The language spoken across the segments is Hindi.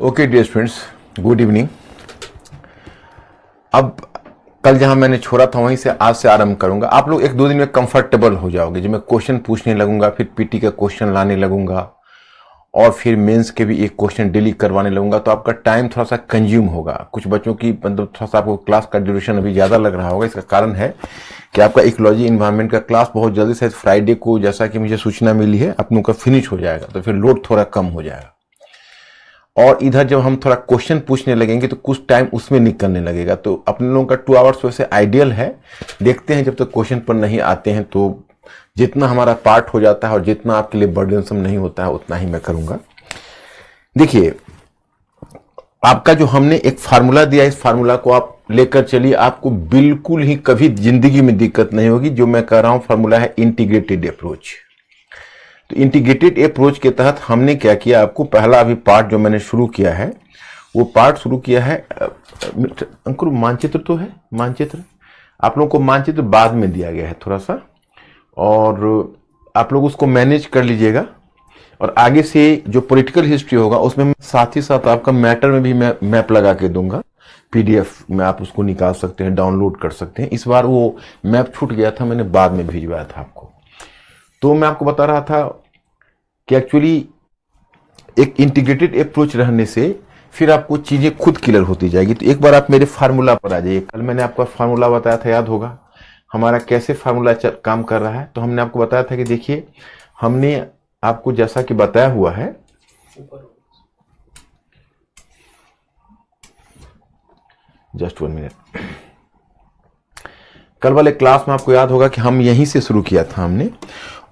Okay dear students, good evening. अब कल जहां मैंने छोड़ा था वहीं से आज से आरंभ करूंगा। आप लोग एक दो दिन में कंफर्टेबल हो जाओगे। जब मैं क्वेश्चन पूछने लगूंगा, फिर पीटी का क्वेश्चन लाने लगूंगा और फिर मेंस के भी एक क्वेश्चन डेली करवाने लगूंगा, तो आपका टाइम थोड़ा सा कंज्यूम होगा। कुछ बच्चों की मतलब थोड़ा सा आपको क्लास का ड्यूरेशन अभी ज़्यादा लग रहा होगा। इसका कारण है कि आपका इकोलॉजी इन्वायरमेंट का क्लास बहुत जल्दी से फ्राइडे को, जैसा कि मुझे सूचना मिली है, अपनों का फिनिश हो जाएगा, तो फिर लोड थोड़ा कम हो जाएगा। और इधर जब हम थोड़ा क्वेश्चन पूछने लगेंगे तो कुछ टाइम उसमें निकलने लगेगा। तो अपने लोगों का 2 आवर्स वैसे आइडियल है। देखते हैं जब तक क्वेश्चन पर नहीं आते हैं तो जितना हमारा पार्ट हो जाता है और जितना आपके लिए बर्डनसम नहीं होता है उतना ही मैं करूंगा। देखिए, आपका जो हमने एक फार्मूला दिया, इस फार्मूला को आप लेकर चलिए, आपको बिल्कुल ही कभी जिंदगी में दिक्कत नहीं होगी। जो मैं कह रहा हूं फार्मूला है इंटीग्रेटेड अप्रोच। तो इंटीग्रेटेड अप्रोच के तहत हमने क्या किया, आपको पहला अभी पार्ट जो मैंने शुरू किया है वो पार्ट शुरू किया है। अंकुर मानचित्र तो है, मानचित्र आप लोगों को मानचित्र बाद में दिया गया है थोड़ा सा, और आप लोग उसको मैनेज कर लीजिएगा। और आगे से जो पॉलिटिकल हिस्ट्री होगा उसमें साथ ही साथ आपका मैटर में भी मैं मैप लगा के दूंगा। पीडीएफ में आप उसको निकाल सकते हैं, डाउनलोड कर सकते हैं। इस बार वो मैप छूट गया था, मैंने बाद में भिजवाया था आपको। तो मैं आपको बता रहा था कि एक्चुअली एक इंटीग्रेटेड अप्रोच रहने से फिर आपको चीजें खुद क्लियर होती जाएगी। तो एक बार आप मेरे फार्मूला पर आ जाइए। कल मैंने आपका फार्मूला बताया था, याद होगा हमारा कैसे फार्मूला काम कर रहा है। तो हमने आपको बताया था कि देखिए, हमने आपको जैसा कि बताया हुआ है, जस्ट 1 मिनट। कल वाले क्लास में आपको याद होगा कि हम यहीं से शुरू किया था हमने,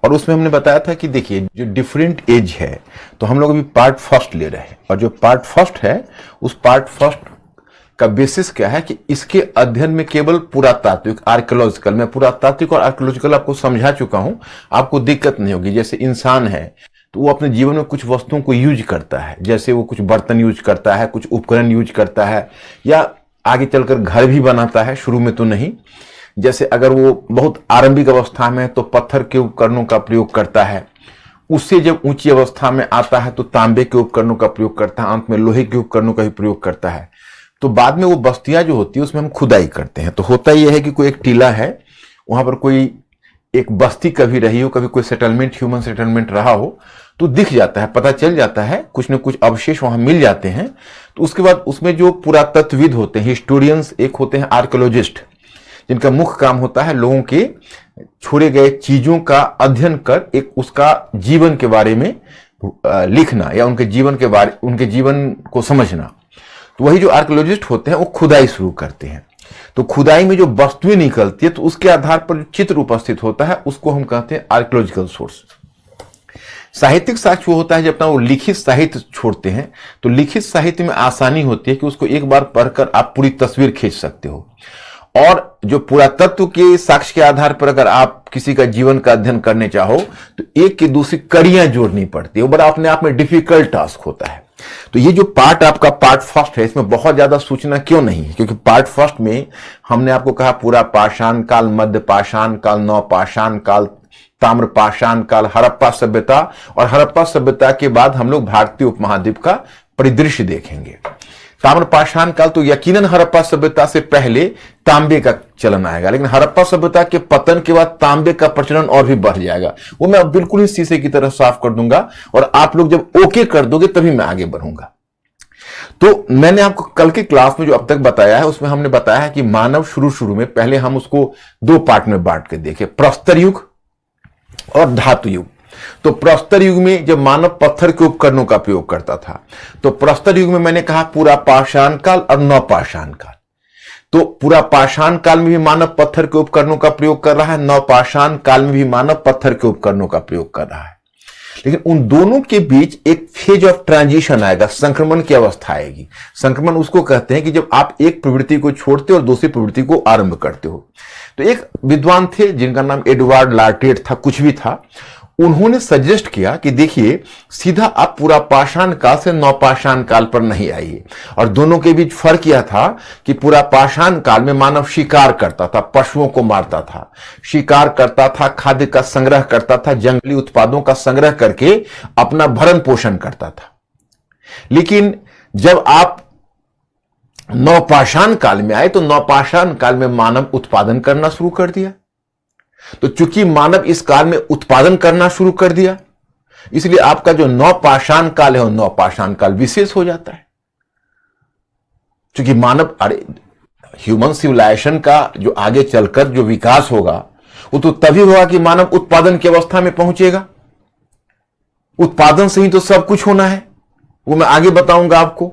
और उसमें हमने बताया था कि देखिए जो डिफरेंट एज है, तो हम लोग अभी पार्ट फर्स्ट ले रहे हैं। और जो पार्ट फर्स्ट है उस पार्ट फर्स्ट का बेसिस क्या है कि इसके अध्ययन में केवल पुरातात्विक, आर्कियोलॉजिकल, मैं पुरातात्विक और आर्कियोलॉजिकल आपको समझा चुका हूं, आपको दिक्कत नहीं होगी। जैसे इंसान है तो वो अपने जीवन में कुछ वस्तुओं को यूज करता है, जैसे वो कुछ बर्तन यूज करता है, कुछ उपकरण यूज करता है, या आगे चलकर घर भी बनाता है, शुरू में तो नहीं। जैसे अगर वो बहुत आरंभिक अवस्था में है तो पत्थर के उपकरणों का प्रयोग करता है, उससे जब ऊंची अवस्था में आता है तो तांबे के उपकरणों का प्रयोग करता है, अंत में लोहे के उपकरणों का भी प्रयोग करता है। तो बाद में वो बस्तियां जो होती है उसमें हम खुदाई करते हैं। तो होता यह है कि कोई एक टीला है, वहां पर कोई एक बस्ती कभी रही हो, कभी कोई सेटलमेंट, ह्यूमन सेटलमेंट रहा हो, तो दिख जाता है, पता चल जाता है, कुछ न कुछ अवशेष वहां मिल जाते हैं। तो उसके बाद उसमें जो पुरातत्वविद होते हैं, हिस्टोरियंस, एक होते हैं आर्कियोलॉजिस्ट, जिनका मुख्य काम होता है लोगों के छोड़े गए चीजों का अध्ययन कर एक उसका जीवन के बारे में लिखना, या उनके जीवन को समझना। तो वही जो आर्कियोलॉजिस्ट होते हैं वो खुदाई शुरू करते हैं। तो खुदाई में जो वस्तुएं निकलती है तो उसके आधार पर जो चित्र उपस्थित होता है उसको हम कहते हैं आर्कियोलॉजिकल सोर्स। साहित्यिक साक्ष्य वो होता है जब तक वो लिखित साहित्य छोड़ते हैं, तो लिखित साहित्य में आसानी होती है कि उसको एक बार पढ़कर आप पूरी तस्वीर खींच सकते हो। और जो पुरातत्व के साक्ष्य के आधार पर अगर आप किसी का जीवन का अध्ययन करने चाहो तो एक की दूसरी कड़ियां जोड़नी पड़ती है, वो बड़ा अपने आप में डिफिकल्ट टास्क होता है। तो ये जो पार्ट आपका पार्ट फर्स्ट है, इसमें बहुत ज्यादा सूचना क्यों नहीं है, क्योंकि पार्ट फर्स्ट में हमने आपको कहा पूरा पाषाण काल, मध्य पाषाण काल, नवपाषाण काल, ताम्र पाषाण काल, हड़प्पा सभ्यता, और हड़प्पा सभ्यता के बाद हम लोग भारतीय उपमहाद्वीप का परिदृश्य देखेंगे। ताम्र पाषाण काल तो यकीनन हड़प्पा सभ्यता से पहले तांबे का चलन आएगा, लेकिन हड़प्पा सभ्यता के पतन के बाद तांबे का प्रचलन और भी बढ़ जाएगा। वो मैं बिल्कुल ही शीशे की तरह साफ कर दूंगा, और आप लोग जब ओके कर दोगे तभी मैं आगे बढ़ूंगा। तो मैंने आपको कल के क्लास में जो अब तक बताया है उसमें हमने बताया है कि मानव शुरू में पहले हम उसको 2 पार्ट में बांट के देखे, प्रस्तर युग और धातु युग। तो प्रस्तर युग में जब मानव पत्थर के उपकरणों का प्रयोग करता था, तो प्रस्तर युग में मैंने कहा पूरा पाषाण काल और नवपाषाण काल। तो पूरा पाषाण काल में भी मानव पत्थर के उपकरणों का प्रयोग कर रहा है, नवपाषाण काल में भी मानव पत्थर के उपकरणों का प्रयोग कर रहा है। लेकिन उन दोनों के बीच एक फेज ऑफ ट्रांजिशन आएगा, संक्रमण की अवस्था आएगी। संक्रमण उसको कहते हैं कि जब आप एक प्रवृत्ति को छोड़ते हो और दूसरी प्रवृत्ति को आरंभ करते हो। तो एक विद्वान थे जिनका नाम एडवर्ड लार्टेट था, कुछ भी था, उन्होंने सजेस्ट किया कि देखिए सीधा आप पूरा पाषाण काल से नवपाषाण काल पर नहीं आइए, और दोनों के बीच फर्क यह था कि पूरा पाषाण काल में मानव शिकार करता था, पशुओं को मारता था, शिकार करता था, खाद्य का संग्रह करता था, जंगली उत्पादों का संग्रह करके अपना भरण पोषण करता था। लेकिन जब आप नवपाषाण काल में आए तो नवपाषाण काल में मानव उत्पादन करना शुरू कर दिया। तो चूंकि मानव इस काल में उत्पादन करना शुरू कर दिया, इसलिए आपका जो नवपाषाण काल है वो नवपाषाण काल विशेष हो जाता है। चूंकि मानव, अरे ह्यूमन सिविलाइजेशन का जो आगे चलकर जो विकास होगा वो तो तभी होगा कि मानव उत्पादन की अवस्था में पहुंचेगा। उत्पादन से ही तो सब कुछ होना है, वो मैं आगे बताऊंगा आपको।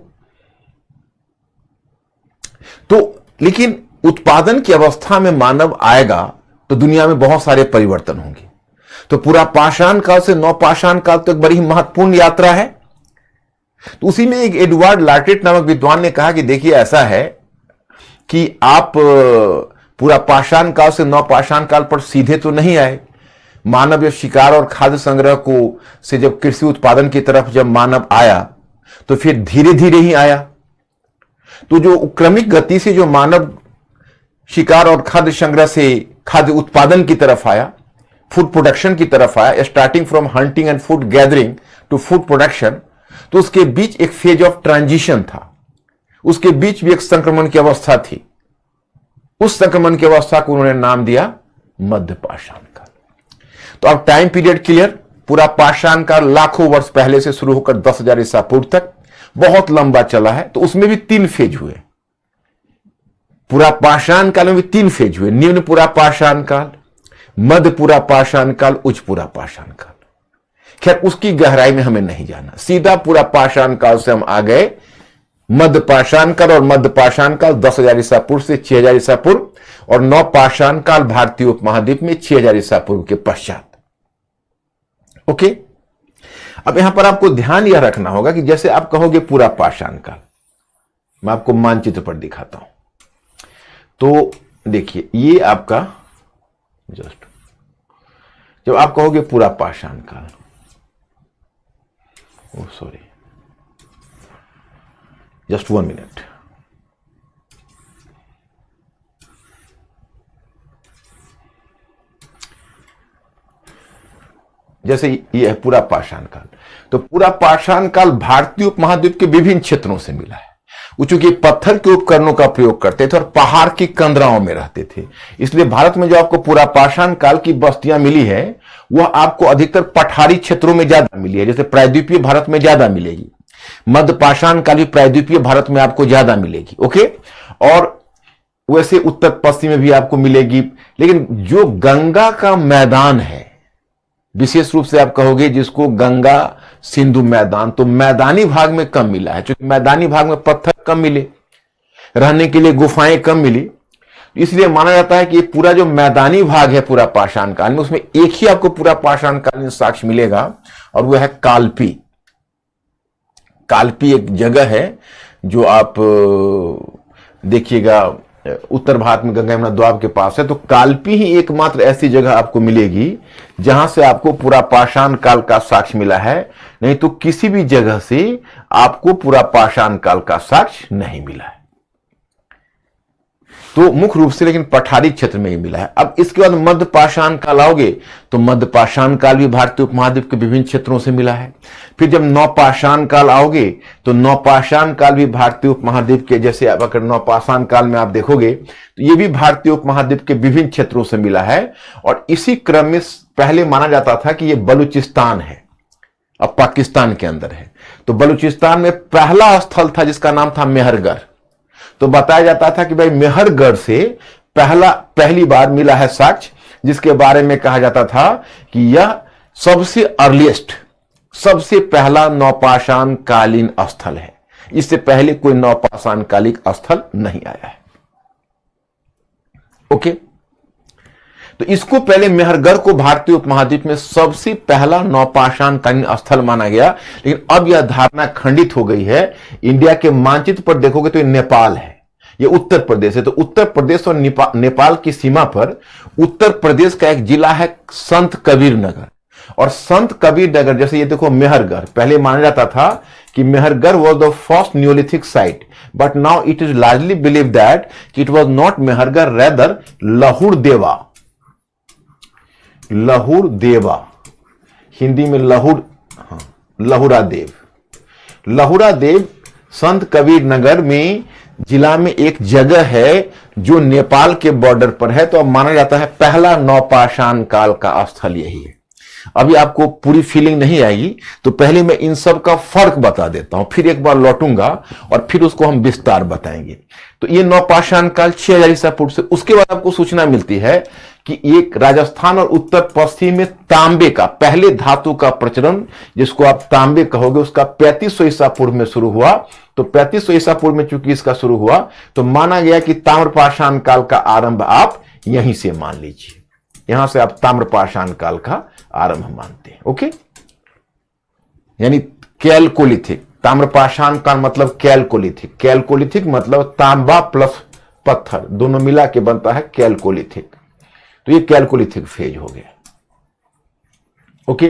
तो लेकिन उत्पादन की अवस्था में मानव आएगा तो दुनिया में बहुत सारे परिवर्तन होंगे। तो पूरा पाषाण काल से नवपाषाण काल तक बड़ी महत्वपूर्ण यात्रा है। तो उसी में एक एडवर्ड लार्टेट नामक विद्वान ने कहा कि देखिए ऐसा है कि आप पूरा पाषाण काल से नवपाषाण काल पर सीधे तो नहीं आए। मानव जब शिकार और खाद्य संग्रह को से जब कृषि उत्पादन की तरफ जब मानव आया तो फिर धीरे धीरे ही आया। तो जो क्रमिक गति से जो मानव शिकार और खाद्य संग्रह से खाद्य उत्पादन की तरफ आया, फूड प्रोडक्शन की तरफ आया, starting from hunting and food gathering to food production, तो उसके बीच एक फेज ऑफ ट्रांजिशन था। उसके बीच भी एक संक्रमण की अवस्था थी। उस संक्रमण की अवस्था को उन्होंने नाम दिया मध्य पाषाण काल। तो अब टाइम पीरियड क्लियर। पूरा पाषाण काल लाखों वर्ष पहले से शुरू होकर 10,000 ईसा पूर्व तक बहुत लंबा चला है। तो उसमें भी 3 फेज हुए। पूरा पाषाण काल में भी 3 फेज हुए, निम्न पूरा पाषाण काल, मध्य पूरा पाषाण काल, उच्च पूरा पाषाण काल। खैर उसकी गहराई में हमें नहीं जाना, सीधा पूरा पाषाण काल से हम आ गए मध्य पाषाण काल। और मध्य पाषाण काल 10,000 ईसा पूर्व से 6,000 ईसा पूर्व, और नवपाषाण काल भारतीय उपमहाद्वीप में 6,000 ईसा पूर्व के पश्चात। ओके, अब यहां पर आपको ध्यान यह रखना होगा कि जैसे आप कहोगे पूरा पाषाण काल, मैं आपको मानचित्र पर दिखाता हूं। तो देखिए ये आपका जस्ट, जब आप कहोगे पूरा पाषाण काल, ओ सॉरी, जस्ट 1 मिनट। जैसे ये है पूरा पाषाण काल, तो पूरा पाषाण काल भारतीय उपमहाद्वीप के विभिन्न क्षेत्रों से मिला है। वो चूंकि पत्थर के उपकरणों का प्रयोग करते थे और पहाड़ की कंदराओं में रहते थे, इसलिए भारत में जो आपको पूरा पाषाण काल की बस्तियां मिली है वह आपको अधिकतर पठारी क्षेत्रों में ज्यादा मिली है। जैसे प्रायद्वीपीय भारत में ज्यादा मिलेगी, मध्य पाषाण काल भी प्रायद्वीपीय भारत में आपको ज्यादा मिलेगी। ओके, और वैसे उत्तर पश्चिम में भी आपको मिलेगी। लेकिन जो गंगा का मैदान है, विशेष रूप से आप कहोगे जिसको गंगा सिंधु मैदान, तो मैदानी भाग में कम मिला है। क्योंकि मैदानी भाग में पत्थर कम मिले, रहने के लिए गुफाएं कम मिली, इसलिए माना जाता है कि ये पूरा जो मैदानी भाग है पूरा पाषाण काल में, उसमें एक ही आपको पूरा पाषाण कालीन साक्ष्य मिलेगा, और वह है कालपी। कालपी एक जगह है जो आप देखिएगा उत्तर भारत में गंगा यमुना द्वाब के पास है। तो कालपी ही एकमात्र ऐसी जगह आपको मिलेगी जहां से आपको पूरा पाषाण काल का साक्ष्य मिला है, नहीं तो किसी भी जगह से आपको पूरा पाषाण काल का साक्ष्य नहीं मिला है। तो मुख्य रूप से लेकिन पठारी क्षेत्र में ही मिला है। अब इसके बाद मध्य पाषाण काल आओगे तो मध्य पाषाण काल भी भारतीय उपमहाद्वीप के विभिन्न क्षेत्रों से मिला है। फिर जब नवपाषाण काल आओगे तो नवपाषाण काल भी भारतीय उपमहाद्वीप के, जैसे अब अगर नवपाषाण काल में आप देखोगे तो ये भी भारतीय उपमहाद्वीप के विभिन्न क्षेत्रों से मिला है। और इसी क्रम में पहले माना जाता था कि ये बलूचिस्तान है, अब पाकिस्तान के अंदर है। तो बलूचिस्तान में पहला स्थल था जिसका नाम था मेहरगढ़। तो बताया जाता था कि भाई मेहरगढ़ से पहली बार मिला है साक्ष्य, जिसके बारे में कहा जाता था कि यह सबसे अर्लीस्ट, सबसे पहला नवपाषाण कालीन स्थल है। इससे पहले कोई नवपाषाण कालिक स्थल नहीं आया है। ओके, तो इसको पहले मेहरगढ़ को भारतीय उपमहाद्वीप में सबसे पहला नवपाषाण कालीन स्थल माना गया। लेकिन अब यह धारणा खंडित हो गई है। इंडिया के मानचित्र पर देखोगे तो ये नेपाल है, ये उत्तर प्रदेश है। तो उत्तर प्रदेश और नेपाल की सीमा पर उत्तर प्रदेश का एक जिला है संत कबीर नगर, और संत कबीर नगर, जैसे ये देखो मेहरगढ़, पहले माना जाता था कि Mehrgarh was the first neolithic site, but now it is largely believe that it was not Mehrgarh, rather Lahuradewa. लहुड़ देवा, हिंदी में लहुड़, लहुरा देव। लहुरा देव संत कबीर नगर में जिला में एक जगह है जो नेपाल के बॉर्डर पर है, तो अब माना जाता है पहला नवपाषाण काल का स्थल यही है। अभी आपको पूरी फीलिंग नहीं आएगी, तो पहले मैं इन सब का फर्क बता देता हूं, फिर एक बार लौटूंगा और फिर उसको हम विस्तार बताएंगे। तो ये नवपाषाण काल 6000 ईसा पूर्व से, उसके बाद आपको सूचना मिलती है कि एक राजस्थान और उत्तर पश्चिम में तांबे का पहले धातु का प्रचलन, जिसको आप तांबे कहोगे, उसका 3500 ईसा पूर्व में शुरू हुआ। तो 3500 ईसा पूर्व में चूंकि इसका शुरू हुआ, तो माना गया कि ताम्रपाषाण काल का आरंभ आप यहीं से मान लीजिए। यहां से आप ताम्रपाषाण काल का आरंभ मानते हैं। ओके, यानी कैलकोलिथिक। ताम्रपाषाण का मतलब कैलकोलिथिक। कैलकोलिथिक मतलब तांबा प्लस पत्थर दोनों मिला के बनता है कैलकोलिथिक। तो ये कैलकोलिथिक फेज हो गया। ओके,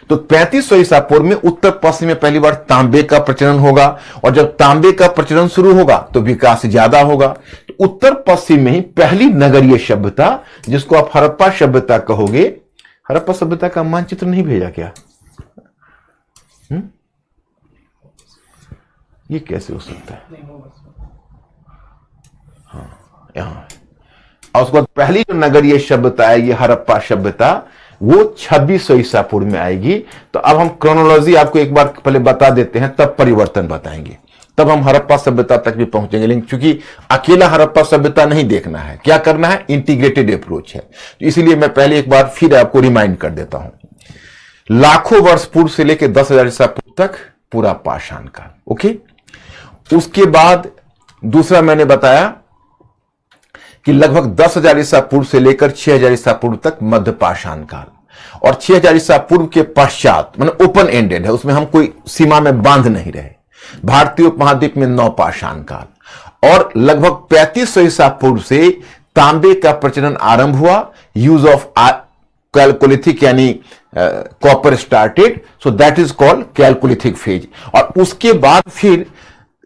तो 3500 ईसा पूर्व में उत्तर पश्चिम में पहली बार तांबे का प्रचलन होगा, और जब तांबे का प्रचलन शुरू होगा तो विकास ज्यादा होगा। तो उत्तर पश्चिम में ही पहली नगरीय सभ्यता, जिसको आप हड़प्पा सभ्यता कहोगे। हड़प्पा सभ्यता का मानचित्र नहीं भेजा क्या? ये कैसे हो सकता है? हाँ, यहां। और उसके बाद पहली जो नगरीय सभ्यता है, ये हड़प्पा सभ्यता, वो 2600 ईसा पूर्व में आएगी। तो अब हम क्रोनोलॉजी आपको एक बार पहले बता देते हैं, तब परिवर्तन बताएंगे, तब हम हड़प्पा सभ्यता तक भी पहुंचेंगे। लेकिन चूंकि अकेला हड़प्पा सभ्यता नहीं देखना है, क्या करना है, इंटीग्रेटेड अप्रोच है। तो इसलिए मैं पहले एक बार फिर आपको रिमाइंड कर देता हूं। लाखों वर्ष पूर्व से लेकर 10,000 ईसा पूर्व तक पूरा पाषाण काल। ओके, उसके बाद दूसरा मैंने बताया कि लगभग 10,000 ईसा पूर्व से लेकर 6,000 ईसा पूर्व तक मध्य पाषाण काल, और 6,000 ईसा पूर्व के पश्चात मतलब ओपन एंडेड है, उसमें हम कोई सीमा में बांध नहीं रहे, भारतीय उपमहाद्वीप में नवपाषाण काल। और लगभग 3500 ईसा पूर्व से तांबे का प्रचलन आरंभ हुआ, यूज ऑफ कैलकोलिथिक यानी copper started, so that is called chalcolithic phase. और उसके बाद फिर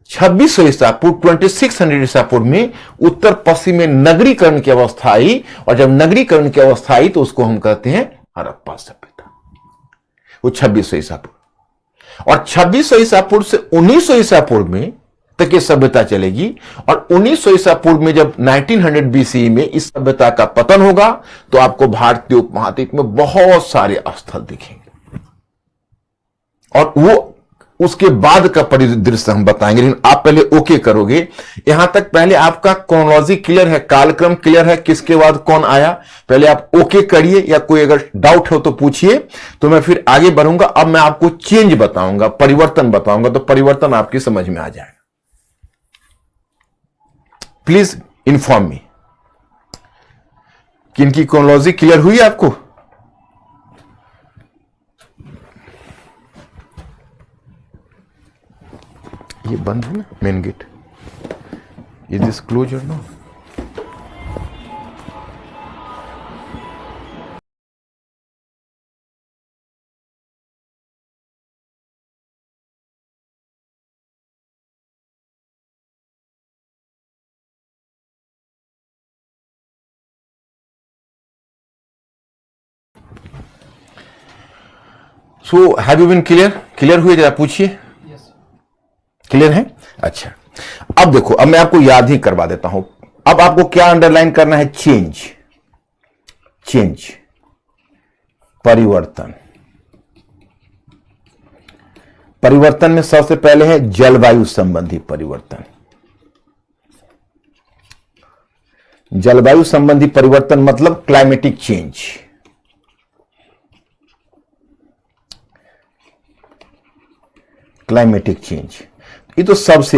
2600 ईसा पूर्व 2600 ईसा पूर्व में उत्तर पश्चिम में नगरीकरण की अवस्था आई, और जब नगरीकरण की अवस्था आई तो उसको हम कहते हैं हड़प्पा सभ्यता। वो 2600 ईसा पूर्व, और 2600 ईसा पूर्व से 1900 ईसा पूर्व में तक ये सभ्यता चलेगी। और 1900 ईसा पूर्व में जब 1900 बीसी में इस सभ्यता का पतन होगा, तो आपको भारतीय उपमहाद्वीप में बहुत सारे स्थल दिखेंगे, और वो उसके बाद का परिदृश्य हम बताएंगे। लेकिन आप पहले ओके करोगे, यहां तक पहले आपका क्रोनोलॉजी क्लियर है, कालक्रम क्लियर है, किसके बाद कौन आया, पहले आप ओके करिए, या कोई अगर डाउट हो तो पूछिए, तो मैं फिर आगे बढ़ूंगा। अब मैं आपको चेंज बताऊंगा, परिवर्तन बताऊंगा, तो परिवर्तन आपकी समझ में आ जाएगा। प्लीज इन्फॉर्म मी कि इनकी क्रोनोलॉजी क्लियर हुई आपको। ये बंद है ना main gate, is this close or no? So have you been clear? Clear हुए? जरा पूछिए। क्लियर है? अच्छा, अब देखो, अब मैं आपको याद ही करवा देता हूं। अब आपको क्या अंडरलाइन करना है? चेंज, चेंज, परिवर्तन। परिवर्तन में सबसे पहले है जलवायु संबंधी परिवर्तन। जलवायु संबंधी परिवर्तन मतलब क्लाइमेटिक चेंज। क्लाइमेटिक चेंज ये तो सबसे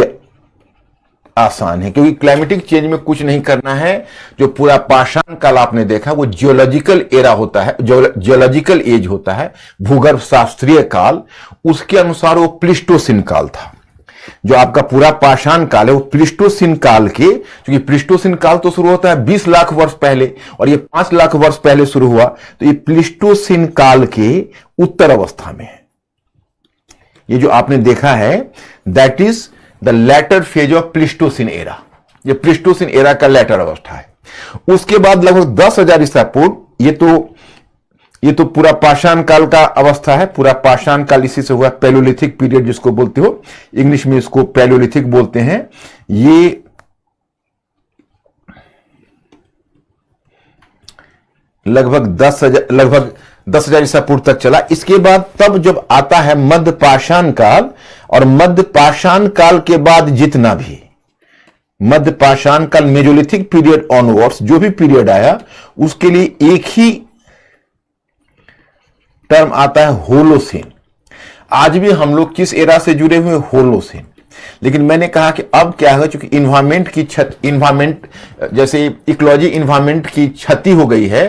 आसान है, क्योंकि क्लाइमेटिक चेंज में कुछ नहीं करना है। जो पूरा पाषाण काल आपने देखा, वो जियोलॉजिकल एरा होता है, जियोलॉजिकल एज होता है, भूगर्भ शास्त्रीय काल। उसके अनुसार वो प्लिस्टोसिन काल था। जो आपका पूरा पाषाण काल है वो प्लीस्टोसीन काल के, क्योंकि प्लीस्टोसीन काल तो शुरू होता है 20 लाख वर्ष पहले और ये 5 लाख वर्ष पहले शुरू हुआ, तो ये प्लीस्टोसीन काल के उत्तर अवस्था में है। ये जो आपने देखा है that is the latter phase of Pleistocene era, ये प्लीस्टोसीन एरा का लैटर अवस्था है। उसके बाद लगभग 10,000 ईसा पूर्व ये तो पूरा पाषाण काल का अवस्था है। पूरा पाषाण काल इसी से हुआ, पैलियोलिथिक पीरियड जिसको बोलते हो, इंग्लिश में इसको पैलियोलिथिक बोलते हैं। ये लगभग 10,000 ईसा पूर्व तक चला। इसके बाद तब जब आता है मध्य पाषाण काल, और मध्य पाषाण काल के बाद जितना भी मध्य पाषाण काल, मेजोलिथिक पीरियड ऑनवर्ड्स जो भी पीरियड आया, उसके लिए एक ही टर्म आता है होलोसीन। आज भी हम लोग किस एरा से जुड़े हुए, होलोसीन। लेकिन मैंने कहा कि अब क्या है, चूंकि इन्वायरमेंट जैसे इकोलॉजी इन्वायरमेंट की क्षति हो गई है,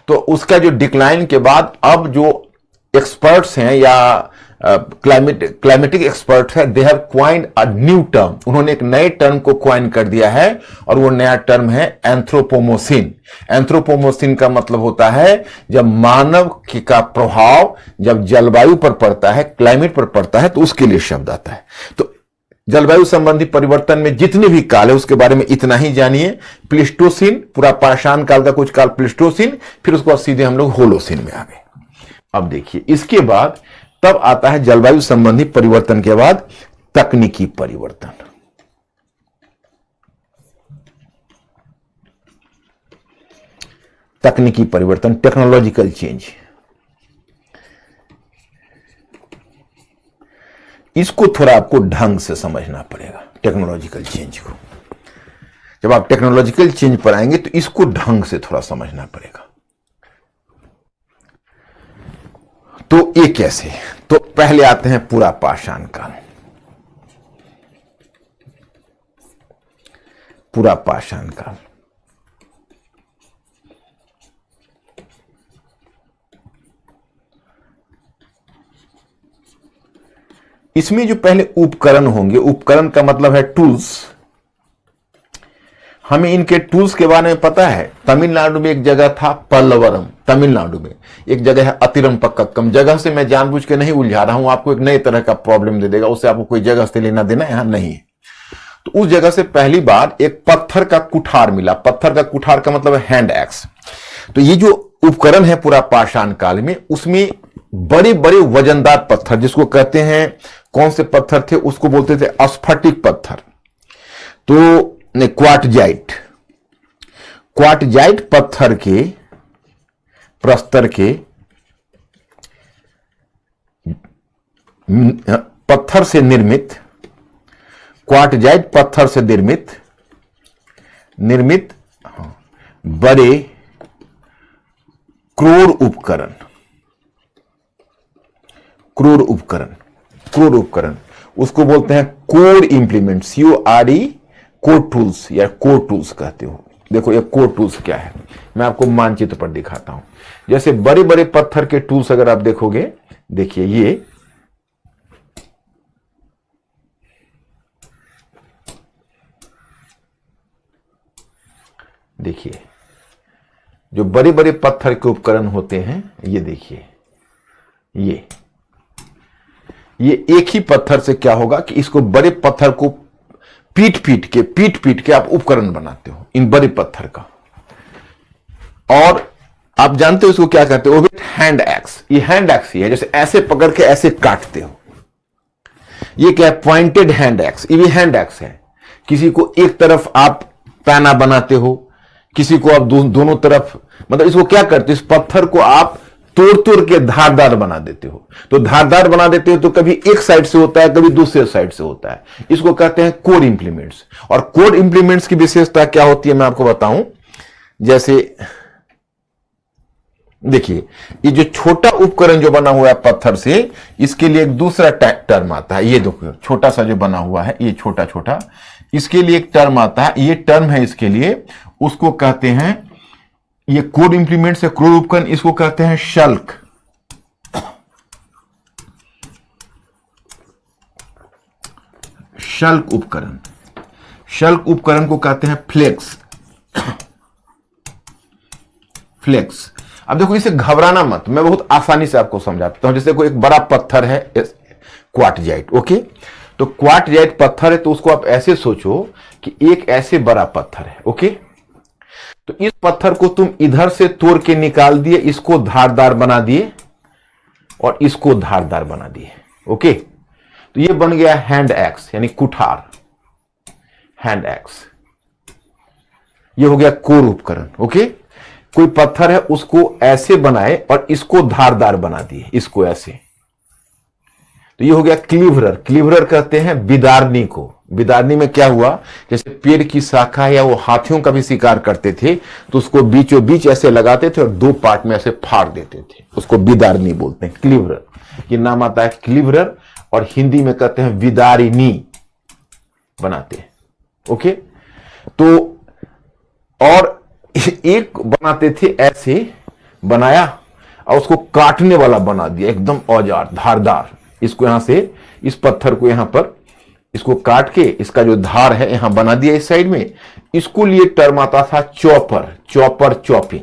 तो उसका जो डिक्लाइन के बाद अब जो एक्सपर्ट्स हैं या क्लाइमेटिक एक्सपर्ट्स हैं, they have coined a new term. उन्होंने एक नए टर्म को क्वाइन कर दिया है और वो नया टर्म है एंथ्रोपोमोसिन। एंथ्रोपोमोसिन का मतलब होता है जब मानव का प्रभाव जब जलवायु पर पड़ता है, क्लाइमेट पर पड़ता है, तो उसके लिए शब्द आता है। तो जलवायु संबंधी परिवर्तन में जितने भी काल है उसके बारे में इतना ही जानिए। प्लीस्टोसीन, पूरा पाषाण काल का कुछ काल प्लीस्टोसीन, फिर उसको सीधे हम लोग होलोसीन में आ गए। अब देखिए इसके बाद तब आता है जलवायु संबंधी परिवर्तन के बाद तकनीकी परिवर्तन। तकनीकी परिवर्तन, टेक्नोलॉजिकल चेंज, इसको थोड़ा आपको ढंग से समझना पड़ेगा। टेक्नोलॉजिकल चेंज को जब आप टेक्नोलॉजिकल चेंज पर आएंगे तो इसको ढंग से थोड़ा समझना पड़ेगा। तो ये कैसे, तो पहले आते हैं पूरा पाषाण काल। पूरा पाषाण काल इसमें जो पहले उपकरण होंगे, उपकरण का मतलब है टूल्स। हमें इनके टूल्स के बारे में पता है। तमिलनाडु में एक जगह था पल्लवरम, तमिलनाडु में एक जगह है अतिरम पक्कम। जगह से मैं जानबूझ के नहीं उलझा रहा हूं, आपको एक नए तरह का प्रॉब्लम दे देगा, उससे आपको कोई जगह से लेना देना यहां नहीं है। तो उस जगह से पहली बार एक पत्थर का कुठार मिला। पत्थर का कुठार का मतलब है हैंड एक्स। तो ये जो उपकरण है पूरा पाषाण काल में, उसमें बड़े बड़े वजनदार पत्थर, जिसको कहते हैं, कौन से पत्थर थे, उसको बोलते थे स्फटिक पत्थर। तो क्वार्टजाइट, क्वार्टजाइट पत्थर के प्रस्तर के पत्थर से निर्मित, क्वार्टजाइट पत्थर से निर्मित बड़े क्रोर उपकरण, क्रोर उपकरण उसको बोलते हैं core implement, CORE, core tools या कोर टूल्स कहते हो। देखो ये कोर टूल्स क्या है, मैं आपको मानचित्र पर दिखाता हूं। जैसे बड़े बड़े पत्थर के टूल्स अगर आप देखोगे, देखिए ये देखिए जो बड़े बड़े पत्थर के उपकरण होते हैं, ये देखिए ये एक ही पत्थर से क्या होगा कि इसको बड़े पत्थर को पीट पीट के आप उपकरण बनाते हो इन बड़े पत्थर का। और आप जानते हो इसको क्या कहते हो, हैंड एक्स। ये हैंड एक्स ही है, जैसे ऐसे पकड़ के ऐसे काटते हो। ये क्या है, पॉइंटेड हैंड एक्स। ये भी हैंड एक्स है। किसी को एक तरफ आप पैना बनाते हो, किसी को आप दोनों तरफ, मतलब इसको क्या करते हो, इस पत्थर को आप तोड़ के धारदार बना देते हो। तो धारदार बना देते हो तो कभी एक साइड से होता है, कभी दूसरे साइड से होता है। इसको कहते हैं कोर इंप्लीमेंट्स। और कोर इंप्लीमेंट्स की विशेषता क्या होती है मैं आपको बताऊं। जैसे देखिए ये जो छोटा उपकरण जो बना हुआ है पत्थर से, इसके लिए एक दूसरा टर्म आता है। ये देखो छोटा सा जो बना हुआ है, ये छोटा छोटा, इसके लिए एक टर्म आता है। ये टर्म है इसके लिए, उसको कहते हैं, ये कोर इंप्लीमेंट से क्रोर उपकरण, इसको कहते हैं शल्क। शल्क उपकरण। शल्क उपकरण को कहते हैं फ्लेक्स। फ्लेक्स। अब देखो, इसे घबराना मत, मैं बहुत आसानी से आपको समझाता हूं। जैसे कोई एक बड़ा पत्थर है, क्वार्टजाइट, ओके। तो क्वार्टजाइट पत्थर है, तो उसको आप ऐसे सोचो कि एक ऐसे बड़ा पत्थर है, ओके। तो इस पत्थर को तुम इधर से तोड़ के निकाल दिए, इसको धारदार बना दिए और इसको धारदार बना दिए, ओके। तो ये बन गया हैंड एक्स, यानी कुठार, हैंड एक्स। ये हो गया कोर उपकरण, ओके। कोई पत्थर है, उसको ऐसे बनाए और इसको धारदार बना दिए, इसको ऐसे। तो ये हो गया क्लीवरर। क्लीवरर कहते हैं बिदारनी को। बिदारनी में क्या हुआ, जैसे पेड़ की शाखा या वो हाथियों का भी शिकार करते थे, तो उसको बीचों बीच ऐसे लगाते थे और दो पार्ट में ऐसे फाड़ देते थे, उसको बिदारनी बोलते हैं, क्लीवरर। ये नाम आता है क्लीवरर, और हिंदी में कहते हैं विदारिनी बनाते हैं, ओके। तो और एक बनाते थे ऐसे, बनाया और उसको काटने वाला बना दिया, एकदम औजार, धारदार। इसको यहां से, इस पत्थर को यहां पर इसको काट के इसका जो धार है यहां बना दिया इस साइड में। इसको लिए टर्म आता था chopper. Chopper, chopping,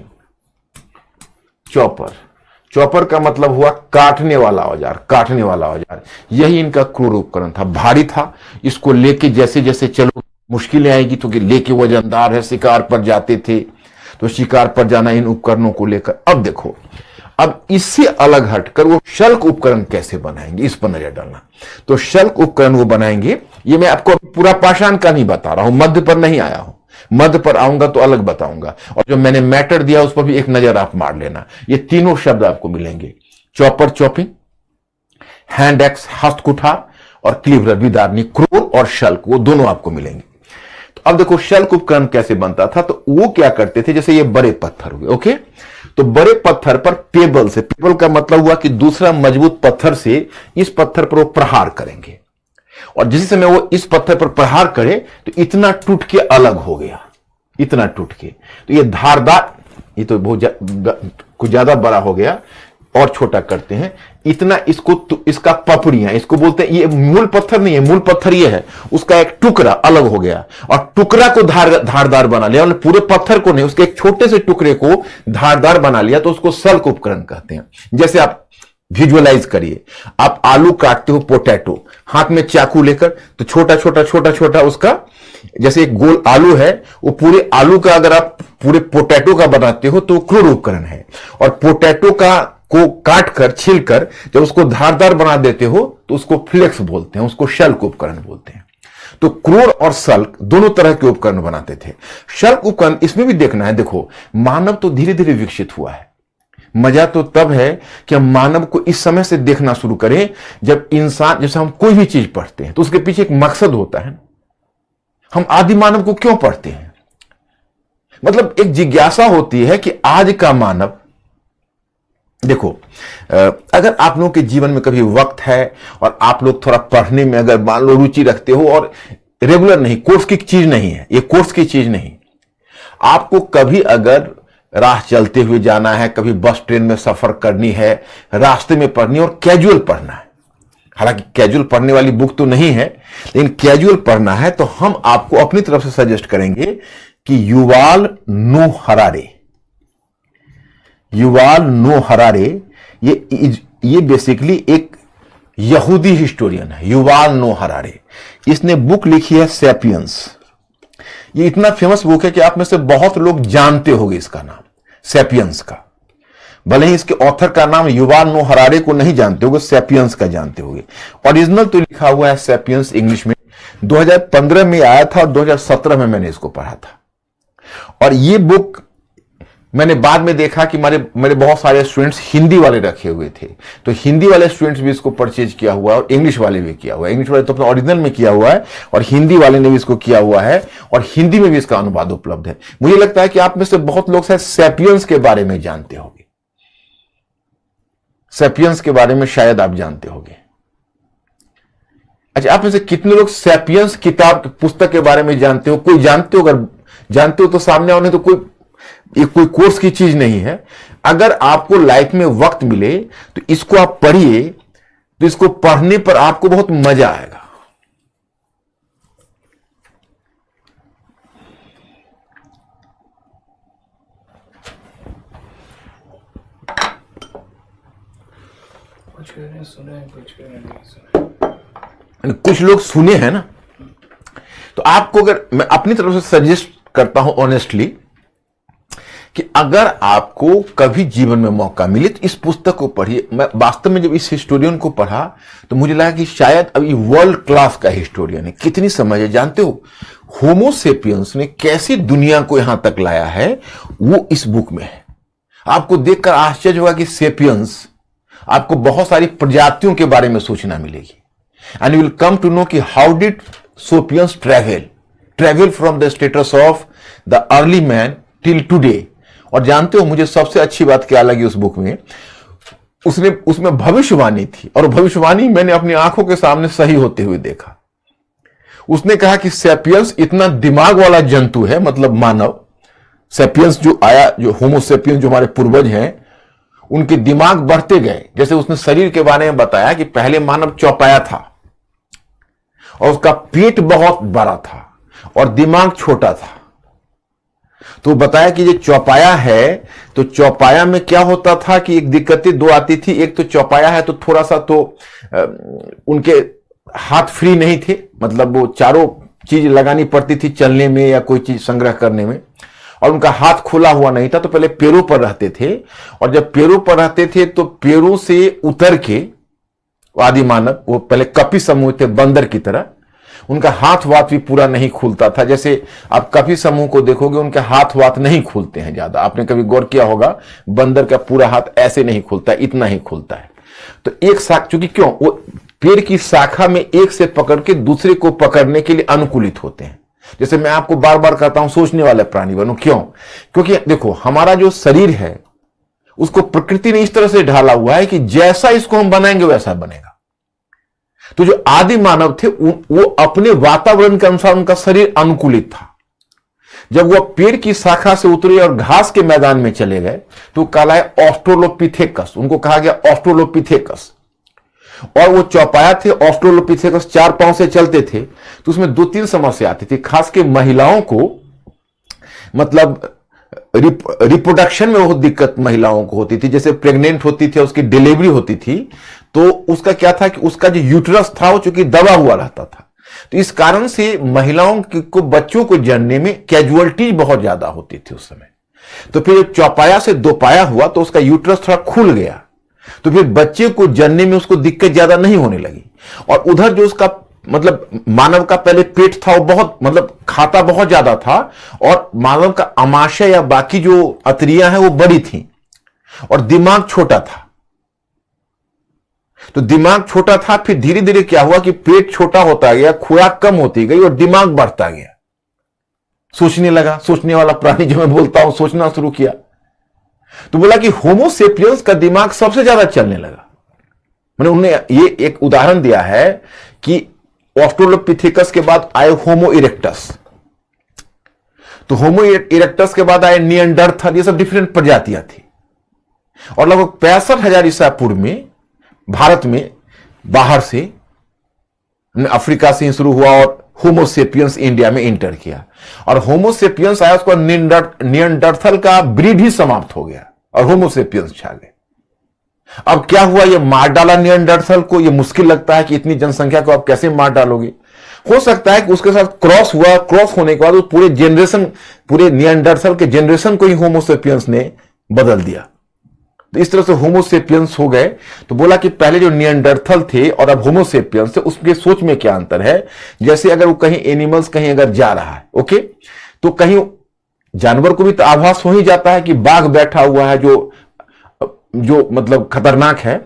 chopper. Chopper का मतलब हुआ काटने वाला औजार, काटने वाला औजार। यही इनका क्रूर उपकरण था। भारी था, इसको लेके जैसे जैसे चलो मुश्किलें आएगी तो कि लेके वजनदार है, शिकार पर जाते थे, तो शिकार पर जाना इन उपकरणों को लेकर। अब देखो, अब इससे अलग हटकर वो शल्क उपकरण कैसे बनाएंगे, इस पर नजर डालना। तो शल्क उपकरण वो बनाएंगे, ये मैं आपको पूरा पाषाण का नहीं बता रहा हूं, मध्य पर नहीं आया हूं, मध्य पर आऊंगा तो अलग बताऊंगा। और जो मैंने मैटर दिया उस पर भी एक नजर आप मार लेना। ये तीनों शब्द आपको मिलेंगे, चॉपर, चॉपिंग, हैंड एक्स, हस्त कुठार, और क्लीवरर, विदारनी, क्रूर, और शल्क, वो दोनों आपको मिलेंगे। तो अब देखो शल्क उपकरण कैसे बनता था। तो वो क्या करते थे, जैसे ये बड़े पत्थर हुए, ओके। तो बड़े पत्थर पर पेबल से, पेबल का मतलब हुआ कि दूसरा मजबूत पत्थर से इस पत्थर पर वो प्रहार करेंगे, और जिस समय वो इस पत्थर पर प्रहार करे तो इतना टूट के अलग हो गया, इतना टूट के। तो ये धारदार, ये तो बहुत कुछ ज्यादा बड़ा हो गया, और छोटा करते हैं इतना, इसको इसका पपड़ियां, इसको बोलते हैं। ये मूल पत्थर नहीं है, मूल पत्थर ये है, उसका एक टुकड़ा अलग हो गया, और टुकड़ा को धारदार बना लिया, मतलब पूरे पत्थर को नहीं, उसके एक छोटे से टुकड़े को धारदार बना लिया, तो उसको शल्क उपकरण कहते हैं। जैसे आप विजुअलाइज करिए, आप आलू काटते हो, पोटैटो, हाथ में चाकू लेकर, तो छोटा छोटा छोटा छोटा उसका, जैसे एक गोल आलू है, वो पूरे आलू का अगर आप पूरे पोटैटो का बनाते हो तो क्रूर उपकरण है। और पोटैटो को काट कर, छील कर जब उसको धारदार बना देते हो तो उसको फ्लेक्स बोलते हैं, उसको शल्क उपकरण बोलते हैं। तो क्रूर और शल्क दोनों तरह के उपकरण बनाते थे। शल्क उपकरण इसमें भी देखना है, देखो मानव तो धीरे धीरे विकसित हुआ है। मजा तो तब है कि हम मानव को इस समय से देखना शुरू करें जब इंसान, जैसे हम कोई भी चीज पढ़ते हैं तो उसके पीछे एक मकसद होता है। हम आदि मानव को क्यों पढ़ते हैं, मतलब एक जिज्ञासा होती है कि आज का मानव, देखो अगर आप लोगों के जीवन में कभी वक्त है और आप लोग थोड़ा पढ़ने में अगर मान लो रुचि रखते हो, और रेगुलर नहीं, कोर्स की चीज नहीं है ये, कोर्स की चीज नहीं, आपको कभी अगर राह चलते हुए जाना है, कभी बस ट्रेन में सफर करनी है, रास्ते में पढ़नी है, और कैजुअल पढ़ना है, हालांकि कैजुअल पढ़ने वाली बुक तो नहीं है, लेकिन कैजुअल पढ़ना है, तो हम आपको अपनी तरफ से सजेस्ट करेंगे कि Yuval Noh Harare, Yuval Noh Harare, ये बेसिकली एक यहूदी हिस्टोरियन है, युवाल नोह हरारे। इसने बुक लिखी है सैपियंस। ये इतना फेमस बुक है कि आप में से बहुत लोग जानते होंगे इसका नाम, सैपियंस का। भले ही इसके ऑथर का नाम युवाल नोह हरारे को नहीं जानते होगे, सैपियंस का जानते होंगे। ओरिजिनल तो लिखा हुआ है सैपियंस इंग्लिश में, 2015 में आया था और 2017 में मैंने इसको पढ़ा था। और ये बुक मैंने बाद में देखा कि मेरे बहुत सारे स्टूडेंट्स हिंदी वाले रखे हुए थे, तो हिंदी वाले स्टूडेंट्स भी इसको परचेज किया हुआ है और इंग्लिश वाले भी किया हुआ है। इंग्लिश वाले तो अपना ओरिजिनल में किया हुआ है और हिंदी वाले ने भी इसको किया हुआ है, और हिंदी में भी इसका अनुवाद उपलब्ध है। मुझे लगता है कि आप में से बहुत लोग शायद सैपियंस के बारे में जानते होंगे, सैपियंस के बारे में शायद आप जानते होंगे। अच्छा, आप में से कितने लोग सैपियंस किताब, पुस्तक के बारे में जानते हो? कोई जानते हो? अगर जानते हो तो सामने आओ, नहीं तो ये कोई कोर्स की चीज नहीं है। अगर आपको लाइफ में वक्त मिले तो इसको आप पढ़िए, तो इसको पढ़ने पर आपको बहुत मजा आएगा। ने सुने, कुछ ने नहीं सुने। कुछ लोग सुने हैं ना, तो आपको अगर मैं अपनी तरफ से सजेस्ट करता हूं ऑनेस्टली कि अगर आपको कभी जीवन में मौका मिले तो इस पुस्तक को पढ़िए। मैं वास्तव में जब इस हिस्टोरियन को पढ़ा तो मुझे लगा कि शायद अभी वर्ल्ड क्लास का हिस्टोरियन है। कितनी समझ है जानते हो, होमोसेपियंस ने कैसे दुनिया को यहां तक लाया है वो इस बुक में है। आपको देखकर आश्चर्य होगा कि सेपियंस, आपको बहुत सारी प्रजातियों के बारे में सोचना मिलेगी। And you will come to know कि how did sapiens travel from the status of the early man till today. और जानते हो मुझे सबसे अच्छी बात क्या लगी उस बुक में, उसमें भविष्यवाणी थी, और भविष्यवाणी मैंने अपनी आंखों के सामने सही होते हुए देखा। उसने कहा कि सेपियंस इतना दिमाग वाला जंतु है, मतलब मानव सेपियंस जो आया, जो होमोसेपियंस जो हमारे पूर्वज हैं, उनके दिमाग बढ़ते गए। जैसे उसने शरीर के बारे में बताया कि पहले मानव चौपाया था और उसका पेट बहुत बड़ा था और दिमाग छोटा था। तो बताया कि ये चौपाया है, तो चौपाया में क्या होता था कि एक दिक्कतें दो आती थी। एक तो चौपाया है तो थोड़ा सा तो उनके हाथ फ्री नहीं थे, मतलब वो चारों चीज लगानी पड़ती थी चलने में या कोई चीज संग्रह करने में, और उनका हाथ खुला हुआ नहीं था। तो पहले पैरों पर रहते थे, और जब पैरों पर रहते थे तो पैरों से उतर के आदि मानव, वो पहले कपी समूह थे बंदर की तरह, उनका हाथ वाथ भी पूरा नहीं खुलता था। जैसे आप कपी समूह को देखोगे उनके हाथ वाथ नहीं खुलते हैं ज्यादा। आपने कभी गौर किया होगा, बंदर का पूरा हाथ ऐसे नहीं खुलता, इतना ही खुलता है। तो एक शाखा, चूंकि क्यों वो पेड़ की शाखा में एक से पकड़ के दूसरे को पकड़ने के लिए अनुकूलित होते हैं। जैसे मैं आपको बार बार कहता हूं, सोचने वाले प्राणी बनो। क्यों? क्योंकि देखो हमारा जो शरीर है उसको प्रकृति ने इस तरह से ढाला हुआ है कि जैसा इसको हम बनाएंगे वैसा बनेगा। तो जो आदि मानव थे वो अपने वातावरण के अनुसार उनका शरीर अनुकूलित था। जब वह पेड़ की शाखा से उतरे और घास के मैदान में चले गए तो कहलाए ऑस्ट्रोलोपिथेकस, उनको कहा गया ऑस्ट्रोलोपिथेकस। और वो चौपाया थे, ऑस्ट्रोलोपिथेकस 4 पांव से चलते थे। तो उसमें 2-3 समस्या आती थी, खास के महिलाओं को, मतलब रिप्रोडक्शन में बहुत दिक्कत महिलाओं को होती थी। जैसे प्रेग्नेंट होती थी, उसकी डिलीवरी होती थी, तो उसका क्या था कि उसका जो यूट्रस था वो चूंकि दबा हुआ रहता था। तो इस कारण से महिलाओं को बच्चों को जनने में कैजुअलिटी बहुत ज्यादा होती थी उस समय। तो फिर चौपाया से दोपाया हुआ तो उसका यूट्रस थोड़ा खुल गया, तो फिर बच्चे को जनने में उसको दिक्कत ज्यादा नहीं होने लगी। और उधर जो उसका मतलब मानव का पहले पेट था वो बहुत, मतलब खाता बहुत ज्यादा था, और मानव का अमाशय या बाकी जो अतरियां हैं वो बड़ी थी, और दिमाग छोटा था। तो दिमाग छोटा था, फिर धीरे धीरे क्या हुआ कि पेट छोटा होता गया, खुराक कम होती गई और दिमाग बढ़ता गया। सोचने लगा, सोचने वाला प्राणी जो मैं बोलता हूं, सोचना शुरू किया। तो बोला कि होमोसेपियंस का दिमाग सबसे ज्यादा चलने लगा। मैंने उन्हें ये एक उदाहरण दिया है कि ऑस्ट्रोलोपिथेकस के बाद आए होमो इरेक्टस, तो होमो इरेक्टस के बाद आए निएंडरथल, ये सब डिफरेंट प्रजातियां थी। और लगभग 65,000 ईसा पूर्व में भारत में बाहर से, अफ्रीका से शुरू हुआ और होमोसेपियंस इंडिया में इंटर किया। और होमोसेपियंस आया, उसको निएंडरथल का ब्रीड ही समाप्त हो गया और होमोसेपियंस छा गए। अब क्या हुआ, ये मार डाला निएंडरथल को। ये मुश्किल लगता है कि इतनी जनसंख्या को आप कैसे मार डालोगे। हो सकता है कि उसके साथ क्रॉस हुआ, क्रॉस होने के बाद पूरे जनरेशन, पूरे निएंडरथल के जनरेशन को ही होमोसेपियंस ने बदल दिया। तो इस तरह से होमोसेपियंस हो गए। तो बोला कि पहले जो निएंडरथल थे और अब होमोसेपियंस थे, उसके सोच में क्या अंतर है। जैसे अगर वो कहीं एनिमल्स कहीं अगर जा रहा है, ओके, तो कहीं जानवर को भी तो आभास हो ही जाता है कि बाघ बैठा हुआ है जो मतलब खतरनाक है।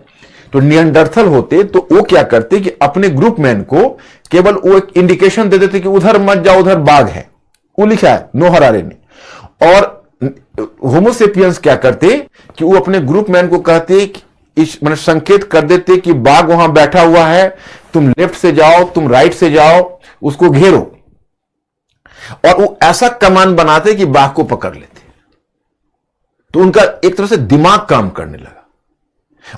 तो निएंडरथल होते तो वो क्या करते कि अपने ग्रुप मैन को केवल वो एक इंडिकेशन दे देते कि उधर मत जाओ, उधर बाघ है, वो लिखा है नोहर आरे ने। और होमोसेपियंस क्या करते कि वो अपने ग्रुप मैन को कहते कि इस मतलब संकेत कर देते कि बाघ वहां बैठा हुआ है, तुम लेफ्ट से जाओ, तुम राइट से जाओ, उसको घेरो। और वो ऐसा कमांड बनाते कि बाघ को पकड़ लेते। तो उनका एक तरह से दिमाग काम करने लगा।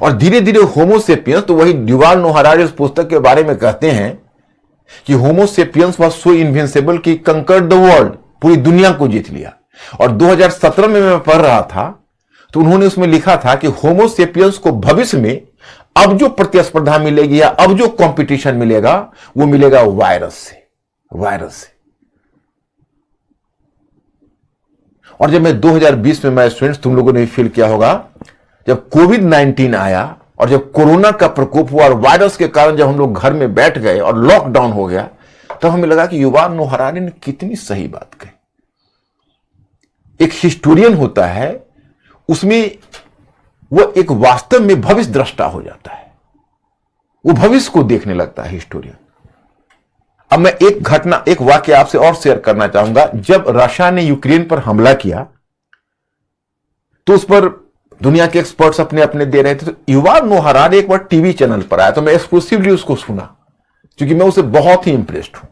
और धीरे धीरे होमोसेपियंस, तो वही युval नोह हरारी उस पुस्तक के बारे में कहते हैं कि होमोसेपियंस वाज सो इनविंसिबल कि कंकर्ड द वर्ल्ड, पूरी दुनिया को जीत लिया। और 2017 में मैं पढ़ रहा था तो उन्होंने उसमें लिखा था कि होमोसेपियंस को भविष्य में अब जो प्रतिस्पर्धा मिलेगी या अब जो कंपटीशन मिलेगा वो मिलेगा वायरस से। और जब मैं 2020 में, मैं स्टूडेंट्स तुम लोगों ने भी फील किया होगा, जब कोविड-19 आया और जब कोरोना का प्रकोप हुआ और वायरस के कारण जब हम लोग घर में बैठ गए और लॉकडाउन हो गया, तब हमें लगा कि युval नोह हरारी ने कितनी सही बात कही। एक हिस्टोरियन होता है, उसमें वो एक वास्तव में भविष्य दृष्टा हो जाता है, वो भविष्य को देखने लगता है हिस्टोरियन। अब मैं एक वाक्य आपसे और शेयर करना चाहूंगा। जब रशिया ने यूक्रेन पर हमला किया तो उस पर दुनिया के एक्सपर्ट्स अपने अपने दे रहे थे, तो युval नोह हरारी एक बार टीवी चैनल पर आया, तो मैं एक्सक्लूसिवली उसको सुना, क्योंकि मैं उसे बहुत ही इंप्रेस्ड हूं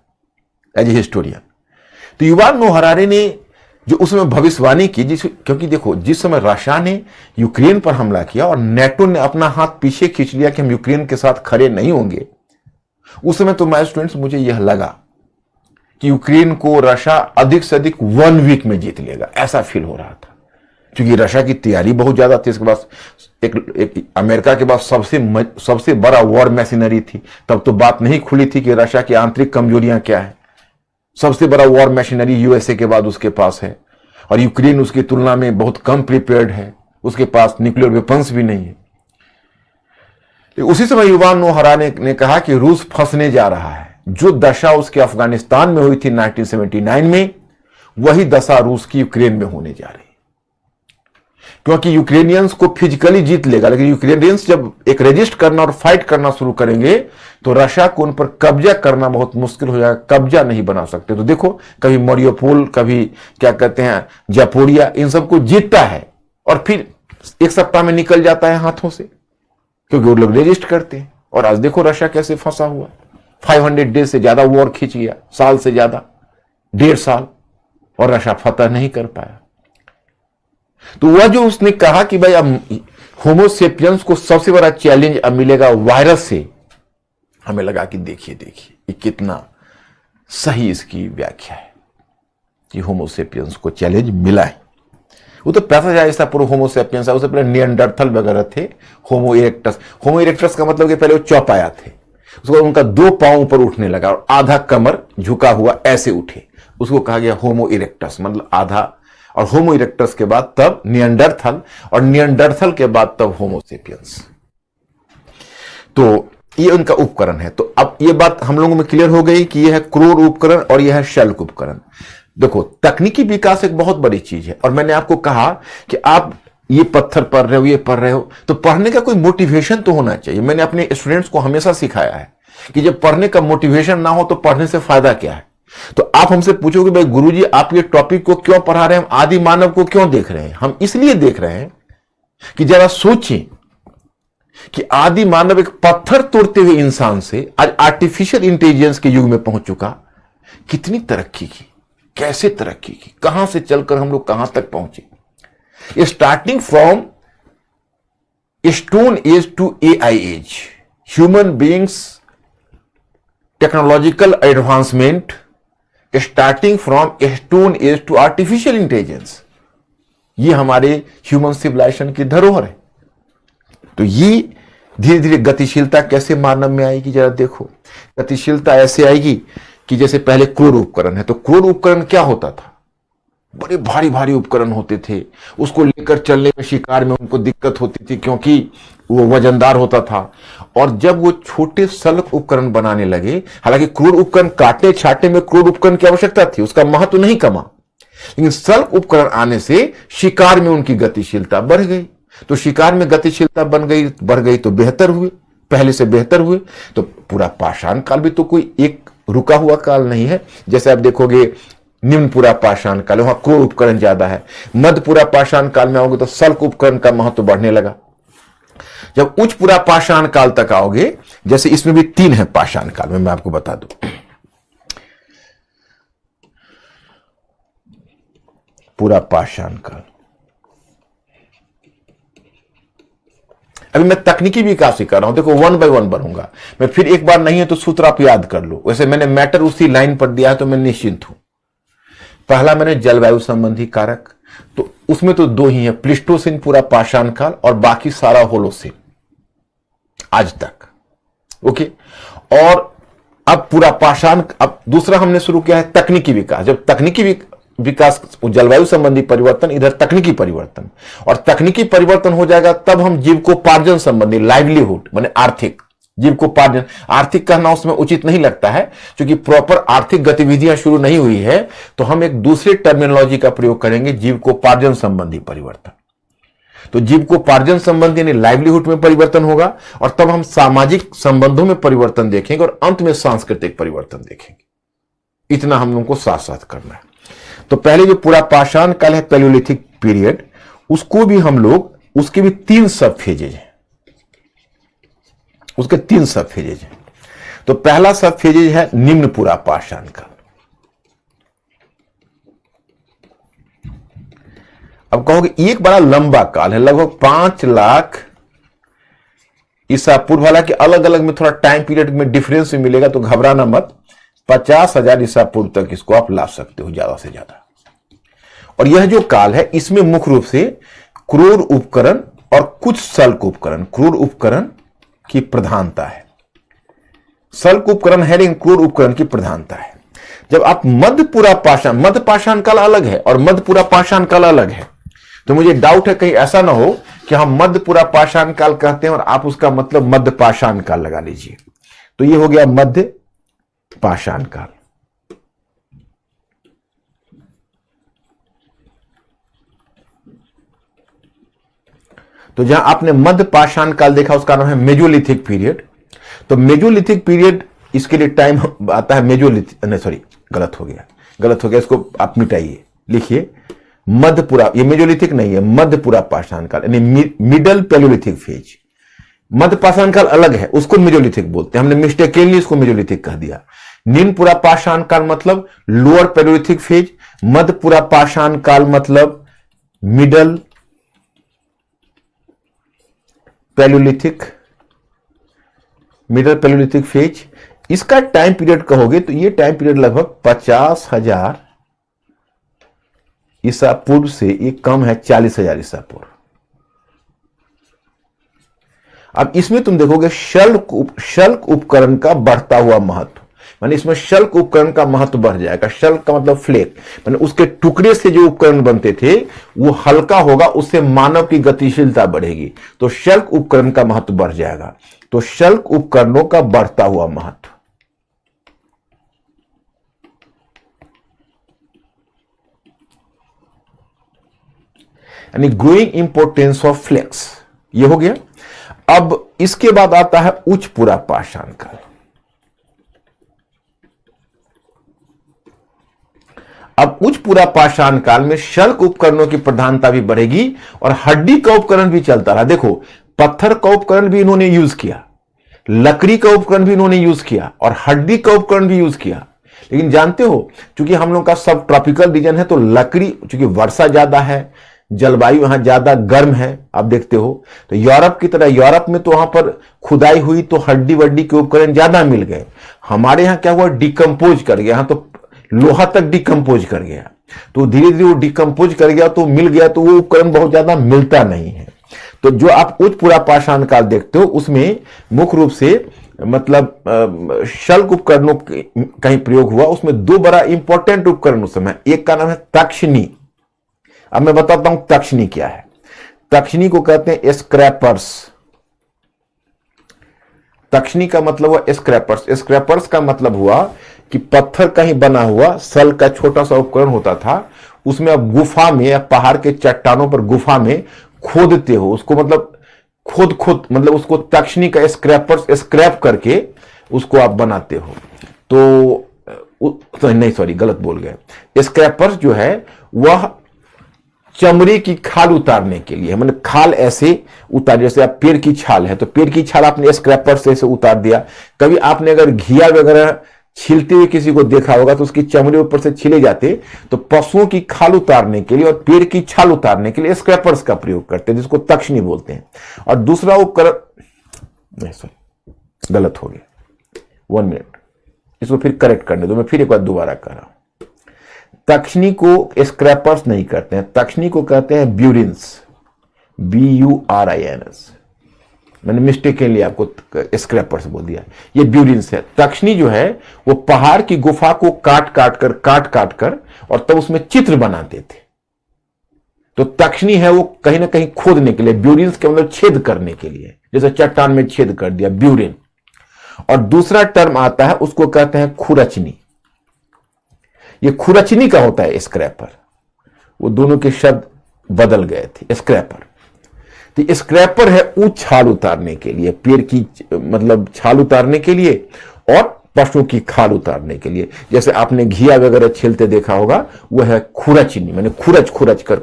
एज ए हिस्टोरियन। तो युval नोह हरारी ने जो उस समय भविष्यवाणी की, क्योंकि देखो जिस समय रशिया ने यूक्रेन पर हमला किया और नेटो ने अपना हाथ पीछे खींच लिया कि हम यूक्रेन के साथ खड़े नहीं होंगे, उस समय तो माय स्टूडेंट्स मुझे यह लगा कि यूक्रेन को रशिया अधिक से अधिक 1 वीक में जीत लेगा, ऐसा फील हो रहा था। क्योंकि रशिया की तैयारी बहुत ज्यादा थी, इसके पास एक अमेरिका के पास सबसे बड़ा वॉर मशीनरी थी। तब तो बात नहीं खुली थी कि रशिया की आंतरिक कमजोरियां क्या है। सबसे बड़ा वॉर मशीनरी यूएसए के बाद उसके पास है, और यूक्रेन उसकी तुलना में बहुत कम प्रिपेयर्ड है, उसके पास न्यूक्लियर वेपन्स भी नहीं है। उसी समय युval नोह हरारी ने कहा कि रूस फंसने जा रहा है। जो दशा उसके अफगानिस्तान में हुई थी 1979 में, वही दशा रूस की यूक्रेन में होने जा रही है। क्योंकि यूक्रेनियंस को फिजिकली जीत लेगा, लेकिन यूक्रेनियंस जब एक रेजिस्ट करना और फाइट करना शुरू करेंगे तो रशिया को उन पर कब्जा करना बहुत मुश्किल हो जाएगा, कब्जा नहीं बना सकते। तो देखो, कभी मरियोपोल, कभी क्या कहते हैं जापोरिया, इन सबको जीतता है और फिर एक सप्ताह में निकल जाता है हाथों से, क्योंकि वो लोग रेजिस्ट करते हैं। और आज देखो रशिया कैसे फंसा हुआ, 500 डेज से ज्यादा वॉर खींच गया, साल से ज्यादा, 1.5 साल, और रशिया फतह नहीं कर पाया। तो वह जो उसने कहा कि भाई अब होमोसेपियंस को सबसे बड़ा चैलेंज अब मिलेगा वायरस से, हमें लगा कि देखिए ये कितना सही इसकी व्याख्या है कि होमोसेपियंस को चैलेंज मिला है। वो तो पैसा जाए ऐसा पूरा होमोसेपियंस है, उससे पहले नियंडरथल वगैरह थे, होमो इरेक्टस का मतलब कि पहले वो चौपाया थे, उसको उनका 2 पांव ऊपर उठने लगा और आधा कमर झुका हुआ ऐसे उठे, उसको कहा गया होमो इरेक्टस, मतलब आधा। और होमो इरेक्टस के बाद तब नियंडरथल, और नियंडरथल के बाद तब होमोसेपियंस। तो ये उनका उपकरण है। तो अब ये बात हम लोगों में क्लियर हो गई कि यह है क्रूर उपकरण और यह है शेल्क उपकरण। देखो, तकनीकी विकास एक बहुत बड़ी चीज है, और मैंने आपको कहा कि आप ये पत्थर पढ़ रहे हो, ये पढ़ रहे हो, तो पढ़ने का कोई मोटिवेशन तो होना चाहिए। मैंने अपने स्टूडेंट्स को हमेशा सिखाया है कि जब पढ़ने का मोटिवेशन ना हो तो पढ़ने से फायदा क्या है। तो आप हमसे पूछोगे भाई गुरुजी आप ये टॉपिक को क्यों पढ़ा रहे हैं, हम आदि मानव को क्यों देख रहे हैं? हम इसलिए देख रहे हैं कि जरा सोचें कि आदि मानव एक पत्थर तोड़ते हुए इंसान से आज आर्टिफिशियल इंटेलिजेंस के युग में पहुंच चुका, कितनी तरक्की की, कैसे तरक्की की, कहां से चलकर हम लोग कहां तक पहुंचे। Starting from stone age to AI age, human beings technological advancement, starting from stone age to artificial intelligence, ये हमारे ह्यूमन सिविलाइजेशन की धरोहर है। तो ये धीरे धीरे गतिशीलता कैसे मानव में आएगी, जरा देखो। गतिशीलता ऐसे आएगी कि जैसे पहले क्रूर उपकरण है, तो क्रूर उपकरण क्या होता था? बड़े भारी भारी उपकरण होते थे, उसको लेकर चलने में, शिकार में उनको दिक्कत होती थी क्योंकि वो वजनदार होता था। और जब वो छोटे सल्क उपकरण बनाने लगे, हालांकि क्रूर उपकरण काटने छाटने में क्रूर उपकरण की आवश्यकता थी, उसका महत्व नहीं कमा, लेकिन सल्क उपकरण आने से शिकार में उनकी गतिशीलता बढ़ गई। तो शिकार में गतिशीलता बढ़ गई तो बेहतर हुए, पहले से बेहतर हुए। तो पूरा पाषाण काल भी तो कोई एक रुका हुआ काल नहीं है। जैसे आप देखोगे निम्न पूरा पाषाण काल, वहां क्रूर उपकरण ज्यादा है। मध्य पूरा पाषाण काल में आओगे तो सल्क उपकरण का महत्व बढ़ने लगा। जब उच्च पूरा पाषाण काल तक आओगे, जैसे इसमें भी 3 है पाषाण काल में, मैं आपको बता दूं। पूरा पाषाण काल, अभी मैं तकनीकी विकास ही कर रहा हूं। देखो 1 by 1 बढ़ूंगा मैं, फिर एक बार नहीं है तो सूत्र आप याद कर लो। वैसे मैंने मैटर उसी लाइन पर दिया है तो मैं निश्चिंत हूं। पहला मैंने जलवायु संबंधी कारक, तो उसमें तो 2 ही है, प्लिस्टोसिन पूरा पाषाण काल और बाकी सारा होलोसिन। आज तक। ओके, और अब पूरा पाषाण, अब दूसरा हमने शुरू किया है तकनीकी विकास। जब तकनीकी विकास, जलवायु संबंधी परिवर्तन, इधर तकनीकी परिवर्तन, और तकनीकी परिवर्तन हो जाएगा तब हम जीविकोपार्जन संबंधी, लाइवलीहुड माने आर्थिक, जीविकोपार्जन, आर्थिक कहना उसमें उचित नहीं लगता है क्योंकि प्रॉपर आर्थिक गतिविधियां शुरू नहीं हुई है, तो हम एक दूसरे टर्मिनोलॉजी का प्रयोग करेंगे, जीविकोपार्जन संबंधी परिवर्तन। तो जीविकोपार्जन संबंधी यानी लाइवलीहुड में परिवर्तन होगा, और तब हम सामाजिक संबंधों में परिवर्तन देखेंगे, और अंत में सांस्कृतिक परिवर्तन देखेंगे। इतना हम लोगों को साथ साथ करना है। तो पहले जो पूरा पाषाण काल है, पैलियोलिथिक पीरियड, उसको भी हम लोग, उसके भी 3 सब फेजेज हैं, उसके 3 सब फेजेज हैं। तो पहला सब फेजेज है निम्न पूरा पाषाण काल। अब कहोगे एक बड़ा लंबा काल है, लगभग 5 लाख ईसा पूर्व, हालांकि अलग अलग में थोड़ा टाइम पीरियड में डिफरेंस भी मिलेगा, तो घबराना मत। 50,000 ईसा पूर्व तक इसको आप ला सकते हो ज्यादा से ज्यादा। और यह जो काल है, इसमें मुख्य रूप से क्रूर उपकरण और कुछ शल्क उपकरण, क्रूर उपकरण की प्रधानता है। शल्क उपकरण है लेकिन क्रूर उपकरण की प्रधानता है। जब आप मध्य पाषाण काल अलग है और मध्य पूरा पाषाण काल अलग है, तो मुझे डाउट है कहीं ऐसा ना हो कि हम मध्य पूरा पाषाण काल कहते हैं और आप उसका मतलब मध्य पाषाण काल लगा लीजिए। तो ये हो गया मध्य पाषाण काल। तो जहां आपने मध्य पाषाण काल देखा उसका नाम है मेजोलिथिक पीरियड। तो मेजोलिथिक पीरियड, इसके लिए टाइम आता है मेजोलिथिक, नहीं सॉरी गलत हो गया, इसको आप मिटाइए, लिखिए मध्यपुरा, ये मेजोलिथिक नहीं है, मध्यपुरा पाषाण काल यानी मिडल पैलियोलिथिक फेज। मध्य पाषाण काल अलग है, उसको मेजोलिथिक बोलते हैं, हमने मिस्टेकली इसको मेजोलिथिक कह दिया। निम्न पूरा पाषाण काल मतलब लोअर पैलियोलिथिक फेज, मध्य पूरा पाषाण काल मतलब मिडल पैलियोलिथिक फेज। इसका टाइम पीरियड कहोगे तो ये टाइम पीरियड लगभग 50,000 ईसा पूर्व से ये कम है 40,000 ईसा पूर्व। अब इसमें तुम देखोगे शल्क उपकरण का बढ़ता हुआ महत्व, माने इसमें शल्क उपकरण का महत्व बढ़ जाएगा। शल्क का मतलब फ्लेक, माने उसके टुकड़े से जो उपकरण बनते थे वो हल्का होगा, उससे मानव की गतिशीलता बढ़ेगी, तो शल्क उपकरण का महत्व बढ़ जाएगा। तो शल्क उपकरणों का बढ़ता हुआ महत्व, यानी ग्रोइंग इंपोर्टेंस ऑफ फ्लेक्स, ये हो गया। अब इसके बाद आता है उच्च पूरा पाषाण काल। अब उच्च पूरा पाषाण काल में शल्क उपकरणों की प्रधानता भी बढ़ेगी और हड्डी का उपकरण भी चलता रहा। देखो, पत्थर का उपकरण भी इन्होंने यूज किया, लकड़ी का उपकरण भी इन्होंने यूज किया, और हड्डी का उपकरण भी यूज किया। लेकिन जानते हो, चूंकि हम लोग का सब ट्रॉपिकल रीजन है, तो लकड़ी, चूंकि वर्षा ज्यादा है, जलवायु यहां ज्यादा गर्म है, आप देखते हो, तो यूरोप की तरह, यूरोप में तो वहां पर खुदाई हुई तो हड्डी वड्डी के उपकरण ज्यादा मिल गए। हमारे यहां क्या हुआ, डिकम्पोज कर गया, यहां तो लोहा तक डिकम्पोज कर गया, तो धीरे धीरे वो डिकम्पोज कर गया तो मिल गया, तो वो उपकरण बहुत ज्यादा मिलता नहीं है। तो जो आप उच्च पूरा पाषाण काल देखते हो उसमें मुख्य रूप से मतलब शल्क उपकरणों का ही प्रयोग हुआ। उसमें 2 बड़ा इंपॉर्टेंट उपकरण उस समय, एक का नाम है तक्षनी। अब मैं बताता हूं तक्षनी क्या है। तक्षनी को कहते हैं स्क्रैपर्स। तक्षनी का मतलब हुआ स्क्रैपर्स। स्क्रैपर्स का मतलब हुआ कि पत्थर का ही बना हुआ सल का छोटा सा उपकरण होता था, उसमें आप गुफा में या पहाड़ के चट्टानों पर गुफा में खोदते हो, उसको मतलब खोद मतलब उसको तक्षनी का स्क्रैपर्स, स्क्रैप करके उसको आप बनाते हो। तो नहीं सॉरी गलत बोल गए। स्क्रैपर्स जो है वह चमड़े की खाल उतारने के लिए, मतलब खाल ऐसे उतार, जैसे आप पेड़ की छाल है तो पेड़ की छाल आपने स्क्रैपर से ऐसे उतार दिया। कभी आपने अगर घिया वगैरह छीलते हुए किसी को देखा होगा तो उसकी चमड़े ऊपर से छिले जाते, तो पशुओं की खाल उतारने के लिए और पेड़ की छाल उतारने के लिए स्क्रैपर्स का प्रयोग करते हैं, जिसको तक्षनी बोलते हैं। और दूसरा उपकरण, नहीं सॉरी गलत हो गया, 1 मिनट, इसको फिर करेक्ट करने दो, मैं फिर एक बार दोबारा कर रहा हूं। तक्षनी को स्क्रैपर्स नहीं कहते हैं, तक्षनी को कहते हैं ब्यूरिन्स, BURINS। मैंने मिस्टेक के लिए आपको स्क्रैपर से बोल दिया, ये ब्यूरिन्स है। तक्षनी जो है वो पहाड़ की गुफा को काट काट कर और तब उसमें चित्र बनाते थे। तो तक्षनी है वो कहीं ना कहीं खोदने के लिए, ब्यूरिन्स के मतलब छेद करने के लिए, जैसे चट्टान में छेद कर दिया, ब्यूरिन। और दूसरा टर्म आता है उसको कहते हैं खुरचनी। ये खुरचनी का होता है स्क्रैपर। वो दोनों के शब्द बदल गए थे। स्क्रैपर तो स्क्रैपर है ऊंच छाल उतारने के लिए, पेड़ की मतलब छाल उतारने के लिए और पशुओं की खाल उतारने के लिए। जैसे आपने घिया वगैरह छीलते देखा होगा, वह है खुरचनी, मैंने खुरच कर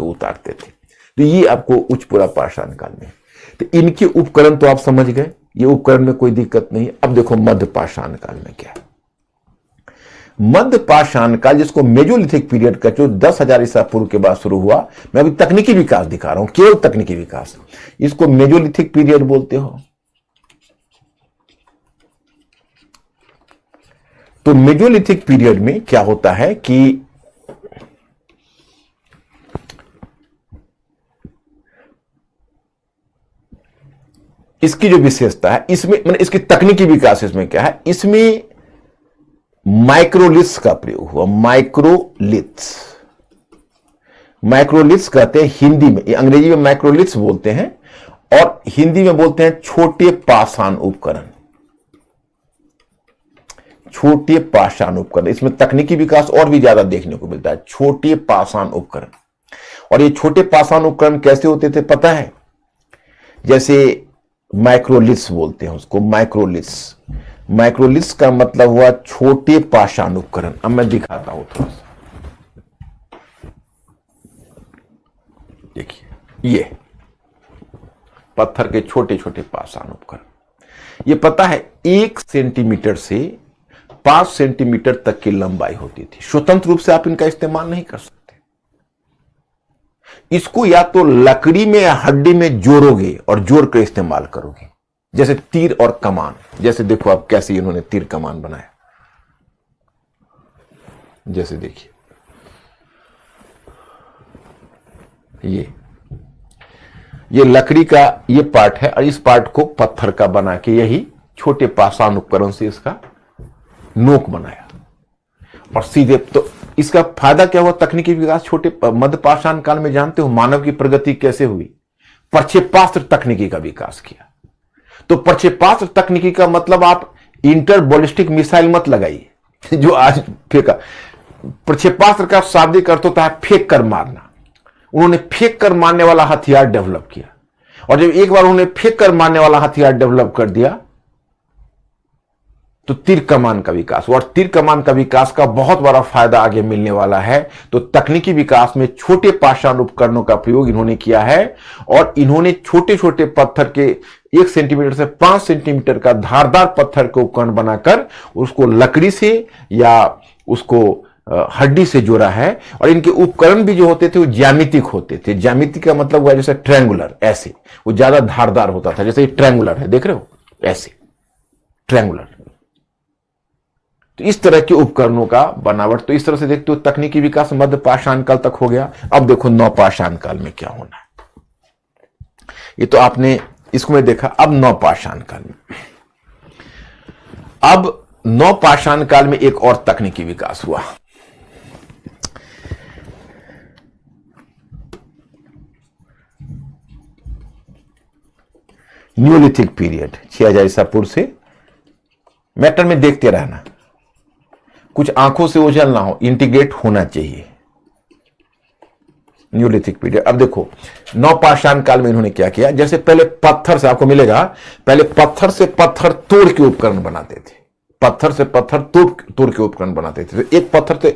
उतारते थे। तो ये आपको उच्च पुरा पाषाण काल में। तो इनके उपकरण तो आप समझ गए, ये उपकरण में कोई दिक्कत नहीं। अब देखो मध्य पाषाण काल में क्या है। मध्य पाषाण काल, जिसको मेजोलिथिक पीरियड का, जो 10,000 ईसा पूर्व के बाद शुरू हुआ, मैं अभी तकनीकी विकास दिखा रहा हूं, केवल तकनीकी विकास, इसको मेजोलिथिक पीरियड बोलते हो। तो मेजोलिथिक पीरियड में क्या होता है कि इसकी जो विशेषता है, इसमें मतलब इसकी तकनीकी विकास इसमें क्या है, इसमें माइक्रोलिथ्स का प्रयोग हुआ। माइक्रोलिथ्स कहते हैं हिंदी में, अंग्रेजी में माइक्रोलिथ्स बोलते हैं और हिंदी में बोलते हैं छोटे पाषाण उपकरण। छोटे पाषाण उपकरण, इसमें तकनीकी विकास और भी ज्यादा देखने को मिलता है। छोटे पाषाण उपकरण, और ये छोटे पाषाण उपकरण कैसे होते थे पता है? जैसे माइक्रोलिथ्स बोलते हैं उसको, माइक्रोलिथ्स का मतलब हुआ छोटे पाषाण उपकरण। अब मैं दिखाता हूं थोड़ा सा, देखिए ये पत्थर के छोटे छोटे पाषाण उपकरण। ये पता है 1 सेंटीमीटर से 5 सेंटीमीटर तक की लंबाई होती थी। स्वतंत्र रूप से आप इनका इस्तेमाल नहीं कर सकते। इसको या तो लकड़ी में या हड्डी में जोड़ोगे और जोड़ कर इस्तेमाल करोगे, जैसे तीर और कमान। जैसे देखो आप कैसे इन्होंने तीर कमान बनाया, जैसे देखिए ये लकड़ी का ये पार्ट है और इस पार्ट को पत्थर का बना के यही छोटे पाषाण उपकरण से इसका नोक बनाया और सीधे। तो इसका फायदा क्या हुआ तकनीकी विकास छोटे मध्य पाषाण काल में? जानते हो मानव की प्रगति कैसे हुई? प्रक्षेपास्त्र तकनीकी का विकास किया। तो प्रक्षेपास्त्र तकनीकी का मतलब आप इंटर बॉलिस्टिक मिसाइल मत लगाइए जो आज फेंका। प्रक्षेपास्त्र का शाब्दिक अर्थ होता है फेंक कर मारना। उन्होंने फेंक कर मारने वाला हथियार डेवलप किया, और जब एक बार उन्होंने फेंक कर मारने वाला हथियार डेवलप कर दिया तो तीर कमान का विकास हुआ। और तीर कमान का विकास का बहुत बड़ा फायदा आगे मिलने वाला है। तो तकनीकी विकास में छोटे पाषाण उपकरणों का प्रयोग इन्होंने किया है, और इन्होंने छोटे छोटे पत्थर के 1 सेंटीमीटर से 5 सेंटीमीटर का धारदार पत्थर के उपकरण बनाकर उसको लकड़ी से या उसको हड्डी से जोड़ा है। और इनके उपकरण भी जो होते थे वो ज्यामितिक होते थे। ज्यामितिक का मतलब हुआ जैसे ट्रायंगुलर, ऐसे वो ज्यादा धारदार होता था। जैसे ट्रायंगुलर है, देख रहे हो, ऐसे ट्रायंगुलर। तो इस तरह के उपकरणों का बनावट, तो इस तरह से देखते हो तकनीकी विकास मध्य पाषाण काल तक हो गया। अब देखो नवपाषाण काल में क्या होना है। ये तो आपने इसको में देखा। अब नवपाषाण काल में, अब नवपाषाण काल में एक और तकनीकी विकास हुआ। न्यूलिथिक पीरियड, 6000 ईसा पूर्व से। मैटर में देखते रहना, कुछ आंखों से ओझल ना हो, इंटीग्रेट होना चाहिए। Neolithic period. अब देखो नवपाषाण काल में इन्होंने क्या किया। जैसे पहले पत्थर से, आपको मिलेगा, पहले पत्थर से पत्थर तोड़ के उपकरण बनाते थे। पत्थर से पत्थर तोड़ के उपकरण बनाते थे। तो एक पत्थर से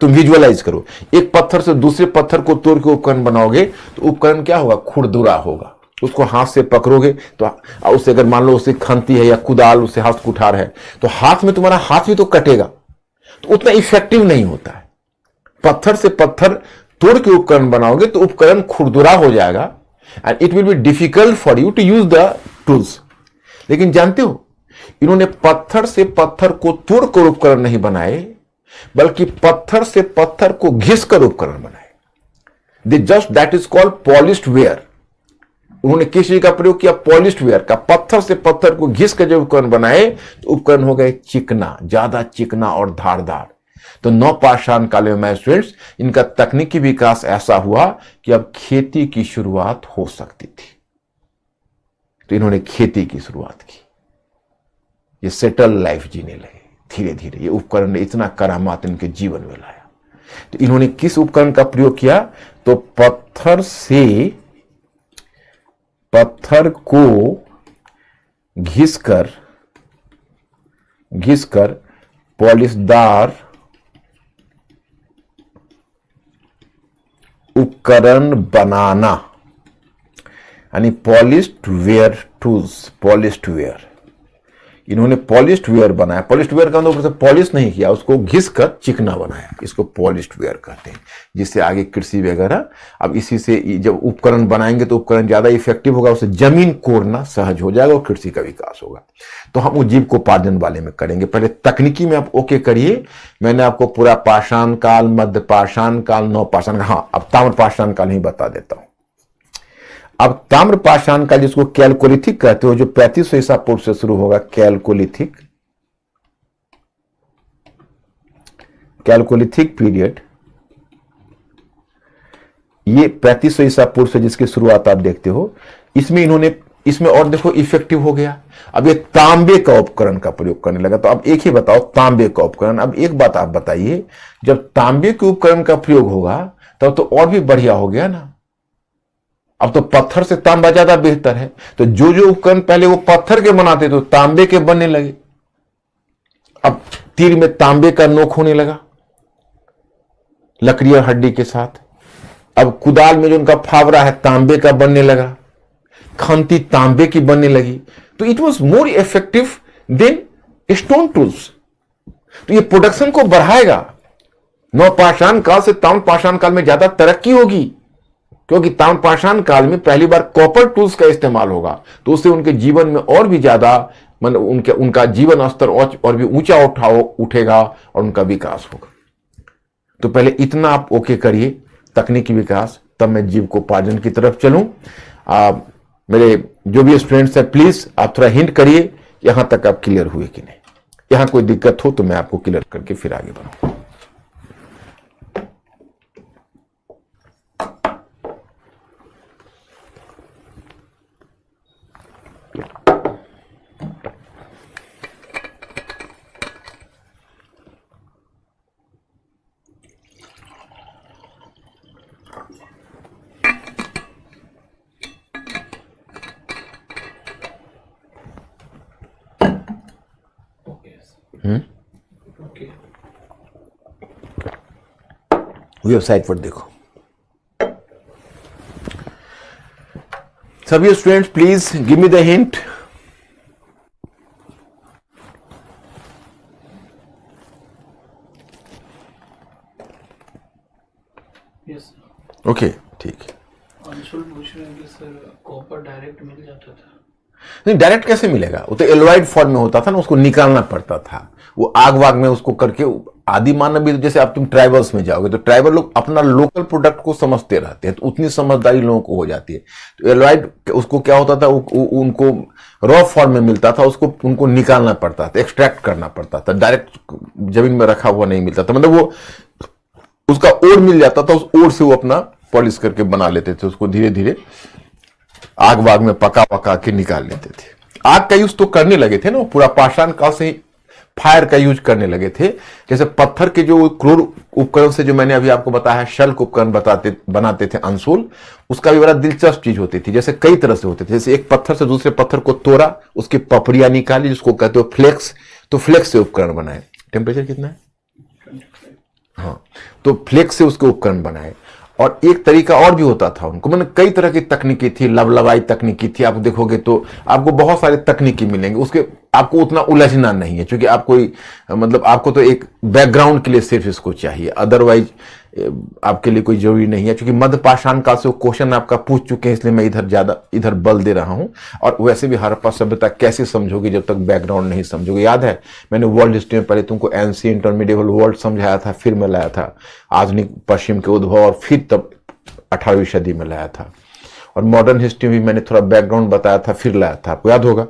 तुम विजुअलाइज करो, एक पत्थर से दूसरे पत्थर को तोड़ के उपकरण बनाओगे तो उपकरण क्या होगा? खुरदुरा होगा। उसको हाथ से पकड़ोगे तो उससे अगर मान लो उससे खंती है या कुदाल, उससे हाथ कुठार है, तो हाथ में तुम्हारा हाथ भी तो कटेगा, तो उतना इफेक्टिव नहीं होता है। पत्थर से पत्थर तोड़ के उपकरण बनाओगे तो उपकरण खुरदुरा हो जाएगा and it will be difficult for you to use the tools. लेकिन जानते हो इन्होंने पत्थर से पत्थर को तोड़कर उपकरण नहीं बनाए, बल्कि पत्थर से पत्थर को घिस कर उपकरण बनाए। That is called polished where. उन्होंने किस चीज का प्रयोग किया? पॉलिश्ड वेयर का। पत्थर से पत्थर को घिस कर जब उपकरण बनाए तो उपकरण हो गए चिकना, ज्यादा चिकना और धारदार। तो नवपाषाण काल में मैं स्टूडेंट्स, इनका तकनीकी विकास ऐसा हुआ कि अब खेती की शुरुआत हो सकती थी। तो इन्होंने खेती की शुरुआत की, ये सेटल लाइफ जीने लगे धीरे धीरे। ये उपकरण ने इतना करामात इनके जीवन में लाया। तो इन्होंने किस उपकरण का प्रयोग किया? तो पत्थर को घिसकर पॉलिशदार उपकरण बनाना, यानी polished where tools. Polished where, इन्होंने पॉलिश्ड वेयर बनाया। पॉलिश्ड वेयर का मतलब पॉलिश नहीं किया, उसको घिस कर चिकना बनाया, इसको पॉलिश्ड वेयर कहते हैं। जिससे आगे कृषि वगैरह, अब इसी से जब उपकरण बनाएंगे तो उपकरण ज्यादा इफेक्टिव होगा, उससे जमीन कोड़ना सहज हो जाएगा और कृषि का विकास होगा। तो हम जीविकोपार्जन वाले में करेंगे। पहले तकनीकी में आप ओके करिए। मैंने आपको पूरा पाषाण काल, मध्य पाषाण काल, नवपाषाण, हाँ अब ताम्रपाषाण काल ही बता देता हूं। अब ताम्रपाषाण का, जिसको कैलकोलिथिक कहते हो, जो 3500 ईसा पूर्व से शुरू होगा, कैलकोलिथिक पीरियड, ये 3500 ईसा पूर्व से जिसकी शुरुआत आप देखते हो, इसमें और देखो इफेक्टिव हो गया। अब ये तांबे का उपकरण का प्रयोग करने लगा। तो अब एक ही बताओ, तांबे का उपकरण। अब एक बात आप बताइए, जब तांबे के उपकरण का प्रयोग होगा तब तो और भी बढ़िया हो गया ना। अब तो पत्थर से तांबा ज्यादा बेहतर है। तो जो उपकरण पहले वो पत्थर के बनाते तो तांबे के बनने लगे। अब तीर में तांबे का नोक होने लगा लकड़ी और हड्डी के साथ। अब कुदाल में जो उनका फावड़ा है तांबे का बनने लगा, खंती तांबे की बनने लगी। तो it was more effective than stone tools. तो ये प्रोडक्शन को बढ़ाएगा। नवपाषाण काल से ताम्रपाषाण काल में ज्यादा तरक्की होगी, क्योंकि ताम्रपाषाण काल में पहली बार कॉपर टूल्स का इस्तेमाल होगा। तो उससे उनके जीवन में और भी ज्यादा मतलब उनका जीवन स्तर और भी ऊंचा उठेगा और उनका विकास होगा। तो पहले इतना आप ओके करिए तकनीकी विकास, तब मैं जीविकोपार्जन की तरफ चलूं। मेरे जो भी स्टूडेंट्स हैं, प्लीज आप थोड़ा हिंट करिए यहां तक आप क्लियर हुए कि नहीं। यहां कोई दिक्कत हो तो मैं आपको क्लियर करके फिर आगे बढ़ूं। वेबसाइट पर देखो। सभी students please give me the hint. Yes okay ठीक है। अंशुल पूछ रहे हैं कि सर कॉपर डायरेक्ट मिल जाता था? नहीं, डायरेक्ट कैसे मिलेगा? वो तो एलॉइड फॉर्म में होता था ना, उसको निकालना पड़ता था। वो आग वाग में उसको करके, आदि मानव भी, जैसे आप तुम ट्राइबल्स में जाओगे तो ट्राइबल लोग अपना लोकल प्रोडक्ट को समझते रहते हैं, तो उतनी समझदारी लोगों को हो जाती है। तो एलॉइड उसको क्या होता था, उनको रॉ फॉर्म में मिलता था, उसको उनको निकालना पड़ता था, एक्सट्रैक्ट करना पड़ता था। डायरेक्ट जमीन में रखा हुआ नहीं मिलता था। मतलब वो उसका ओर मिल जाता था, उस ओर से वो अपना पॉलिश करके बना लेते थे। उसको धीरे धीरे आग वाग में पका के निकाल लेते थे। आग का यूज तो करने लगे थे ना, पूरा पाषाण काल से फायर का यूज करने लगे थे। जैसे पत्थर के जो क्रूर उपकरण से, जो मैंने अभी आपको बताया शल्क उपकरण बनाते थे अंशुल, उसका भी बड़ा दिलचस्प चीज होती थी। जैसे कई तरह से होते थे। जैसे एक पत्थर से दूसरे पत्थर को तोड़ा, उसकी पपड़ियां निकाली, जिसको कहते हो फ्लेक्स, तो फ्लेक्स से उपकरण बनाए। टेम्परेचर कितना है? हाँ, तो फ्लेक्स से उसके उपकरण बनाए। और एक तरीका और भी होता था उनको, मतलब कई तरह की तकनीकी थी, लवलवाई तकनीकी थी। आप देखोगे तो आपको बहुत सारे तकनीकी मिलेंगे, उसके आपको उतना उलझना नहीं है, क्योंकि आप कोई मतलब आपको तो एक बैकग्राउंड के लिए सिर्फ इसको चाहिए, अदरवाइज आपके लिए कोई जरूरी नहीं है। क्योंकि मध्य पाषाण काल से वो क्वेश्चन आपका पूछ चुके हैं, इसलिए मैं इधर बल दे रहा हूं। और वैसे भी हड़प्पा सभ्यता कैसे समझोगे जब तक बैकग्राउंड नहीं समझोगे। याद है मैंने वर्ल्ड हिस्ट्री में पहले तुमको एंशिएंट और मिडिवल वर्ल्ड समझाया था, फिर मैं लाया था आधुनिक पश्चिम के उद्भव, और फिर तब 18वीं सदी में लाया था। और मॉडर्न हिस्ट्री भी मैंने थोड़ा बैकग्राउंड बताया था, फिर लाया था, आपको याद होगा।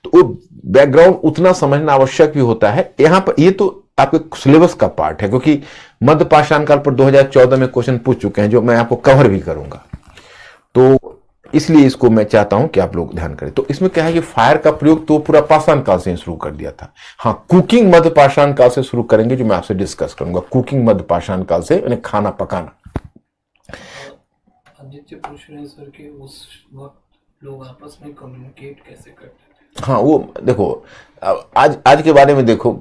तो वो बैकग्राउंड उतना समझना आवश्यक भी होता है। यहाँ पर ये तो आपके सिलेबस का पार्ट है, क्योंकि मध्य पाषाण काल पर 2014 में क्वेश्चन पूछ चुके हैं, जो मैं आपको कवर भी करूंगा। तो इसलिए इसको मैं चाहता हूं कि आप लोग ध्यान करें। तो इसमें क्या है कि फायर का प्रयोग तो पूरा पाषाण काल से शुरू कर दिया था। हाँ, कुकिंग मध्य पाषाण काल से शुरू करेंगे, जो मैं आपसे डिस्कस करूंगा। कुकिंग मध्य पाषाण काल से, यानी खाना पकाना। आदित्य पूछ रहे हैं सर कि उस वक्त लोग आपस में कम्युनिकेट कैसे करते थे? हाँ, वो देखो, आज के बारे में देखो,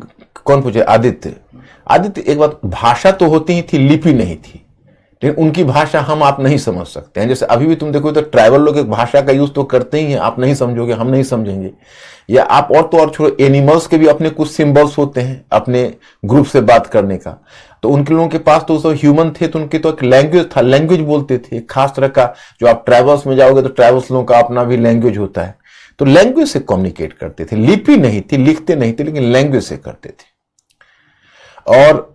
कौन पूछे? आदित्य। एक बात, भाषा तो होती ही थी, लिपि नहीं थी, लेकिन उनकी भाषा हम आप नहीं समझ सकते हैं। जैसे अभी भी तुम देखो तो ट्राइबल लोग एक भाषा का यूज तो करते ही हैं, आप नहीं समझोगे, हम नहीं समझेंगे। या आप और तो और छोड़ो, एनिमल्स के भी अपने कुछ सिंबल्स होते हैं अपने ग्रुप से बात करने का। तो उनके लोगों के पास तो सब ह्यूमन थे, तो उनके तो एक लैंग्वेज था, लैंग्वेज बोलते थे खास तरह का। जो आप ट्राइबल्स में जाओगे तो ट्राइबल्स लोगों का अपना भी लैंग्वेज होता है, तो लैंग्वेज से कम्युनिकेट करते थे। लिपि नहीं थी, लिखते नहीं थे, लेकिन लैंग्वेज से करते थे। और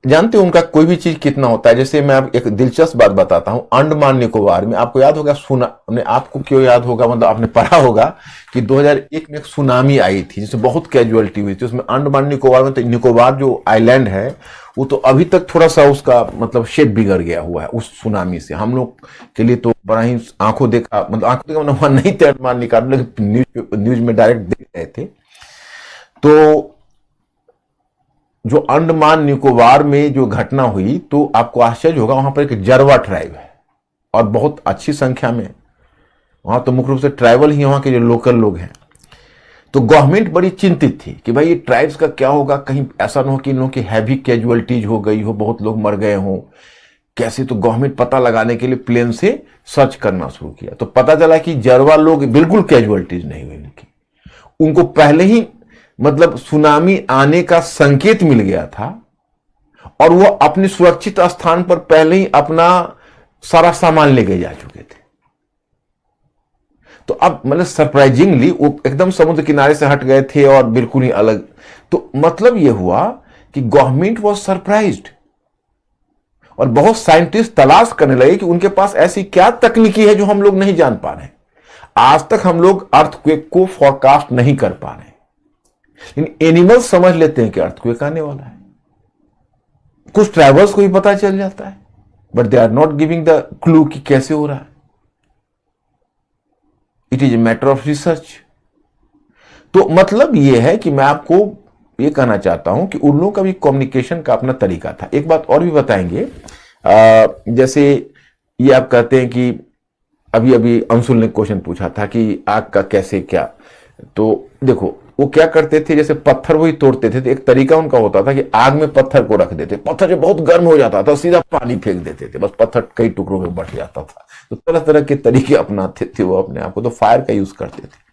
जानते हो उनका कोई भी चीज कितना होता है? जैसे मैं आप एक दिलचस्प बात बताता हूं। अंडमान निकोबार में आपको याद होगा, आपको क्यों याद होगा, मतलब आपने पढ़ा होगा कि 2001 में एक सुनामी आई थी, जिसमें बहुत कैजुअलिटी हुई थी। उसमें अंडमान निकोबार में, तो निकोबार जो आइलैंड है वो तो अभी तक थोड़ा सा उसका मतलब शेप बिगड़ गया हुआ है उस सुनामी से। हम लोग के लिए तो बड़ा ही आंखों देखा, मतलब वहां नहीं थे अंडमान निकोबार, लेकिन न्यूज में डायरेक्ट देख रहे थे। तो जो अंडमान निकोबार में जो घटना हुई, तो आपको आश्चर्य होगा, वहां पर एक जरवा ट्राइब है और बहुत अच्छी संख्या में। वहां तो मुख्य रूप से ट्राइबल ही वहां के जो लोकल लोग हैं। तो गवर्नमेंट बड़ी चिंतित थी कि भाई ये ट्राइब्स का क्या होगा, कहीं ऐसा ना हो कि इन लोगों की हैवी कैजुअलिटीज हो गई हो, बहुत लोग मर गए हों कैसे। तो गवर्नमेंट पता लगाने के लिए प्लेन से सर्च करना शुरू किया। तो पता चला कि जरवा लोग बिल्कुल कैजुअलिटीज नहीं हुई उनकी। उनको पहले ही मतलब सुनामी आने का संकेत मिल गया था, और वो अपने सुरक्षित स्थान पर पहले ही अपना सारा सामान लेके जा चुके थे। तो अब मतलब सरप्राइजिंगली वो एकदम समुद्र किनारे से हट गए थे और बिल्कुल ही अलग। तो मतलब ये हुआ कि गवर्नमेंट वाज सरप्राइज्ड, और बहुत साइंटिस्ट तलाश करने लगे कि उनके पास ऐसी क्या तकनीकी है जो हम लोग नहीं जान पा रहे। आज तक हम लोग अर्थक्वेक को फोरकास्ट नहीं कर पा रहे, लेकिन एनिमल्स समझ लेते हैं कि अर्थक्वेक आने वाला है। कुछ ट्राइबल्स को भी पता चल जाता है, but they are not giving the clue कि कैसे हो रहा है। It is a matter of research. तो मतलब यह है कि मैं आपको यह कहना चाहता हूं कि उन लोगों का भी कम्युनिकेशन का अपना तरीका था। एक बात और भी बताएंगे, जैसे ये आप कहते हैं कि अभी अभी अंशुल ने क्वेश्चन पूछा था कि आग का कैसे क्या। तो देखो वो क्या करते थे, जैसे पत्थर वही तोड़ते थे, तो एक तरीका उनका होता था कि आग में पत्थर को रख देते। पत्थर जब बहुत गर्म हो जाता था सीधा पानी फेंक देते थे, बस पत्थर कई टुकड़ों में बट जाता था। तो तरह तरह के तरीके अपनाते थे वो अपने आप को, तो फायर का यूज करते थे।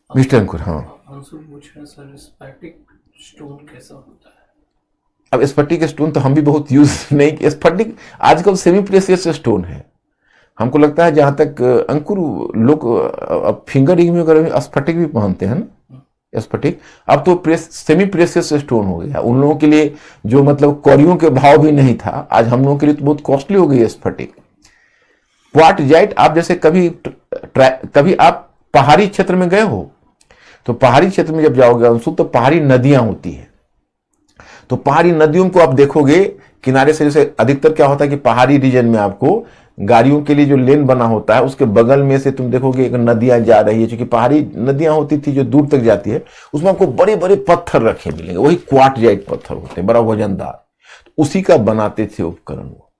मिस्टर अंकुर, हाँ अंशुल पूछ रहे हैं सर, स्फटिक स्टोन कैसा होता है? अब स्फटिक स्टोन तो हम भी बहुत यूज नहीं। स्फटिक आजकल सेमी प्रेशियस स्टोन है। हमको लगता है जहां तक अंकुर लोग फिंगर रिंग में अगर स्फटिक भी पहनते हैं ना, स्फटिक अब तो सेमी प्रेशियस स्टोन हो गया उन लोगों के लिए, जो मतलब कौड़ियों के भाव भी नहीं था, आज हम लोगों के लिए तो बहुत कॉस्टली हो गई है स्फटिक। क्वार्टजाइट, आप जैसे कभी आप पहाड़ी क्षेत्र में गए हो, तो पहाड़ी क्षेत्र में जब जाओगे अंशु, तो पहाड़ी नदियां होती है। तो पहाड़ी नदियों को आप देखोगे किनारे से, जैसे अधिकतर क्या होता है कि पहाड़ी रीजन में आपको गाड़ियों के लिए जो लेन बना होता है उसके बगल में से तुम देखोगे एक नदियां जा रही है, क्योंकि पहाड़ी नदियां होती थी जो दूर तक जाती है, उसमें आपको बड़े बड़े पत्थर रखे मिलेंगे, वही क्वार्टजाइट पत्थर होते हैं, बड़ा वजनदार। उसी का बनाते थे उपकरण वो।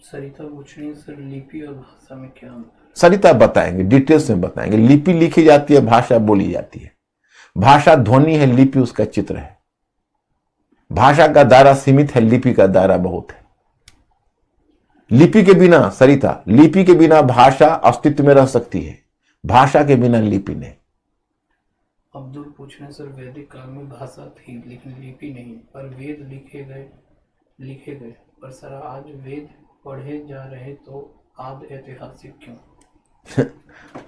सरिता पूछ रही है सर, लिपि और भाषा में क्या अंतर है? सरिता बताएंगे, डिटेल्स में बताएंगे। लिपि लिखी जाती है, भाषा बोली जाती है। भाषा ध्वनि है, लिपि उसका चित्र है। भाषा का दायरा सीमित है, लिपि का दायरा बहुत है। लिपि के बिना, सरिता, लिपि के बिना भाषा अस्तित्व में रह सकती है, भाषा के बिना लिपि नहीं। अब्दुल पूछ रहे हैं सर, वैदिक काल में भाषा थी लेकिन लिपि नहीं, पर वेद लिखे गए पर सर आज वेद पढ़े जा रहे तो आद ऐतिहासिक क्यों?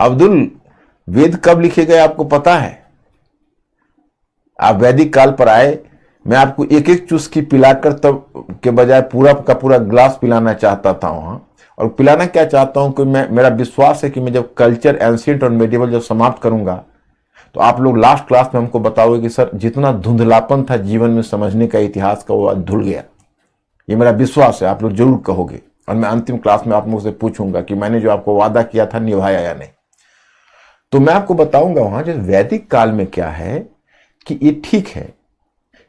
अब्दुल, वेद कब लिखे गए आपको पता है? आप वैदिक काल पर आए, मैं आपको एक एक चुस्की पिलाकर तब के बजाय पूरा का पूरा ग्लास पिलाना चाहता था वहां, और पिलाना क्या चाहता हूं कि मेरा विश्वास है कि मैं जब कल्चर एंशिएंट और मेडिवल जब समाप्त करूंगा तो आप लोग लास्ट क्लास में हमको बताओगे कि सर जितना धुंधलापन था जीवन में समझने का इतिहास का वो आज धुल गया। ये मेरा विश्वास है, आप लोग जरूर कहोगे। और मैं अंतिम क्लास में आप लोगों से पूछूंगा कि मैंने जो आपको वादा किया था निभाया या नहीं। तो मैं आपको बताऊंगा वहां जो वैदिक काल में क्या है कि ये ठीक है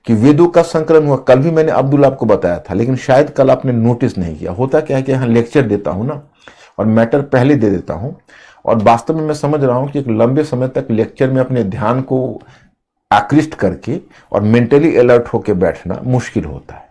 कि वेदों का संकलन हुआ। कल भी मैंने अब्दुल आपको बताया था, लेकिन शायद कल आपने नोटिस नहीं किया। होता क्या है कि यहाँ लेक्चर देता हूं ना और मैटर पहले दे देता हूं, और वास्तव में मैं समझ रहा हूं कि एक लंबे समय तक लेक्चर में अपने ध्यान को आकृष्ट करके और मेंटली अलर्ट होकर बैठना मुश्किल होता है,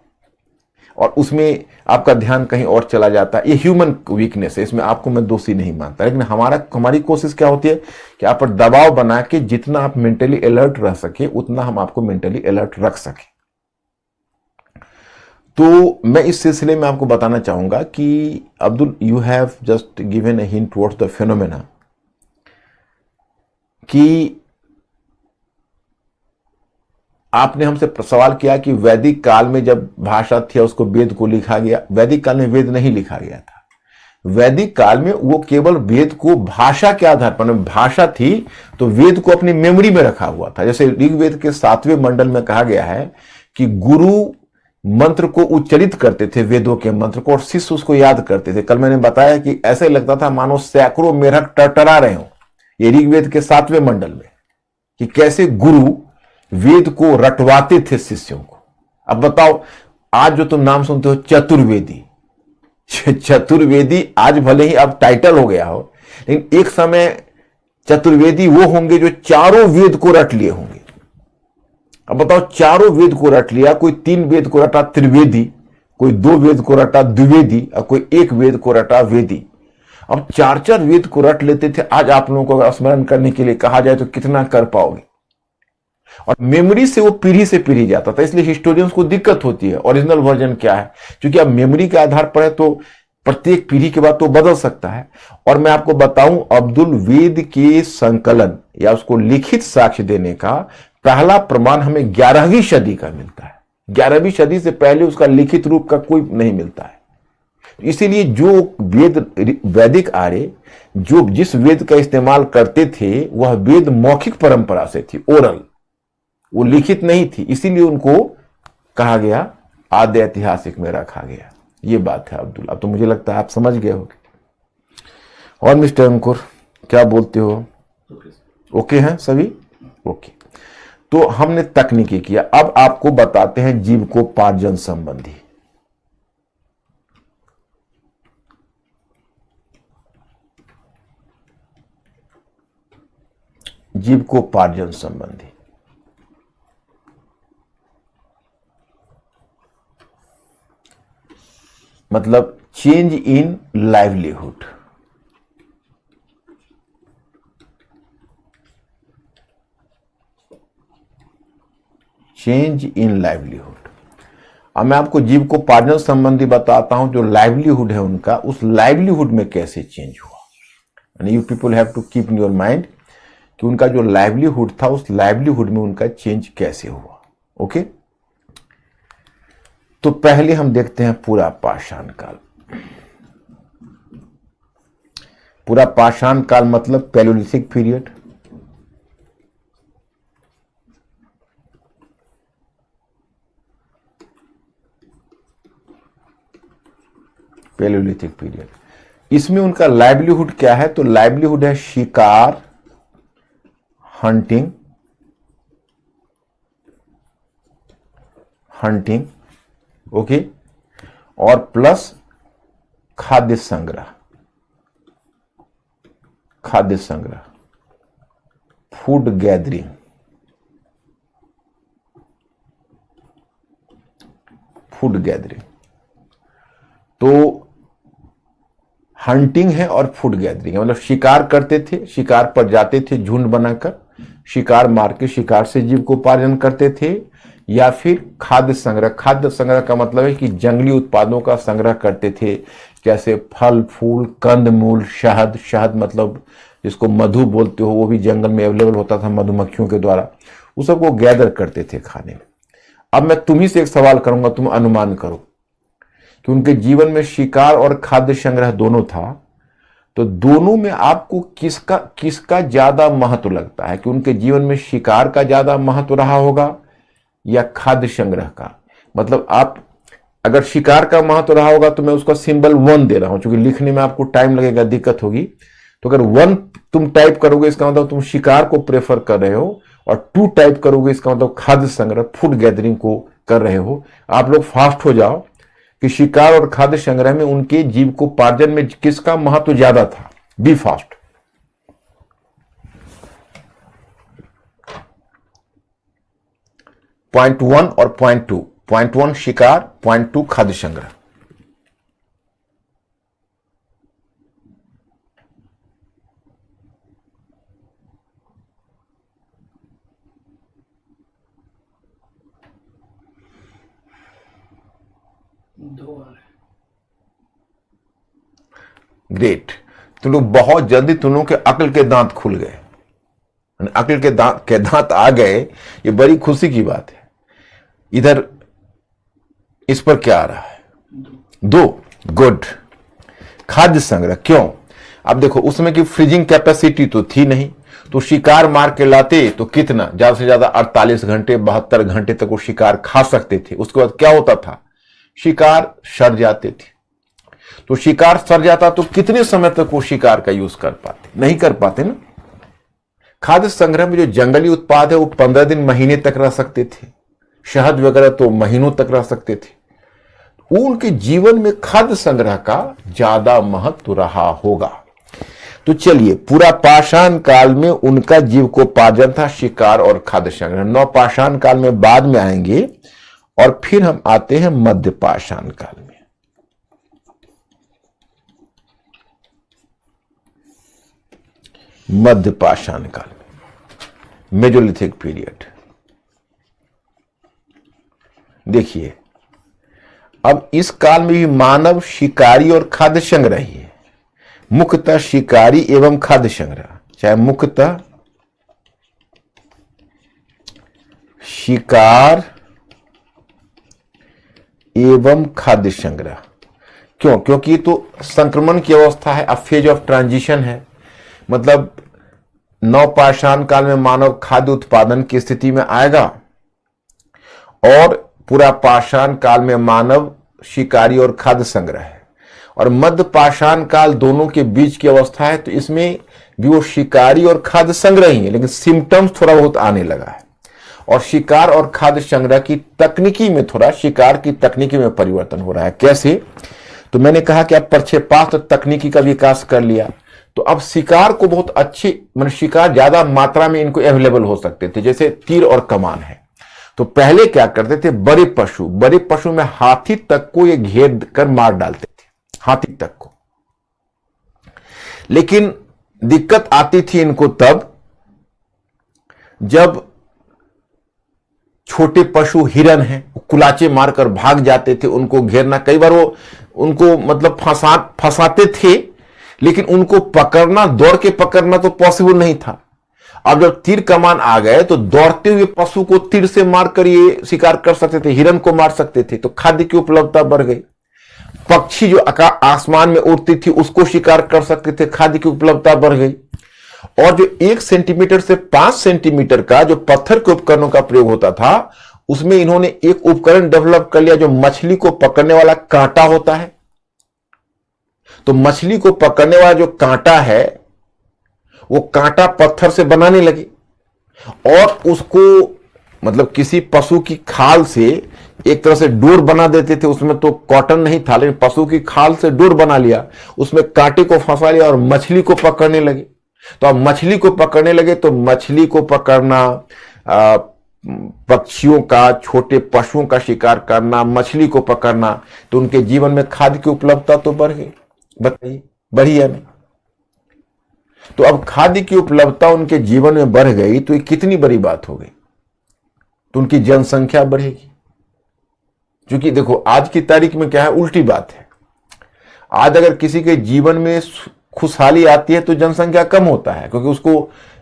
और उसमें आपका ध्यान कहीं और चला जाता है। ये ह्यूमन वीकनेस है, इसमें आपको मैं दोषी नहीं मानता। लेकिन हमारी कोशिश क्या होती है कि आप पर दबाव बना के जितना आप मेंटली अलर्ट रह सके उतना हम आपको मेंटली अलर्ट रख सके। तो मैं इस सिलसिले में आपको बताना चाहूंगा कि Abdul, you have just given a hint towards the phenomena कि आपने हमसे सवाल किया कि वैदिक काल में जब भाषा थी उसको वेद को लिखा गया। वैदिक काल में वेद नहीं लिखा गया था। वैदिक काल में वो केवल वेद को भाषा के आधार पर, भाषा थी तो वेद को अपनी मेमोरी में रखा हुआ था। जैसे ऋग्वेद के 7वें मंडल में कहा गया है कि गुरु मंत्र को उच्चारित करते थे, वेदों के मंत्र को, और शिष्य उसको याद करते थे। कल मैंने बताया कि ऐसे लगता था मानो सैकड़ों मेढक टरटरा रहे हो। ये ऋग्वेद के 7वें मंडल में कि कैसे गुरु वेद को रटवाते थे शिष्यों को। अब बताओ, आज जो तुम नाम सुनते हो चतुर्वेदी, चतुर्वेदी आज भले ही अब टाइटल हो गया हो, लेकिन एक समय चतुर्वेदी वो होंगे जो चारों वेद को रट लिए होंगे। अब बताओ, चारों वेद को रट लिया। कोई 3 वेद को रटा त्रिवेदी, कोई 2 वेद को रटा द्विवेदी, और कोई 1 वेद को रटा वेदी। अब 4-4 वेद को रट लेते थे। आज आप लोगों को अगर स्मरण करने के लिए कहा जाए तो कितना कर पाओगे? और मेमोरी से वो पीढ़ी से पीढ़ी जाता था, इसलिए हिस्टोरियंस को दिक्कत होती है ओरिजिनल वर्जन क्या है, क्योंकि अब मेमोरी के आधार पर है तो प्रत्येक पीढ़ी के बाद तो बदल सकता है। और मैं आपको बताऊं, अब्दुल, वेद के संकलन या उसको लिखित साक्ष्य देने का पहला प्रमाण हमें 11वीं सदी का मिलता है। 11वीं सदी से पहले उसका लिखित रूप का कोई नहीं मिलता है। इसीलिए जो वेद वैदिक आर्य जो जिस वेद का इस्तेमाल करते थे वह वेद मौखिक परंपरा से थी, ओरल, वो लिखित नहीं थी। इसीलिए उनको कहा गया आद्य ऐतिहासिक में रखा गया। ये बात है अब्दुल। अब तो मुझे लगता है आप समझ गए होंगे। और मिस्टर अंकुर क्या बोलते हो? ओके हैं सभी? ओके। तो हमने तकनीकी किया, अब आपको बताते हैं जीवकोपार्जन संबंधी। जीवकोपार्जन संबंधी मतलब change in livelihood. Change in livelihood. अब मैं आपको जीवकोपार्जन संबंधी बताता हूं, जो लाइवलीहुड है उनका, उस लाइवलीहुड में कैसे चेंज हुआ। And you people have to keep in your mind कि उनका जो लाइवलीहुड था उस लाइवलीहुड में उनका चेंज कैसे हुआ। ओके, तो पहले हम देखते हैं पूरा पाषाण काल। पूरा पाषाण काल मतलब पैलियोलिथिक पीरियड। पैलियोलिथिक पीरियड, इसमें उनका लाइवलीहुड क्या है? तो लाइवलीहुड है शिकार, हंटिंग, ओके, और प्लस खाद्य संग्रह, फूड गैदरिंग, तो हंटिंग है और फूड गैदरिंग है, मतलब शिकार करते थे, शिकार पर जाते थे झुंड बनाकर, शिकार मार के शिकार से जीविकोपार्जन करते थे, या फिर खाद्य संग्रह का मतलब है कि जंगली उत्पादों का संग्रह करते थे, जैसे फल फूल, कंद मूल, शहद मतलब जिसको मधु बोलते हो, वो भी जंगल में अवेलेबल होता था मधुमक्खियों के द्वारा, उस सबको गैदर करते थे खाने में। अब मैं तुम्ही से एक सवाल करूंगा, तुम अनुमान करो, कि उनके जीवन में शिकार और खाद्य संग्रह दोनों था, तो दोनों में आपको किसका किसका ज्यादा महत्व लगता है? कि उनके जीवन में शिकार का ज्यादा महत्व रहा होगा या खाद्य संग्रह का? मतलब आप अगर शिकार का महत्व रहा होगा तो मैं उसका सिंबल 1 दे रहा हूं, क्योंकि लिखने में आपको टाइम लगेगा, दिक्कत होगी। तो अगर 1 तुम टाइप करोगे इसका मतलब तुम शिकार को प्रेफर कर रहे हो, और 2 टाइप करोगे इसका मतलब खाद्य संग्रह, फूड गैदरिंग को कर रहे हो। आप लोग फास्ट हो जाओ कि शिकार और खाद्य संग्रह में उनके जीविकोपार्जन में किसका महत्व ज्यादा था। B fast. पॉइंट 1 और पॉइंट 2। पॉइंट 1 शिकार, पॉइंट 2 खाद्य संग्रह। दो आ रहे। ग्रेट, तुम लोग बहुत जल्दी, तुम लोगों के अक्ल के दांत खुल गए, अक्ल के दांत आ गए, ये बड़ी खुशी की बात है। इधर इस पर क्या आ रहा है? 2। गुड। खाद्य संग्रह क्यों? अब देखो उसमें की फ्रीजिंग कैपेसिटी तो थी नहीं, तो शिकार मार के लाते तो कितना, ज्यादा से ज्यादा 48 घंटे 72 घंटे तक वो शिकार खा सकते थे। उसके बाद क्या होता था? शिकार सड़ जाते थे। तो शिकार सड़ जाता तो कितने समय तक वो शिकार का यूज कर पाते? नहीं कर पाते ना। खाद्य संग्रह में जो जंगली उत्पाद है वो 15 दिन महीने तक रह सकते थे, शहद वगैरह तो महीनों तक रह सकते थे। उनके जीवन में खाद्य संग्रह का ज्यादा महत्व रहा होगा। तो चलिए, पूरा पाषाण काल में उनका जीविकोपार्जन था शिकार और खाद्य संग्रह। नवपाषाण काल में बाद में आएंगे, और फिर हम आते हैं मध्य पाषाण काल में। मध्य पाषाण काल में, मेजोलिथिक पीरियड। देखिए, अब इस काल में भी मानव शिकारी और खाद्य संग्रही है। मुख्यतः शिकारी एवं खाद्य संग्रह, चाहे मुख्यतः शिकार एवं खाद्य संग्रह। क्यों? क्योंकि ये तो संक्रमण की अवस्था है, अब फेज ऑफ ट्रांजिशन है। मतलब नवपाषाण काल में मानव खाद्य उत्पादन की स्थिति में आएगा, और पूरा पाषाण काल में मानव शिकारी और खाद्य संग्रह है, और मध्य पाषाण काल दोनों के बीच की अवस्था है। तो इसमें भी वो शिकारी और खाद्य संग्रह ही है, लेकिन सिम्टम्स थोड़ा बहुत आने लगा है। और शिकार और खाद्य संग्रह की तकनीकी में थोड़ा, शिकार की तकनीकी में परिवर्तन हो रहा है। कैसे? तो मैंने कहा कि अब प्रक्षेपास्त्र तकनीकी का विकास कर लिया, तो अब शिकार को बहुत अच्छी, मतलब शिकार ज्यादा मात्रा में इनको अवेलेबल हो सकते थे, जैसे तीर और कमान है। तो पहले क्या करते थे, बड़े पशु में हाथी तक को ये घेर कर मार डालते थे, हाथी तक को। लेकिन दिक्कत आती थी इनको तब जब छोटे पशु हिरन हैं, कुलाचे मारकर भाग जाते थे, उनको घेरना, कई बार वो उनको मतलब फंसाते थे, लेकिन उनको पकड़ना, दौड़ के पकड़ना तो पॉसिबल नहीं था। अब जब तीर कमान आ गए तो दौड़ते हुए पशु को तीर से मारकर ये शिकार कर सकते थे, हिरन को मार सकते थे, तो खाद्य की उपलब्धता बढ़ गई। पक्षी जो आसमान में उड़ती थी उसको शिकार कर सकते थे, खाद्य की उपलब्धता बढ़ गई। और जो 1 सेंटीमीटर से 5 सेंटीमीटर का जो पत्थर के उपकरणों का प्रयोग होता था, उसमें इन्होंने एक उपकरण डेवलप कर लिया जो मछली को पकड़ने वाला कांटा होता है। तो मछली को पकड़ने वाला जो कांटा है वो कांटा पत्थर से बनाने लगे, और उसको मतलब किसी पशु की खाल से एक तरह से डोर बना देते थे। उसमें तो कॉटन नहीं था, लेकिन पशु की खाल से डोर बना लिया, उसमें कांटे को फंसा लिया और मछली को पकड़ने लगे। तो अब मछली को पकड़ने लगे तो मछली को पकड़ना, पक्षियों का, छोटे पशुओं का शिकार करना, मछली को पकड़ना, तो उनके जीवन में खाद्य की उपलब्धता तो बढ़ गई। बताइए, बढ़ी है नहीं? तो अब खाद्य की उपलब्धता उनके जीवन में बढ़ गई तो ये कितनी बड़ी बात हो गई, तो उनकी जनसंख्या बढ़ेगी। क्योंकि देखो आज की तारीख में क्या है, उल्टी बात है। आज अगर किसी के जीवन में खुशहाली आती है तो जनसंख्या कम होता है, क्योंकि उसको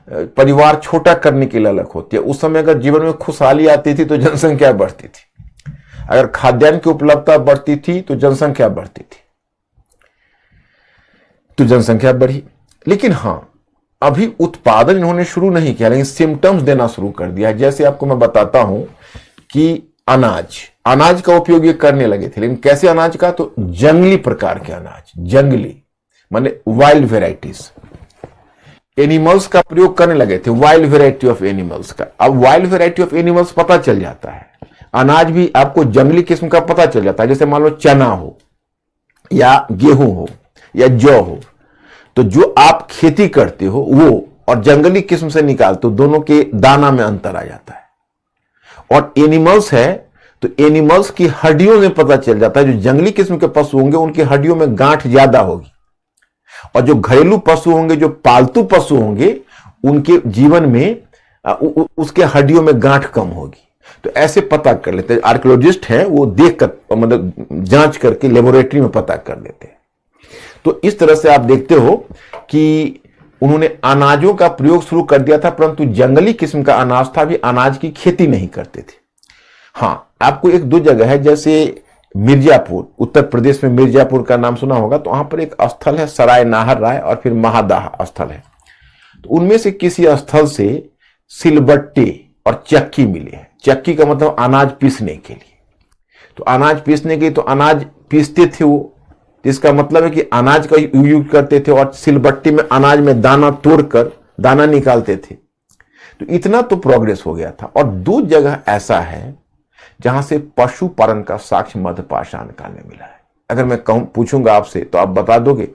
परिवार छोटा करने की ललक होती है। उस समय अगर जीवन में खुशहाली आती थी तो जनसंख्या बढ़ती थी। अगर खाद्यान्न की उपलब्धता बढ़ती थी तो जनसंख्या बढ़ती थी, तो जनसंख्या बढ़ी। लेकिन हां, अभी उत्पादन इन्होंने शुरू नहीं किया, लेकिन सिम्टम्स देना शुरू कर दिया है। जैसे आपको मैं बताता हूं कि अनाज का उपयोग ये करने लगे थे, लेकिन कैसे अनाज का? तो जंगली प्रकार के अनाज, जंगली माने वाइल्ड वेराइटीज, एनिमल्स का प्रयोग करने लगे थे, वाइल्ड वेराइटी ऑफ एनिमल्स का। अब वाइल्ड वेराइटी ऑफ एनिमल्स पता चल जाता है, अनाज भी आपको जंगली किस्म का पता चल जाता है। जैसे मान लो चना हो या गेहूं हो या जौ हो, तो जो आप खेती करते हो वो और जंगली किस्म से निकालते हो, दोनों के दाना में अंतर आ जाता है। और एनिमल्स है तो एनिमल्स की हड्डियों में पता चल जाता है, जो जंगली किस्म के पशु होंगे उनकी हड्डियों में गांठ ज्यादा होगी, और जो घरेलू पशु होंगे, जो पालतू पशु होंगे, उनके जीवन में उसके हड्डियों में गांठ कम होगी। तो ऐसे पता कर लेते हैं, आर्कियोलॉजिस्ट हैं वो देख कर, मतलब जांच करके लेबोरेटरी में पता कर लेते हैं। तो इस तरह से आप देखते हो कि उन्होंने अनाजों का प्रयोग शुरू कर दिया था, परंतु जंगली किस्म का अनाज था, भी अनाज की खेती नहीं करते थे। हां, आपको एक दो जगह है, जैसे मिर्जापुर, उत्तर प्रदेश में मिर्जापुर का नाम सुना होगा, तो वहां पर एक स्थल है सराय नाहर राय, और फिर महादाह स्थल है। तो उनमें से किसी स्थल से सिलबट्टे और चक्की मिले हैं। चक्की का मतलब अनाज पीसने के लिए, तो अनाज पीसने के लिए तो अनाज पीसते थे वो, इसका मतलब है कि अनाज का यूज करते थे, और सिलबट्टी में अनाज में दाना तोड़कर दाना निकालते थे। तो इतना तो प्रोग्रेस हो गया था। और दो जगह ऐसा है जहां से पशुपालन का साक्ष्य मध्यपाषाण काल में मिला है। अगर मैं कहूं, पूछूंगा आपसे, तो आप बता दोगे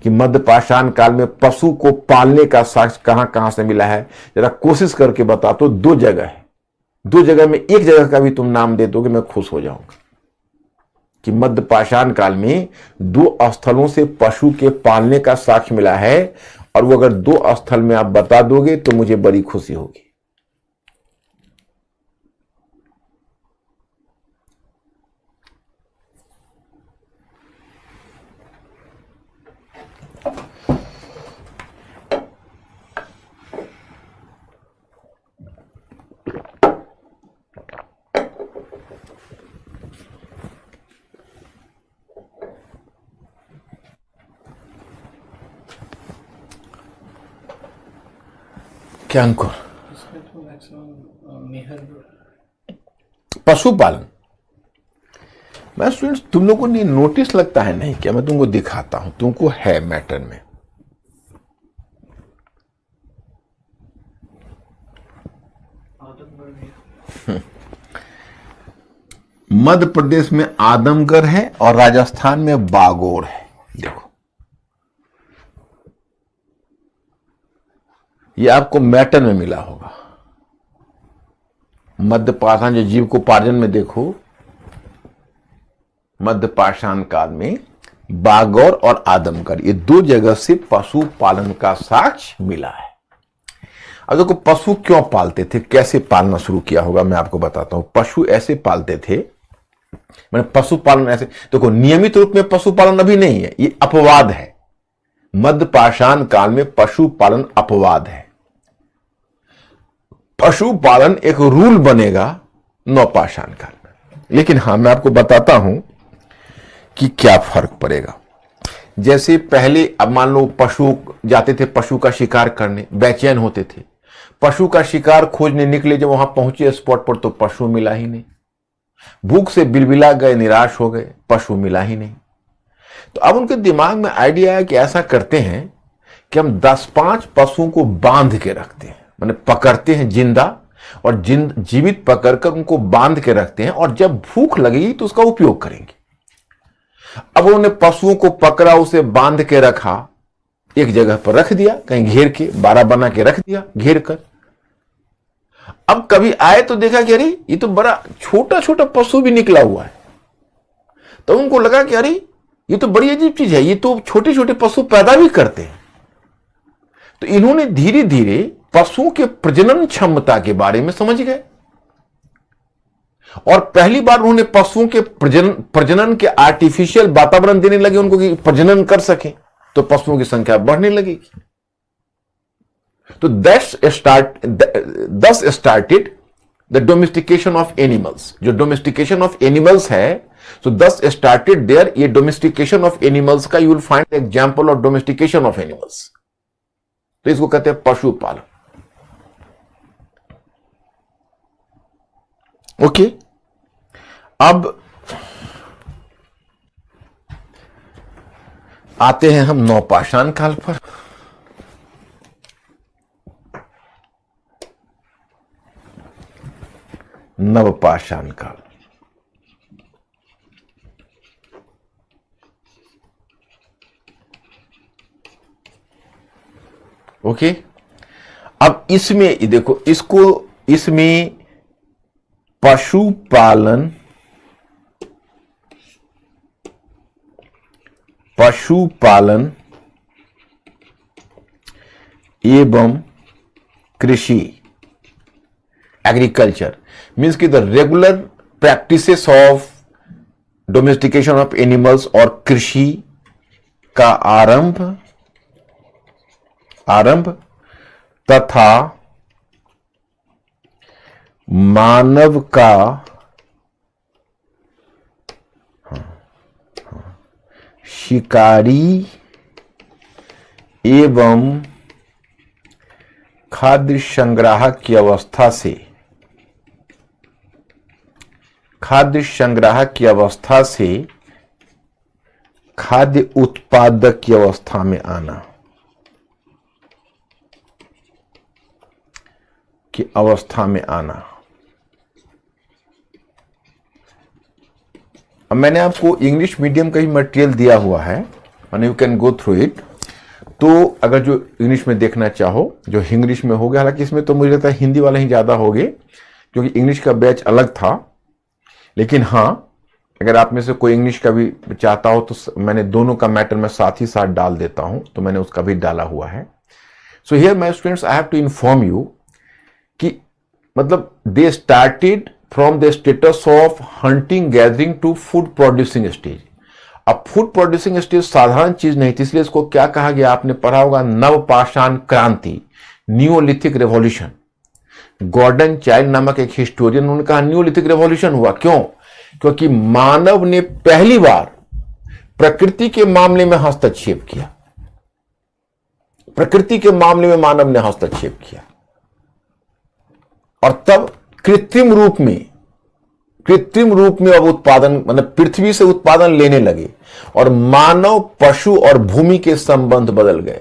कि मध्यपाषाण काल में पशु को पालने का साक्ष्य कहां कहां से मिला है? जरा कोशिश करके बता। तो दो जगह है, दो जगह में एक जगह का भी तुम नाम दे दोगे, मैं खुश हो जाऊंगा कि मध्यपाषाण काल में दो स्थलों से पशु के पालने का साक्ष्य मिला है। और वो अगर दो स्थल में आप बता दोगे तो मुझे बड़ी खुशी होगी। क्या अंकुर? इसमें तो मैक्सिमम मेहर पशुपालन। मैं स्टूडेंट्स, तुम लोगों ने नोटिस लगता है नहीं क्या? मैं तुमको दिखाता हूं, तुमको है मैटर में। मध्य प्रदेश में आदमगढ़ है और राजस्थान में बागोर है। देखो, ये आपको मैटर में मिला होगा। मध्यपाषाण जो जीविकोपार्जन में देखो, मध्यपाषाण काल में बागौर और आदमगढ़, ये दो जगह से पशुपालन का साक्ष्य मिला है। अब देखो, पशु क्यों पालते थे, कैसे पालना शुरू किया होगा, मैं आपको बताता हूं। पशु ऐसे पालते थे, मैंने पशुपालन ऐसे, देखो नियमित रूप में पशुपालन अभी नहीं है, ये अपवाद है। मध्यपाषाण काल में पशुपालन अपवाद है। पशुपालन एक रूल बनेगा नवपाषाण काल में। लेकिन हां, मैं आपको बताता हूं कि क्या फर्क पड़ेगा। जैसे पहले, अब मान लो पशु जाते थे पशु का शिकार करने, बेचैन होते थे, पशु का शिकार खोजने निकले, जब वहां पहुंचे स्पॉट पर तो पशु मिला ही नहीं, भूख से बिलबिला गए, निराश हो गए, पशु मिला ही नहीं। तो अब उनके दिमाग में आइडिया आया कि ऐसा करते हैं कि हम 10-5 पशुओं को बांध के रखते हैं, माने पकड़ते हैं जिंदा, और जीवित पकड़कर उनको बांध के रखते हैं, और जब भूख लगेगी तो उसका उपयोग करेंगे। अब उन्होंने पशुओं को पकड़ा, उसे बांध के रखा, एक जगह पर रख दिया, कहीं घेर के, बाड़ा बना के रख दिया घेर कर। अब कभी आए तो देखा कि अरे ये तो बड़ा छोटा छोटा पशु भी निकला हुआ है। तो उनको लगा कि अरे ये तो बड़ी अजीब चीज है, ये तो छोटे छोटे पशु पैदा भी करते हैं। तो इन्होंने धीरे धीरे पशुओं के प्रजनन क्षमता के बारे में समझ गए, और पहली बार उन्होंने पशुओं के प्रजनन के आर्टिफिशियल वातावरण देने लगे उनको कि प्रजनन कर सके, तो पशुओं की संख्या बढ़ने लगेगी। तो thus started the domestication of animals, जो डोमेस्टिकेशन ऑफ एनिमल्स है, सो दस स्टार्टेड देयर। ये डोमेस्टिकेशन ऑफ एनिमल्स का you will find example of domestication of animals, तो इसको कहते हैं पशुपालन। ओके, अब आते हैं हम नवपाषाण काल पर। नवपाषाण काल, ओके। अब इसमें देखो, इसमें पशुपालन एवं कृषि, एग्रीकल्चर मीन्स कि the regular practices of domestication of animals और कृषि का आरंभ तथा मानव का शिकारी एवं खाद्य संग्राहक की अवस्था से खाद्य उत्पादक की अवस्था में आना, अब मैंने आपको इंग्लिश मीडियम का ही मटेरियल दिया हुआ है, and you can go through it. तो अगर जो इंग्लिश में देखना चाहो, जो इंग्लिश में हो गया, हालांकि इसमें तो मुझे लगता है हिंदी वाले ही ज्यादा हो गए, क्योंकि इंग्लिश का बैच अलग था। लेकिन हाँ, अगर आप में से कोई इंग्लिश का भी चाहता हो तो मैंने दोनों का मैटर में साथ ही साथ डाल देता हूं, तो मैंने उसका भी डाला हुआ है। So here my students, I have to inform you कि मतलब they started from the status of hunting gathering to food producing stage. अब फूड प्रोड्यूसिंग स्टेज साधारण चीज नहीं थी, इसलिए इसको क्या कहा गया, आपने पढ़ा होगा, नवपाषाण क्रांति, न्यूलिथिक रेवोल्यूशन। गॉर्डन चाइल्ड नामक एक हिस्टोरियन, उन्होंने कहा न्यूलिथिक रेवोल्यूशन हुआ। क्यों? क्योंकि मानव ने पहली बार प्रकृति के मामले में हस्तक्षेप किया। प्रकृति के मामले में मानव ने हस्तक्षेप किया और तब कृत्रिम रूप में अब उत्पादन, मतलब पृथ्वी से उत्पादन लेने लगे और मानव, पशु और भूमि के संबंध बदल गए।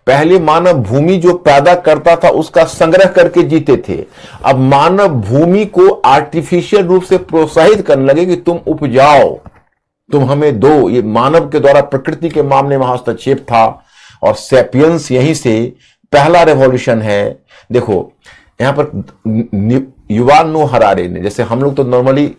पहले मानव भूमि जो पैदा करता था उसका संग्रह करके जीते थे, अब मानव भूमि को आर्टिफिशियल रूप से प्रोत्साहित करने लगे कि तुम उपजाओ, तुम हमें दो। ये मानव के द्वारा प्रकृति के मामले में हस्तक्षेप था और सैपियंस यहीं से पहला रेवोल्यूशन है। देखो यहां पर युवाल नोह हरारे ने, जैसे हम लोग तो नॉर्मली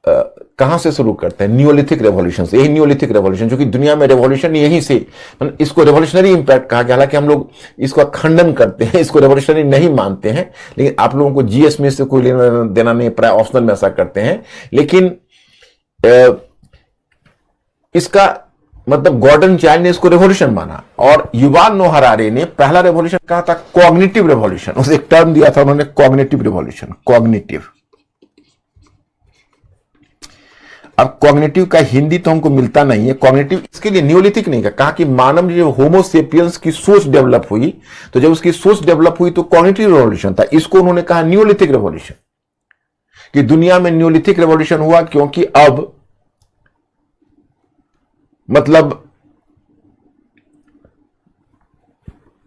कहां से शुरू करते हैं, न्यूलिथिक रेवोल्यूशन से। यही न्यूलिथिक रेवोल्यूशन, जो कि दुनिया में रेवोल्यूशन यही से, मतलब इसको रेवोल्यूशनरी इंपैक्ट कहा गया। हालांकि हम लोग इसको खंडन करते हैं, इसको रेवोल्यूशनरी नहीं मानते हैं, लेकिन आप लोगों को जीएस में से कोई लेना देना नहीं, प्राय ऑप्शनल में ऐसा करते हैं। लेकिन इसका मतलब गॉर्डन चाइल्ड ने इसको रेवोल्यूशन माना और युवाल नोह हरारे ने पहला रेवोल्यूशन कहा था कॉग्निटिव रेवोल्यूशन। उसे एक टर्म दिया था उन्होंने, कॉग्निटिव रेवोल्यूशन। कॉग्निटिव, अब कॉग्निटिव का हिंदी तो हमको मिलता नहीं है। कॉग्निटिव इसके लिए न्यूलिथिक नहीं कहा कि मानव जो होमोसेपियंस की सोच डेवलप हुई, तो जब उसकी सोच डेवलप हुई तो कॉग्निटिव रेवोल्यूशन था। इसको उन्होंने कहा न्यूलिथिक रेवोल्यूशन, कि दुनिया में न्यूलिथिक रेवोल्यूशन हुआ क्योंकि अब मतलब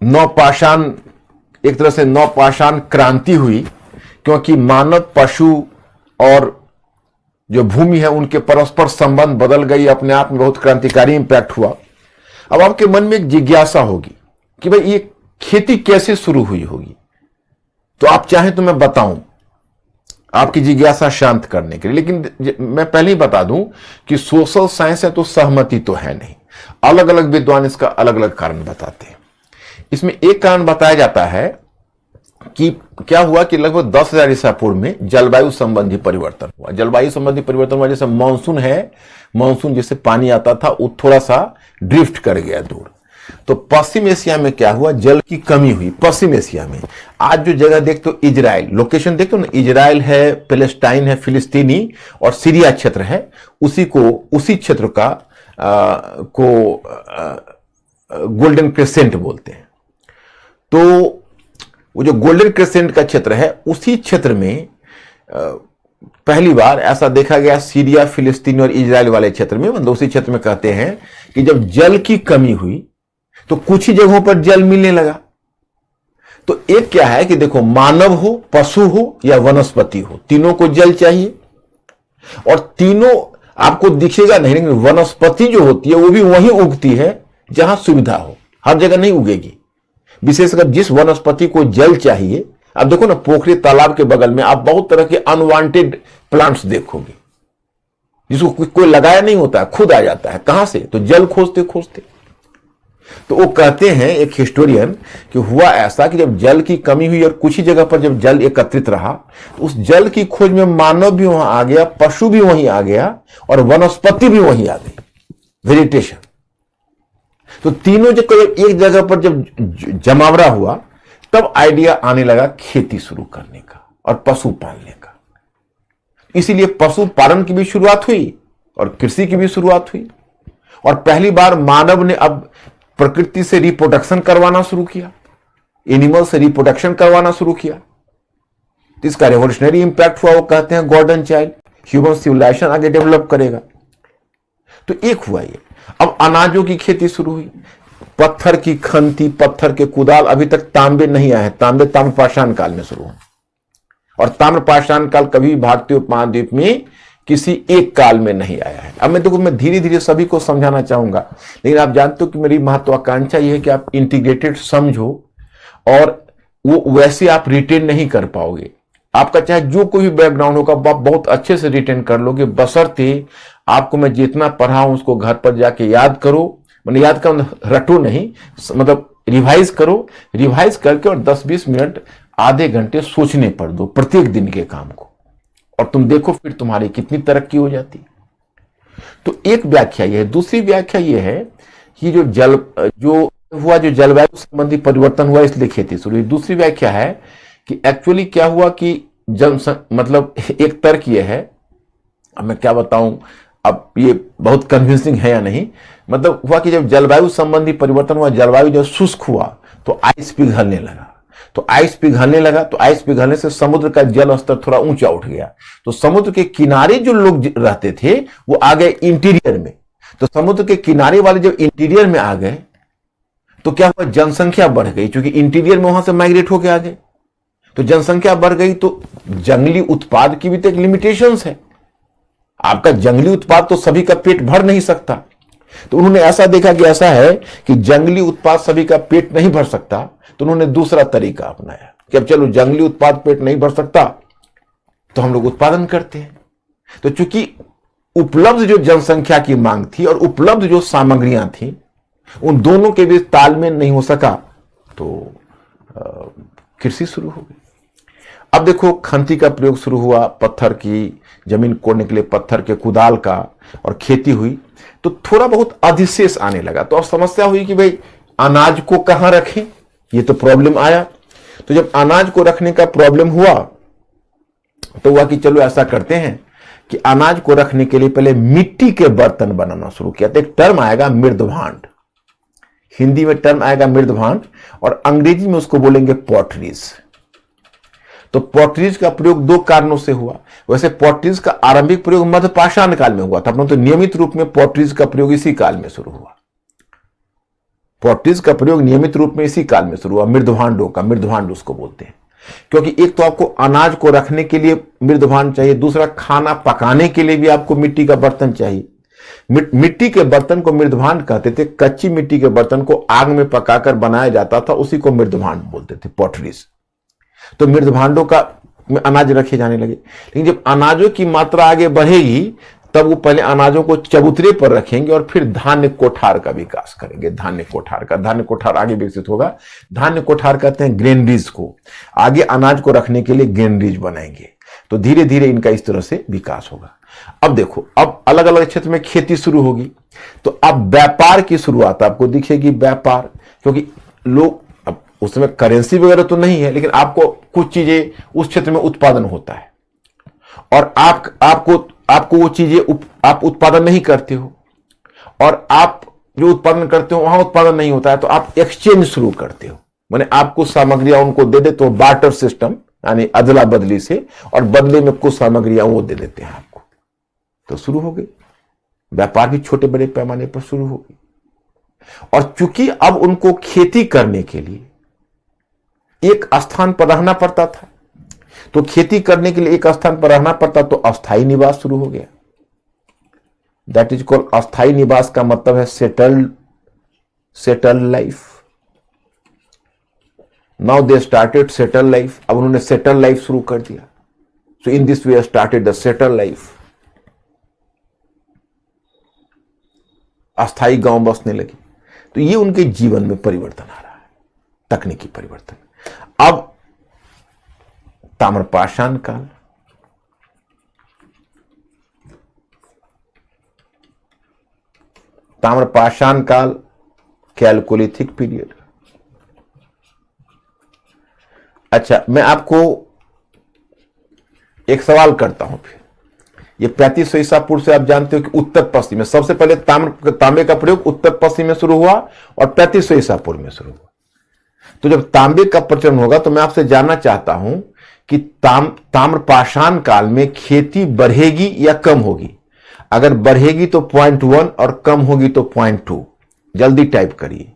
नवपाषाण, एक तरह से नवपाषाण क्रांति हुई, क्योंकि मानव, पशु और जो भूमि है उनके परस्पर संबंध बदल गई। अपने आप में बहुत क्रांतिकारी इंपैक्ट हुआ। अब आपके मन में एक जिज्ञासा होगी कि भाई ये खेती कैसे शुरू हुई होगी, तो आप चाहें तो मैं बताऊं आपकी जिज्ञासा शांत करने के लिए। लेकिन मैं पहले ही बता दूं कि सोशल साइंस है तो सहमति तो है नहीं, अलग अलग विद्वान इसका अलग अलग कारण बताते हैं। इसमें एक कारण बताया जाता है कि क्या हुआ कि लगभग 10,000 ईसा पूर्व में जलवायु संबंधी परिवर्तन हुआ। जलवायु संबंधी परिवर्तन हुआ, जैसे मानसून है, मानसून जैसे पानी आता था वो थोड़ा सा ड्रिफ्ट कर गया दूर। तो पश्चिम एशिया में क्या हुआ, जल की कमी हुई पश्चिम एशिया में। आज जो जगह देखते हो इजराइल, लोकेशन देखते हो ना, इजराइल है, पैलेस्टाइन है, फिलिस्तीनी और सीरिया क्षेत्र है, उसी क्षेत्र का गोल्डन क्रेसेंट बोलते हैं। तो वो जो गोल्डन क्रेसेंट का क्षेत्र है, उसी क्षेत्र में पहली बार ऐसा देखा गया, सीरिया, फिलिस्तीन और इजराइल वाले क्षेत्र में, मतलब उसी क्षेत्र में कहते हैं कि जब जल की कमी हुई तो कुछ ही जगहों पर जल मिलने लगा। तो एक क्या है कि देखो, मानव हो, पशु हो या वनस्पति हो, तीनों को जल चाहिए। और तीनों आपको दिखेगा नहीं, लेकिन वनस्पति जो होती है वो भी वहीं उगती है जहां सुविधा हो, हर जगह नहीं उगेगी। विशेषकर जिस वनस्पति को जल चाहिए, अब देखो ना, पोखरी तालाब के बगल में आप बहुत तरह के अनवांटेड प्लांट्स देखोगे, जिसको कोई लगाया नहीं होता, खुद आ जाता है। कहां से? तो जल खोजते खोजते। तो वो कहते हैं, एक हिस्टोरियन, कि हुआ ऐसा कि जब जल की कमी हुई और कुछ ही जगह पर जब जल एकत्रित रहा, तो उस जल की खोज में मानव भी वहां आ गया, पशु भी वहीं आ गया और वनस्पति भी वहीं आ गई, वेजिटेशन। तो तीनों जगह एक जगह पर जब जमावड़ा हुआ, तब आइडिया आने लगा खेती शुरू करने का और पशु पालने का। इसीलिए पशुपालन की भी शुरुआत हुई और कृषि की भी शुरुआत हुई। और पहली बार मानव ने अब प्रकृति से रिप्रोडक्शन करवाना शुरू किया, एनिमल से रिप्रोडक्शन करवाना शुरू किया। इसका रेवोल्यूशनरी इंपैक्ट हुआ, वो कहते हैं गोल्डन चाइल्ड, ह्यूमन सिविलाइजेशन आगे डेवलप करेगा। तो एक हुआ ये। अब अनाजों की खेती शुरू हुई, पत्थर की खंती, पत्थर के कुदाल, अभी तक तांबे नहीं आए, तांबे ताम्रपाषाण काल में शुरू हुए। और ताम्रपाषाण काल कभी भारतीय उपमहाद्वीप में किसी एक काल में नहीं आया है। अब मैं धीरे धीरे सभी को समझाना चाहूंगा, लेकिन आप जानते हो कि मेरी महत्वाकांक्षा यह है कि आप इंटीग्रेटेड समझो, और वो वैसे आप रिटेन नहीं कर पाओगे। आपका चाहे जो कोई भी बैकग्राउंड होगा, आप बहुत अच्छे से रिटेन कर लोगे, बशर्ते आपको मैं जितना पढ़ाऊं उसको घर पर जाके याद करो। मैंने याद कर रटो नहीं, मतलब रिवाइज करो, रिवाइज करके और 10-20 मिनट, आधे घंटे सोचने पर दो प्रत्येक दिन के काम को, और तुम देखो फिर तुम्हारी कितनी तरक्की हो जाती। तो एक व्याख्या यह है। दूसरी व्याख्या यह है कि जो जलवायु संबंधी परिवर्तन हुआ, इसलिए खेती शुरू हुई। दूसरी व्याख्या है कि एक्चुअली क्या हुआ कि मतलब एक तर्क यह है, अब मैं क्या बताऊं, अब ये बहुत कन्विंसिंग है या नहीं, मतलब हुआ कि जब जलवायु संबंधी परिवर्तन हुआ, जलवायु जब शुष्क हुआ तो आइस पिघलने लगा। तो आइस पिघलने लगा, तो आइस पिघलने से समुद्र का जल स्तर थोड़ा ऊंचा उठ गया। तो समुद्र के किनारे जो लोग रहते थे वो आ गए इंटीरियर में। तो समुद्र के किनारे वाले जब इंटीरियर में आ गए तो क्या हुआ, जनसंख्या बढ़ गई, क्योंकि इंटीरियर में वहां से माइग्रेट होके आ गए। तो जनसंख्या बढ़ गई, तो जंगली उत्पाद की भी तो एक लिमिटेशंस है। आपका जंगली उत्पाद तो सभी का पेट भर नहीं सकता। तो उन्होंने ऐसा देखा कि ऐसा है कि जंगली उत्पाद सभी का पेट नहीं भर सकता, तो उन्होंने दूसरा तरीका अपनाया कि अब चलो जंगली उत्पाद पेट नहीं भर सकता तो हम लोग उत्पादन करते हैं। तो चूंकि उपलब्ध जो जनसंख्या की मांग थी और उपलब्ध जो सामग्रियां थी, उन दोनों के बीच तालमेल नहीं हो सका, तो कृषि शुरू हो गई। अब देखो, खंती का प्रयोग शुरू हुआ, पत्थर की जमीन कोड़ने के लिए पत्थर के कुदाल का, और खेती हुई, तो थोड़ा बहुत अधिशेष आने लगा। तो अब समस्या हुई कि भाई अनाज को कहां रखें, ये तो प्रॉब्लम आया। तो जब अनाज को रखने का प्रॉब्लम हुआ, तो हुआ कि चलो ऐसा करते हैं कि अनाज को रखने के लिए पहले मिट्टी के बर्तन बनाना शुरू किया। तो एक टर्म आएगा मृदभांड, हिंदी में टर्म आएगा मृदभांड, और अंग्रेजी में उसको बोलेंगे पॉटरीज। तो पॉटरीज का प्रयोग दो कारणों से हुआ। वैसे पॉटरीज का आरंभिक प्रयोग मध्यपाषाण काल में हुआ था, परंतु नियमित रूप में पॉटरीज का प्रयोग इसी काल में शुरू हुआ। पॉटरीज का प्रयोग नियमित रूप में इसी काल में शुरू हुआ, मृदभांडों का, मृदभांड उसको बोलते हैं। क्योंकि एक तो आपको अनाज को रखने के लिए मृदभांड चाहिए, दूसरा खाना पकाने के लिए भी आपको मिट्टी का बर्तन चाहिए। मिट्टी के बर्तन को मृदभांड कहते थे। कच्ची मिट्टी के बर्तन को आग में पकाकर बनाया जाता था, उसी को मृदभांड बोलते थे, पॉटरीज। तो मृदभांडों का में अनाज रखे जाने लगे। लेकिन जब अनाजों की मात्रा आगे बढ़ेगी, तब वो पहले अनाजों को चबूतरे पर रखेंगे और फिर धान्य कोठार का विकास करेंगे। धान्य कोठार आगे विकसित होगा। धान्य कोठार कहते हैं ग्रेनरीज को। आगे अनाज को रखने के लिए ग्रेनरीज बनाएंगे। तो धीरे धीरे इनका इस तरह से विकास होगा। अब देखो, अब अलग अलग क्षेत्र में खेती शुरू होगी, तो अब व्यापार की शुरुआत आपको दिखेगी, व्यापार, क्योंकि लोग, अब उस समय करेंसी वगैरह तो नहीं है, लेकिन आपको कुछ चीजें उस क्षेत्र में उत्पादन होता है और आपको वो चीजें आप उत्पादन नहीं करते हो, और आप जो उत्पादन करते हो वहां उत्पादन नहीं होता है, तो आप एक्सचेंज शुरू करते हो, माने आप कुछ सामग्रियां उनको दे देते हो, बार्टर सिस्टम, यानी अदला बदली से, और बदले में कुछ सामग्रियां वो दे देते हैं आपको, तो शुरू हो गई व्यापार भी छोटे बड़े पैमाने पर शुरू हो गई। और चूंकि अब उनको खेती करने के लिए एक स्थान पर रहना पड़ता था, तो खेती करने के लिए एक स्थान पर रहना पड़ता, तो अस्थायी निवास शुरू हो गया। दैट इज कॉल्ड, अस्थायी निवास का मतलब है settled life. Now they started settle life, अब उन्होंने सेटल लाइफ शुरू कर दिया। So in this way started the settle life. अस्थायी गांव बसने लगे, तो ये उनके जीवन में परिवर्तन आ रहा है, तकनीकी परिवर्तन। अब ताम्रपाषाण काल, ताम्रपाषाण काल, कैलकोलिथिक पीरियड। अच्छा, मैं आपको एक सवाल करता हूं फिर। ये 3500 ईसा पूर्व से आप जानते हो कि उत्तर पश्चिम में सबसे पहले तांबे का प्रयोग उत्तर पश्चिम में शुरू हुआ और 3500 ईसा पूर्व में शुरू हुआ। तो जब तांबे का प्रचलन होगा, तो मैं आपसे जानना चाहता हूं कि ताम्रपाषाण काल में खेती बढ़ेगी या कम होगी? अगर बढ़ेगी तो 0.1 और कम होगी तो 0.2। जल्दी टाइप करिए,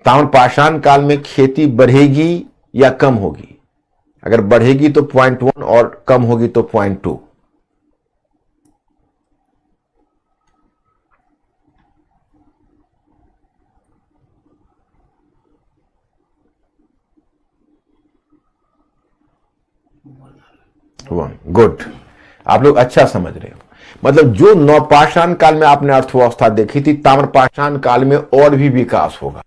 ताम्रपाषाण काल में खेती बढ़ेगी या कम होगी? अगर बढ़ेगी तो 0.1 और कम होगी तो 0.2। गुड, आप लोग अच्छा समझ रहे हो। मतलब जो नवपाषाण काल में आपने अर्थव्यवस्था देखी थी, ताम्रपाषाण काल में और भी विकास होगा,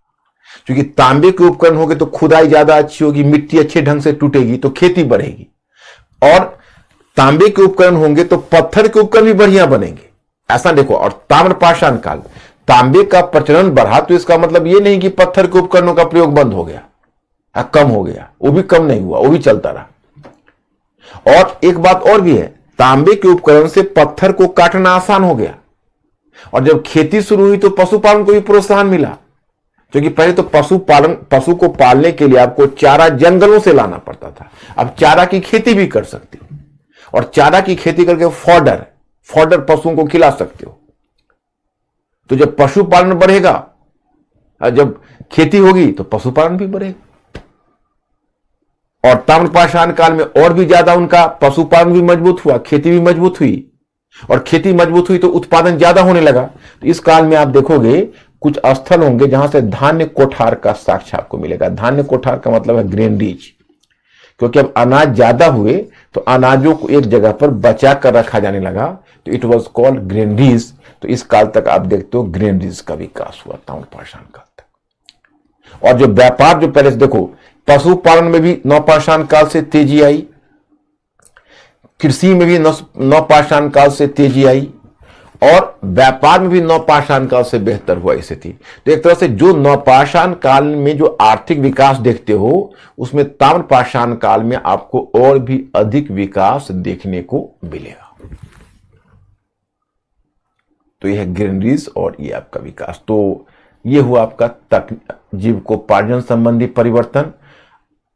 क्योंकि तांबे के उपकरण होंगे तो खुदाई ज्यादा अच्छी होगी, मिट्टी अच्छे ढंग से टूटेगी तो खेती बढ़ेगी, और तांबे के उपकरण होंगे तो पत्थर के उपकरण भी बढ़िया बनेंगे। ऐसा देखो, और ताम्रपाषाण काल, तांबे का प्रचलन बढ़ा, तो इसका मतलब यह नहीं कि पत्थर के उपकरणों का प्रयोग बंद हो गया, कम हो गया, वो भी कम नहीं हुआ, वो भी चलता रहा। और एक बात और भी है, तांबे के उपकरण से पत्थर को काटना आसान हो गया, और जब खेती शुरू हुई तो पशुपालन को भी प्रोत्साहन मिला, क्योंकि पहले तो पशु को पालने के लिए आपको चारा जंगलों से लाना पड़ता था, अब चारा की खेती भी कर सकते हो, और चारा की खेती करके फॉडर पशुओं को खिला सकते हो। तो जब पशुपालन बढ़ेगा, जब खेती होगी तो पशुपालन भी बढ़ेगा, और ताम्रपाषाण काल में और भी ज्यादा उनका पशुपालन भी मजबूत हुआ, खेती भी मजबूत हुई, और खेती मजबूत हुई तो उत्पादन ज्यादा होने लगा। तो इस काल में आप देखोगे कुछ स्थल होंगे जहां से धान्य कोठार का साक्ष्य आपको मिलेगा। धान्य कोठार का मतलब है ग्रेनरीज, क्योंकि अब अनाज ज्यादा हुए तो अनाजों को एक जगह पर बचा कर रखा जाने लगा, तो इट वॉज कॉल्ड ग्रेनरीज। तो इस काल तक आप देखते हो ग्रेनरीज का विकास हुआ, ताम्रपाषाण काल तक। और जो व्यापार, जो पहले से देखो, पशुपालन में भी नवपाषाण काल से तेजी आई, कृषि में भी नवपाषाण काल से तेजी आई, और व्यापार में भी नवपाषाण काल से बेहतर हुआ स्थिति। तो एक तरह से जो नवपाषाण काल में जो आर्थिक विकास देखते हो, उसमें ताम्रपाषाण काल में आपको और भी अधिक विकास देखने को मिलेगा। तो यह ग्रेनरीज और ये आपका विकास। तो ये हुआ आपका जीविकोपार्जन संबंधी परिवर्तन।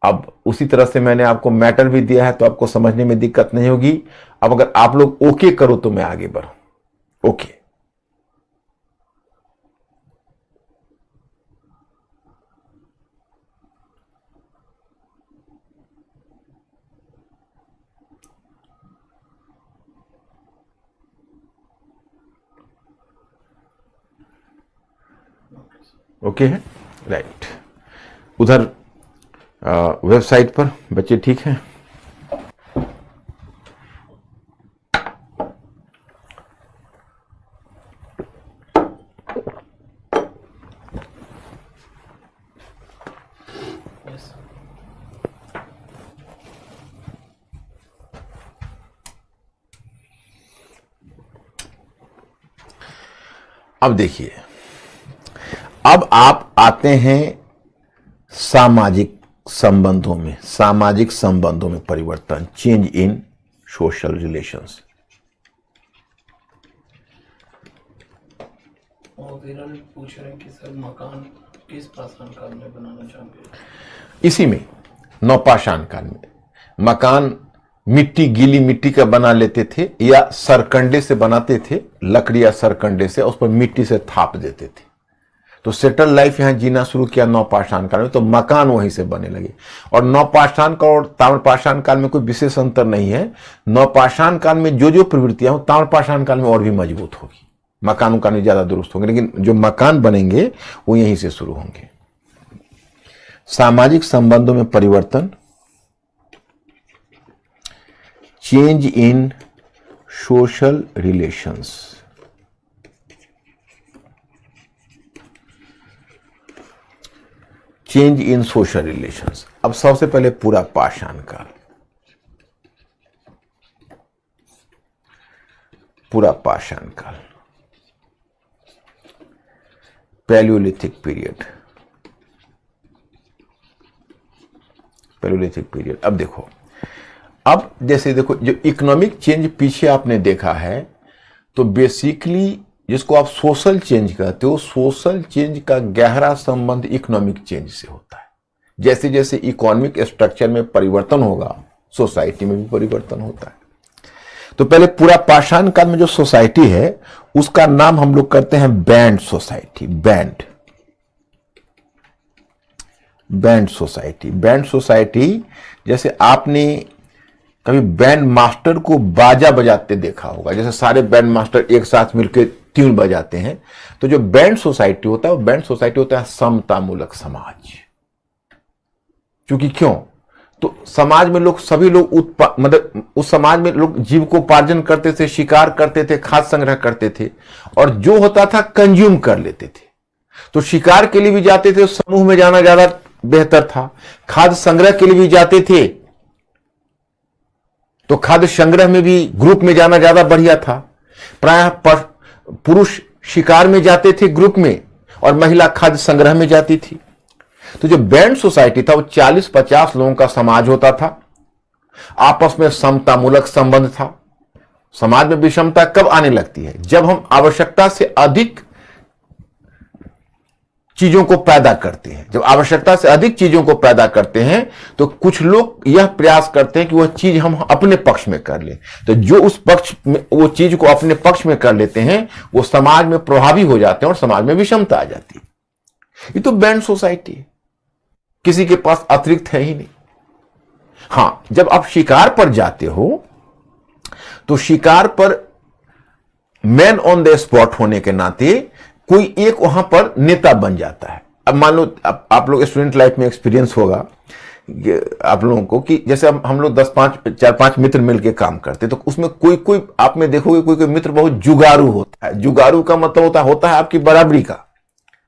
अब उसी तरह से मैंने आपको मैटर भी दिया है, तो आपको समझने में दिक्कत नहीं होगी। अब अगर आप लोग ओके करो तो मैं आगे बढ़ूं। ओके, ओके है, राइट। उधर वेबसाइट पर बच्चे ठीक हैं? Yes. अब देखिए, अब आप आते हैं सामाजिक संबंधों में, सामाजिक संबंधों में परिवर्तन, चेंज इन सोशल रिलेशंस। और विरल पूछ रहे हैं कि सर मकान किस पाषाण काल में बनाना चाहेंगे? इसी में नवपाषाण काल में मकान मिट्टी, गीली मिट्टी का बना लेते थे या सरकंडे से बनाते थे, लकड़ी या सरकंडे से, उस पर मिट्टी से थाप देते थे। तो सेटल लाइफ यहां जीना शुरू किया नवपाषाण काल में, तो मकान वहीं से बने लगे। और नवपाषाण काल और ताम्रपाषाण काल में कोई विशेष अंतर नहीं है। नवपाषाण काल में जो जो प्रवृत्तियां हो, ताम्रपाषाण काल में और भी मजबूत होगी, मकान उकान भी ज्यादा दुरुस्त होंगे, लेकिन जो मकान बनेंगे वो यहीं से शुरू होंगे। सामाजिक संबंधों में परिवर्तन, change in social relations. Change in social relations. अब सबसे पहले पूरा पाषाण काल, पूरा पाषाण काल, पैलियोलिथिक पीरियड, पैलियोलिथिक पीरियड। अब देखो, अब जैसे देखो, जो इकोनॉमिक चेंज पीछे आपने देखा है, तो बेसिकली जिसको आप सोशल चेंज कहते हो, सोशल चेंज का गहरा संबंध इकोनॉमिक चेंज से होता है। जैसे जैसे इकोनॉमिक स्ट्रक्चर में परिवर्तन होगा, सोसाइटी में भी परिवर्तन होता है। तो पहले पूरा पाषाण काल में जो सोसाइटी है उसका नाम हम लोग करते हैं band society. Band, band society. Band society, जैसे आपने कभी बैंड मास्टर को बाजा बजाते देखा होगा, जैसे सारे बैंड मास्टर एक साथ मिलकर ट्यून बजाते हैं, तो जो बैंड सोसाइटी होता है वो बैंड सोसाइटी होता है समतामूलक समाज। क्योंकि क्यों? तो समाज में लोग, सभी लोग मतलब उस समाज में लोग जीविकोपार्जन करते थे, शिकार करते थे, खाद्य संग्रह करते थे, और जो होता था कंज्यूम कर लेते थे। तो शिकार के लिए भी जाते थे, समूह में जाना ज्यादा बेहतर था। खाद्य संग्रह के लिए भी जाते थे, तो खाद्य संग्रह में भी ग्रुप में जाना ज्यादा बढ़िया था। प्रायः पुरुष शिकार में जाते थे ग्रुप में, और महिला खाद्य संग्रह में जाती थी। तो जो बैंड सोसाइटी था वो 40-50 लोगों का समाज होता था, आपस में समतामूलक संबंध था। समाज में विषमता कब आने लगती है? जब हम आवश्यकता से अधिक चीजों को पैदा करते हैं। जब आवश्यकता से अधिक चीजों को पैदा करते हैं तो कुछ लोग यह प्रयास करते हैं कि वह चीज हम अपने पक्ष में कर लें। तो जो उस पक्ष में वो चीज को अपने पक्ष में कर लेते हैं वो समाज में प्रभावी हो जाते हैं और समाज में विषमता आ जाती है। ये तो बैंड सोसाइटी है, किसी के पास अतिरिक्त है ही नहीं। हां, जब आप शिकार पर जाते हो तो शिकार पर मैन ऑन द स्पॉट होने के नाते कोई एक वहां पर नेता बन जाता है। अब मान लो आप लोग स्टूडेंट लाइफ में एक्सपीरियंस होगा आप लोगों को कि जैसे हम लोग 4-5 मित्र मिलकर काम करते, तो उसमें कोई आप में देखोगे कोई मित्र बहुत जुगारू होता है। जुगारू का मतलब होता है आपकी बराबरी का,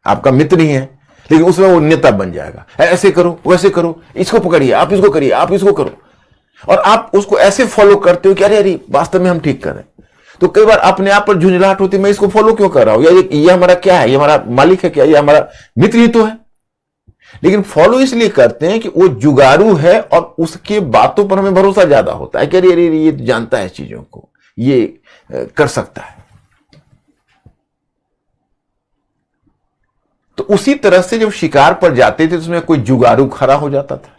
आपका मित्र ही है, लेकिन उसमें वो नेता बन जाएगा। ऐसे करो, वैसे करो, इसको पकड़िए, आप इसको करिए, आप इसको करो, और आप उसको ऐसे फॉलो करते हो कि अरे वास्तव में हम ठीक कर रहे हैं। तो कई बार अपने आप पर झुंझलाहट होती है, मैं इसको फॉलो क्यों कर रहा हूं, या ये हमारा क्या है, ये हमारा मालिक है क्या, ये हमारा मित्र ही तो है। लेकिन फॉलो इसलिए करते हैं कि वो जुगारू है और उसके बातों पर हमें भरोसा ज्यादा होता है कि अरे ये जानता है चीजों को, ये कर सकता है। तो उसी तरह से जब शिकार पर जाते थे तो उसमें कोई जुगारू खड़ा हो जाता था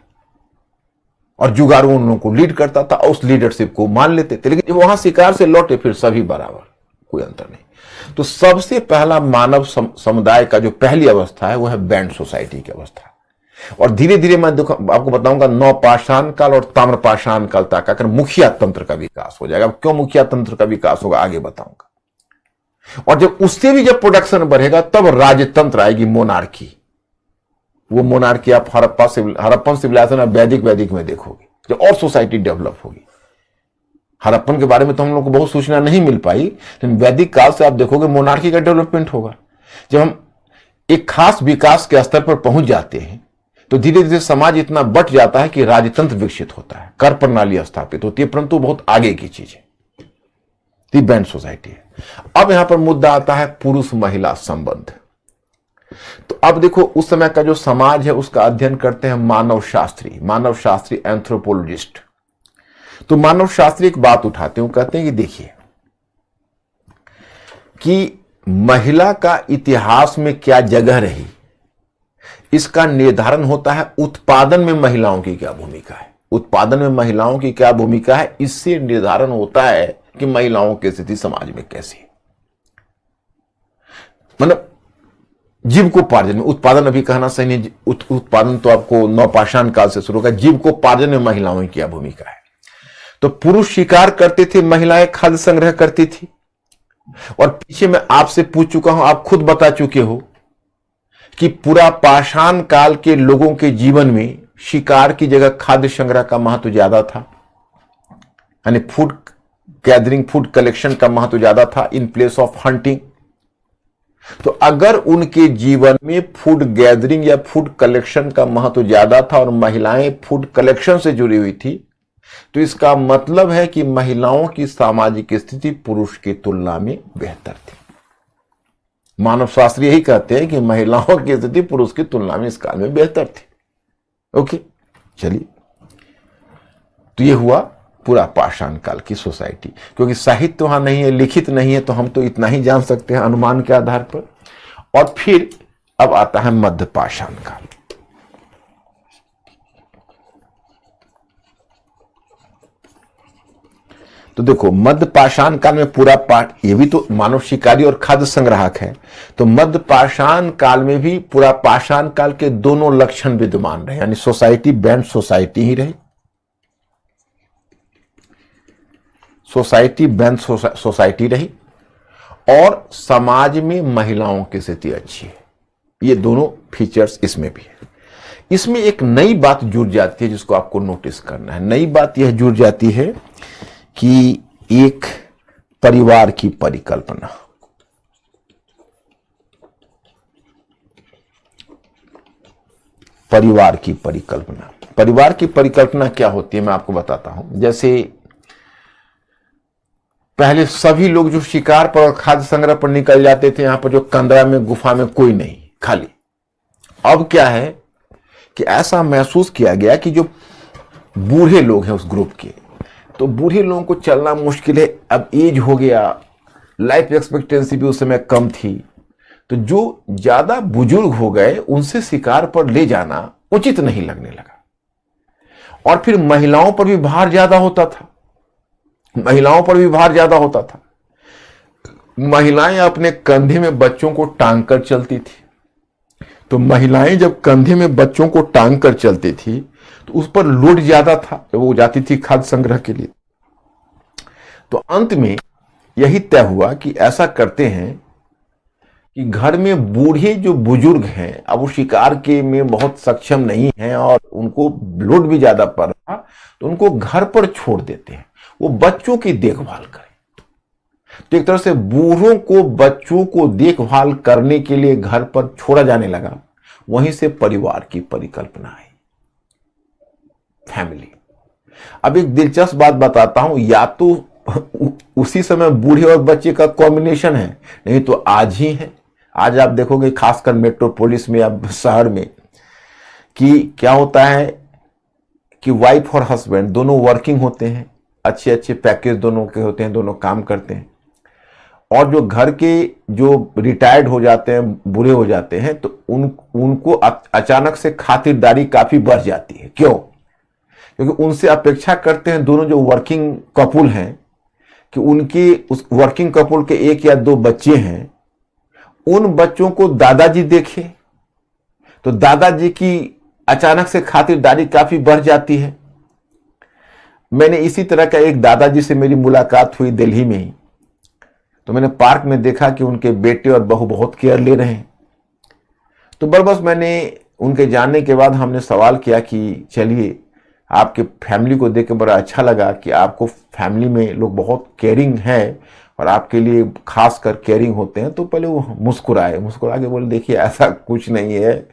और जुगारू उन लोगों को लीड करता था और उस लीडरशिप को मान लेते थे। लेकिन जब वहां शिकार से लौटे फिर सभी बराबर, कोई अंतर नहीं। तो सबसे पहला मानव समुदाय का जो पहली अवस्था है वो है बैंड सोसाइटी की अवस्था। और धीरे धीरे मैं आपको बताऊंगा नवपाषाण काल और ताम्रपाषाण काल तक आकर मुखिया तंत्र का विकास हो जाएगा। क्यों मुखिया तंत्र का विकास होगा आगे बताऊंगा। और जब उससे भी जब प्रोडक्शन बढ़ेगा तब राजतंत्र आएगी, मोनार्की। वो मोनार्की आप हड़प्पन सिविलाइजेशन और वैदिक में देखोगे, जब और सोसाइटी डेवलप होगी। हड़प्पन के बारे में तो हम लोग को बहुत सूचना नहीं मिल पाई, लेकिन वैदिक काल से आप देखोगे मोनार्की का डेवलपमेंट होगा। जब हम एक खास विकास के स्तर पर पहुंच जाते हैं तो धीरे धीरे समाज इतना बट जाता है कि राजतंत्र विकसित होता है, कर प्रणाली स्थापित होती है, परंतु बहुत आगे की चीज है। बैंड सोसाइटी है। अब यहां पर मुद्दा आता है पुरुष महिला संबंध। तो अब देखो, उस समय का जो समाज है उसका अध्ययन करते हैं मानव शास्त्री एंथ्रोपोलॉजिस्ट। तो मानव शास्त्री एक बात उठाते हैं, कहते हैं कि देखिए कि महिला का इतिहास में क्या जगह रही, इसका निर्धारण होता है उत्पादन में महिलाओं की क्या भूमिका है। उत्पादन में महिलाओं की क्या भूमिका है, इससे निर्धारण होता है कि महिलाओं की स्थिति समाज में कैसी है। मतलब जीविकोपार्जन में, उत्पादन अभी कहना सही नहीं, उत्पादन तो आपको नवपाषाण काल से शुरू होगा। जीविकोपार्जन में महिलाओं की क्या भूमिका है। तो पुरुष शिकार करते थे, महिलाएं खाद्य संग्रह करती थी। और पीछे मैं आपसे पूछ चुका हूं, आप खुद बता चुके हो कि पूरा पाषाण काल के लोगों के जीवन में शिकार की जगह खाद्य संग्रह का महत्व ज्यादा था, यानी फूड गैदरिंग, फूड कलेक्शन का महत्व ज्यादा था इन प्लेस ऑफ हंटिंग। तो अगर उनके जीवन में फूड गैदरिंग या फूड कलेक्शन का महत्व ज्यादा था और महिलाएं फूड कलेक्शन से जुड़ी हुई थी, तो इसका मतलब है कि महिलाओं की सामाजिक स्थिति पुरुष की तुलना में बेहतर थी। मानव शास्त्री यही कहते हैं कि महिलाओं की स्थिति पुरुष की तुलना में इस काल में बेहतर थी। ओके, चलिए, तो ये हुआ पूरा पाषाण काल की सोसाइटी। क्योंकि साहित्य वहां नहीं है, लिखित नहीं है, तो हम तो इतना ही जान सकते हैं अनुमान के आधार पर। और फिर अब आता है मध्य पाषाण काल। तो देखो, मध्य पाषाण काल में पूरा ये भी तो मानव शिकारी और खाद्य संग्राहक है। तो मध्य पाषाण काल में भी पूरा पाषाण काल के दोनों लक्षण विद्यमान रहे, यानी सोसाइटी बैंड सोसाइटी ही रही। सोसाइटी बैंड सोसाइटी रही और समाज में महिलाओं की स्थिति अच्छी है। ये दोनों फीचर्स इसमें भी है। इसमें एक नई बात जुड़ जाती है जिसको आपको नोटिस करना है। नई बात यह जुड़ जाती है कि एक परिवार की परिकल्पना। परिवार की परिकल्पना क्या होती है मैं आपको बताता हूं। जैसे पहले सभी लोग जो शिकार पर और खाद्य संग्रह पर निकल जाते थे, यहां पर जो कंदरा में गुफा में कोई नहीं, खाली। अब क्या है कि ऐसा महसूस किया गया कि जो बूढ़े लोग हैं उस ग्रुप के, तो बूढ़े लोगों को चलना मुश्किल है, अब एज हो गया, लाइफ एक्सपेक्टेंसी भी उस समय कम थी, तो जो ज्यादा बुजुर्ग हो गए उनसे शिकार पर ले जाना उचित नहीं लगने लगा। और फिर महिलाओं पर भी भार ज्यादा होता था। महिलाएं अपने कंधे में बच्चों को टांग कर चलती थी। तो महिलाएं जब कंधे में बच्चों को टांग कर चलती थी तो उस पर लोड ज्यादा था, वो जाती थी खाद्य संग्रह के लिए। तो अंत में यही तय हुआ कि ऐसा करते हैं कि घर में बूढ़े जो बुजुर्ग हैं, अब वो शिकार के में बहुत सक्षम नहीं हैं और उनको लोड भी ज्यादा पड़ रहा, तो उनको घर पर छोड़ देते हैं, वो बच्चों की देखभाल करें। तो एक तरह से बूढ़ों को बच्चों को देखभाल करने के लिए घर पर छोड़ा जाने लगा। वहीं से परिवार की परिकल्पना आई, फैमिली। अब एक दिलचस्प बात बताता हूं, या तो उसी समय बूढ़े और बच्चे का कॉम्बिनेशन है, नहीं तो आज ही है। आज आप देखोगे खासकर मेट्रोपोलिस में या शहर में कि क्या होता है कि वाइफ और हस्बैंड दोनों वर्किंग होते हैं, अच्छे अच्छे पैकेज दोनों के होते हैं, दोनों काम करते हैं। और जो घर के जो रिटायर्ड हो जाते हैं, बूढ़े हो जाते हैं, तो उनको अचानक से खातिरदारी काफी बढ़ जाती है। क्यों? क्योंकि उनसे अपेक्षा करते हैं दोनों जो वर्किंग कपुल हैं कि उनके उस वर्किंग कपुल के एक या दो बच्चे हैं, उन बच्चों को दादाजी देखे। तो दादाजी की अचानक से खातिरदारी काफी बढ़ जाती है। मैंने इसी तरह का एक दादाजी से मेरी मुलाकात हुई दिल्ली में ही। तो मैंने पार्क में देखा कि उनके बेटे और बहू बहुत केयर ले रहे हैं। तो बस मैंने उनके जानने के बाद हमने सवाल किया कि चलिए, आपके फैमिली को देख के बड़ा अच्छा लगा कि आपको फैमिली में लोग बहुत केयरिंग हैं और आपके लिए खास कर केयरिंग होते हैं। तो पहले वो मुस्कुरा के बोले, देखिए ऐसा कुछ नहीं है,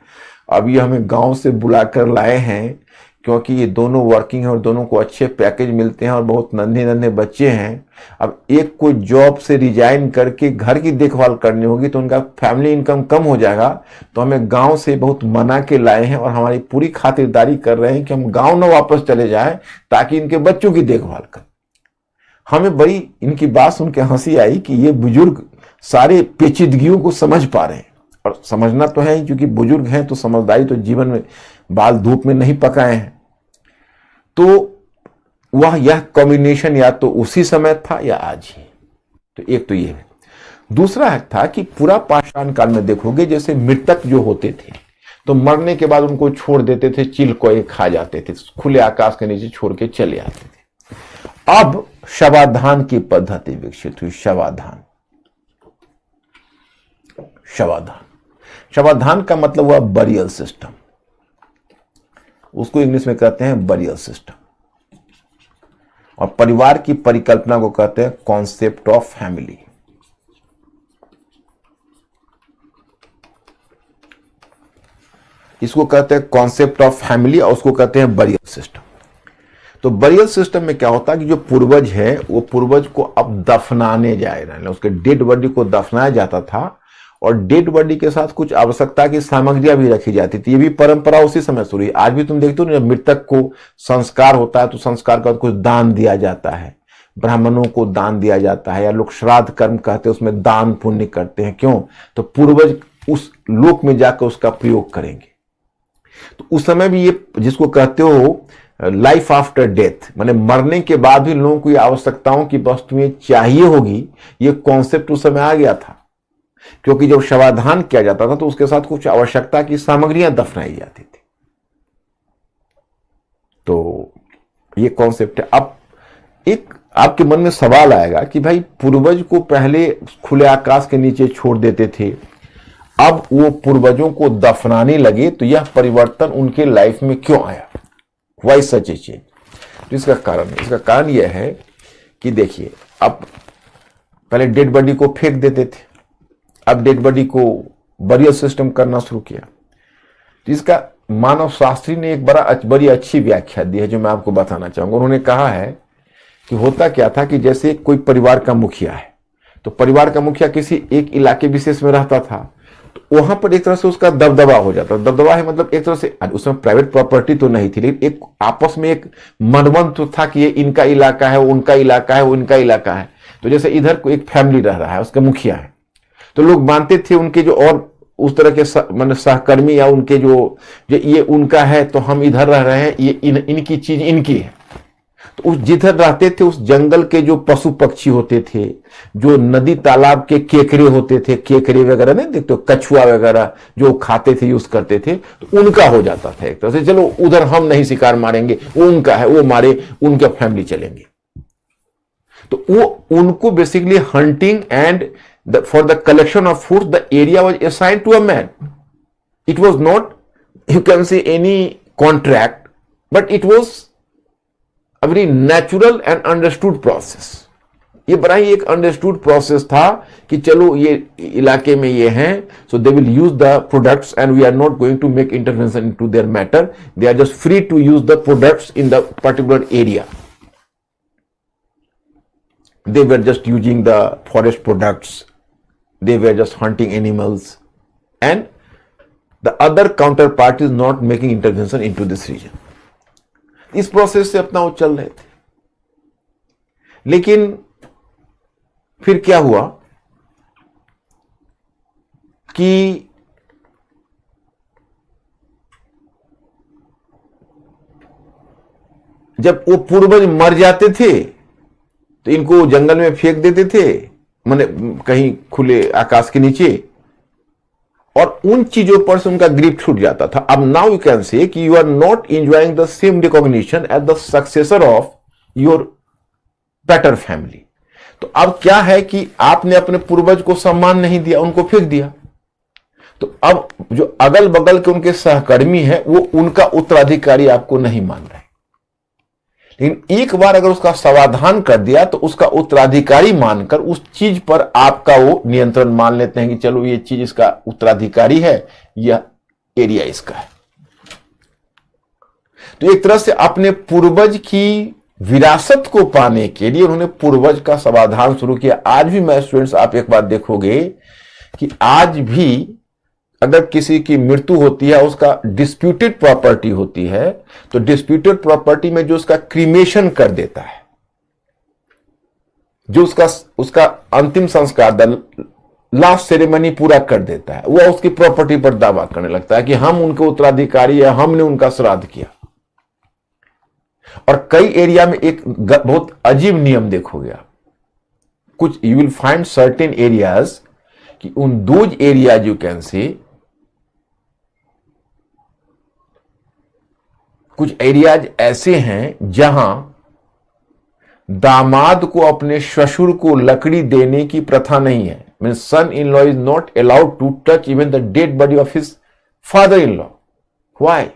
अभी हमें गांव से बुलाकर लाए हैं क्योंकि ये दोनों वर्किंग है और दोनों को अच्छे पैकेज मिलते हैं और बहुत नन्हे नन्हे बच्चे हैं। अब एक को जॉब से रिजाइन करके घर की देखभाल करनी होगी तो उनका फैमिली इनकम कम हो जाएगा। तो हमें गांव से बहुत मना के लाए हैं और हमारी पूरी खातिरदारी कर रहे हैं कि हम गांव न वापस चले जाएं ताकि इनके बच्चों की देखभाल करें। हमें बड़ी इनकी बात सुन के हंसी आई कि ये बुजुर्ग सारे पेचीदगियों को समझ पा रहे हैं, और समझना तो है ही क्योंकि बुजुर्ग हैं तो समझदारी तो जीवन में बाल धूप में नहीं पकाए हैं। तो वह यह कॉम्बिनेशन या तो उसी समय था या आज ही। तो एक तो ये है। दूसरा था कि पूरा पाषाण काल में देखोगे जैसे मृतक जो होते थे तो मरने के बाद उनको छोड़ देते थे, चील कोए खा जाते थे, खुले आकाश के नीचे छोड़ के चले आते थे। अब शवाधान की पद्धति विकसित हुई। शवाधान शवाधान का मतलब हुआ बरियल सिस्टम, उसको इंग्लिश में कहते हैं बरियल सिस्टम। और परिवार की परिकल्पना को कहते हैं कॉन्सेप्ट ऑफ फैमिली। इसको कहते हैं कॉन्सेप्ट ऑफ फैमिली और उसको कहते हैं बरियल सिस्टम। तो बरियल सिस्टम में क्या होता है कि जो पूर्वज है वो पूर्वज को अब दफनाने जाए रहे, उसके डेड बॉडी को दफनाया जाता था और डेड बॉडी के साथ कुछ आवश्यकता की सामग्रियां भी रखी जाती थी। ये भी परंपरा उसी समय शुरू हुई। आज भी तुम देखते हो ना, मृतक को संस्कार होता है तो संस्कार का कुछ दान दिया जाता है, ब्राह्मणों को दान दिया जाता है, या लोग श्राद्ध कर्म कहते हैं उसमें दान पुण्य करते हैं। क्यों? तो पूर्वज उस लोक में जाकर उसका प्रयोग करेंगे। तो उस समय भी ये जिसको कहते हो लाइफ आफ्टर डेथ, माने मरने के बाद भी लोगों को ये आवश्यकताओं की वस्तुएं चाहिए होगी, ये कॉन्सेप्ट उस समय आ गया था। क्योंकि जब शवाधान किया जाता था तो उसके साथ कुछ आवश्यकता की सामग्रियां दफनाई जाती थी। तो ये कॉन्सेप्ट है। अब एक आपके मन में सवाल आएगा कि भाई पूर्वज को पहले खुले आकाश के नीचे छोड़ देते थे, अब वो पूर्वजों को दफनाने लगे, तो यह परिवर्तन उनके लाइफ में क्यों आया? Why such a change? तो इसका कारण यह है कि देखिए, अब पहले डेड बॉडी को फेंक देते थे, अब डेड बॉडी को बरियल सिस्टम करना शुरू किया। तो इसका मानव शास्त्री ने एक बड़ी अच्छी व्याख्या दी है जो मैं आपको बताना चाहूंगा। उन्होंने कहा है कि होता क्या था कि जैसे कोई परिवार का मुखिया है, तो परिवार का मुखिया किसी एक इलाके विशेष में रहता था, तो वहां पर एक तरह से उसका दबदबा हो जाता। दबदबा है मतलब एक तरह से उसमें प्राइवेट प्रॉपर्टी तो नहीं थी, लेकिन एक आपस में एक मनमन तो था कि ये इनका इलाका है, उनका इलाका है, वो इनका इलाका है। तो जैसे इधर को एक फैमिली रह रहा है, उसका मुखिया है, तो लोग मानते थे उनके जो और उस तरह के मतलब सहकर्मी या उनके जो ये उनका है तो हम इधर रह रहे हैं, ये इनकी चीज इनकी है। तो उस जिधर रहते थे उस जंगल के जो पशु पक्षी होते थे, जो नदी तालाब के केकरे होते थे, केकरे वगैरह नहीं देखते, कछुआ वगैरह जो खाते थे, यूज करते थे, तो उनका हो जाता था एक तरह से। चलो उधर हम नहीं शिकार मारेंगे, वो उनका है, वो मारे, उनके फैमिली चलेंगे। तो वो उनको basically hunting and for the collection of food, the area was assigned to a man. It was not, you can say, any contract, but it was a very natural and understood process. ये बड़ा ही एक understood process था कि चलो ये इलाके में ये हैं, so they will use the products and we are not going to make intervention into their matter. They are just free to use the products in the particular area. They were just using the forest products. They were just hunting animals, and the other counterpart is not making intervention into this region. इस प्रोसेस से अपना वो चल रहे थे। लेकिन फिर क्या हुआ कि जब वो पूर्वज मर जाते थे तो इनको जंगल में फेंक देते थे, माने कहीं खुले आकाश के नीचे, और उन चीजों पर से उनका ग्रिप छूट जाता था। अब नाउ यू कैन से कि you are not enjoying the same recognition as the successor of your better family. तो अब क्या है कि आपने अपने पूर्वज को सम्मान नहीं दिया, उनको फेंक दिया। तो अब जो अगल बगल के उनके सहकर्मी है वो उनका उत्तराधिकारी आपको नहीं मान रहे। लेकिन एक बार अगर उसका समाधान कर दिया तो उसका उत्तराधिकारी मानकर उस चीज पर आपका वो नियंत्रण मान लेते हैं कि चलो ये चीज इसका उत्तराधिकारी है, यह एरिया इसका है। तो एक तरह से अपने पूर्वज की विरासत को पाने के लिए उन्होंने पूर्वज का समाधान शुरू किया। आज भी मैं स्टूडेंट्स, आप एक बात देखोगे कि आज भी अगर किसी की मृत्यु होती है, उसका डिस्प्यूटेड प्रॉपर्टी होती है, तो डिस्प्यूटेड प्रॉपर्टी में जो उसका क्रीमेशन कर देता है, जो उसका अंतिम संस्कार, लास्ट सेरेमनी पूरा कर देता है, वह उसकी प्रॉपर्टी पर दावा करने लगता है कि हम उनके उत्तराधिकारी है, हमने उनका श्राद्ध किया। और कई एरिया में एक बहुत अजीब नियम देखोगे आप, कुछ you will find certain areas कि उन those areas you can see, कुछ एरियाज ऐसे हैं जहां दामाद को अपने ससुर को लकड़ी देने की प्रथा नहीं है। Mean son in law is not allowed to touch even the dead body of his father in law. Why?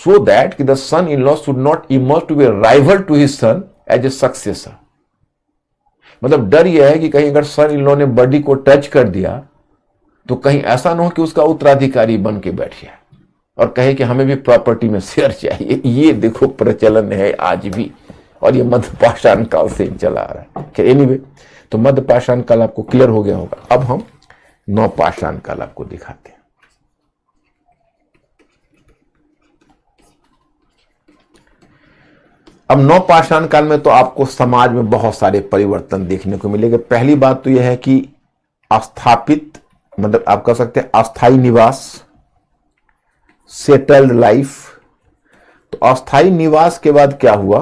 So that कि the son in law should not emerge to be rival to his son as a successor. मतलब डर यह है कि कहीं अगर सन इन लॉ ने बॉडी को टच कर दिया तो कहीं ऐसा ना हो कि उसका उत्तराधिकारी बन के बैठ जाए और कहे कि हमें भी प्रॉपर्टी में शेयर चाहिए। ये देखो प्रचलन है आज भी, और ये मध्य पाषाण काल से चला आ रहा है। एनीवे, तो मध्य पाषाण काल आपको क्लियर हो गया होगा। अब हम नव पाषाण काल आपको दिखाते हैं। अब नव पाषाण काल में तो आपको समाज में बहुत सारे परिवर्तन देखने को मिलेंगे। पहली बात तो यह है कि स्थापित, मतलब आप कह सकते हैं अस्थाई निवास, सेटल्ड लाइफ। तो अस्थाई निवास के बाद क्या हुआ?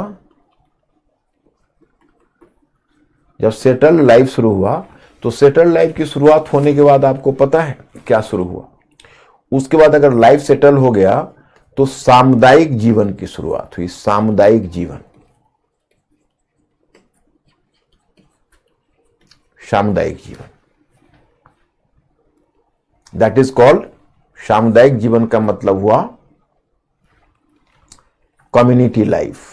जब सेटल्ड लाइफ शुरू हुआ तो सेटल्ड लाइफ की शुरुआत होने के बाद आपको पता है क्या शुरू हुआ? उसके बाद अगर लाइफ सेटल हो गया तो सामुदायिक जीवन की शुरुआत हुई। सामुदायिक जीवन, सामुदायिक जीवन, दैट इज कॉल्ड, सामुदायिक जीवन का मतलब हुआ कम्युनिटी लाइफ।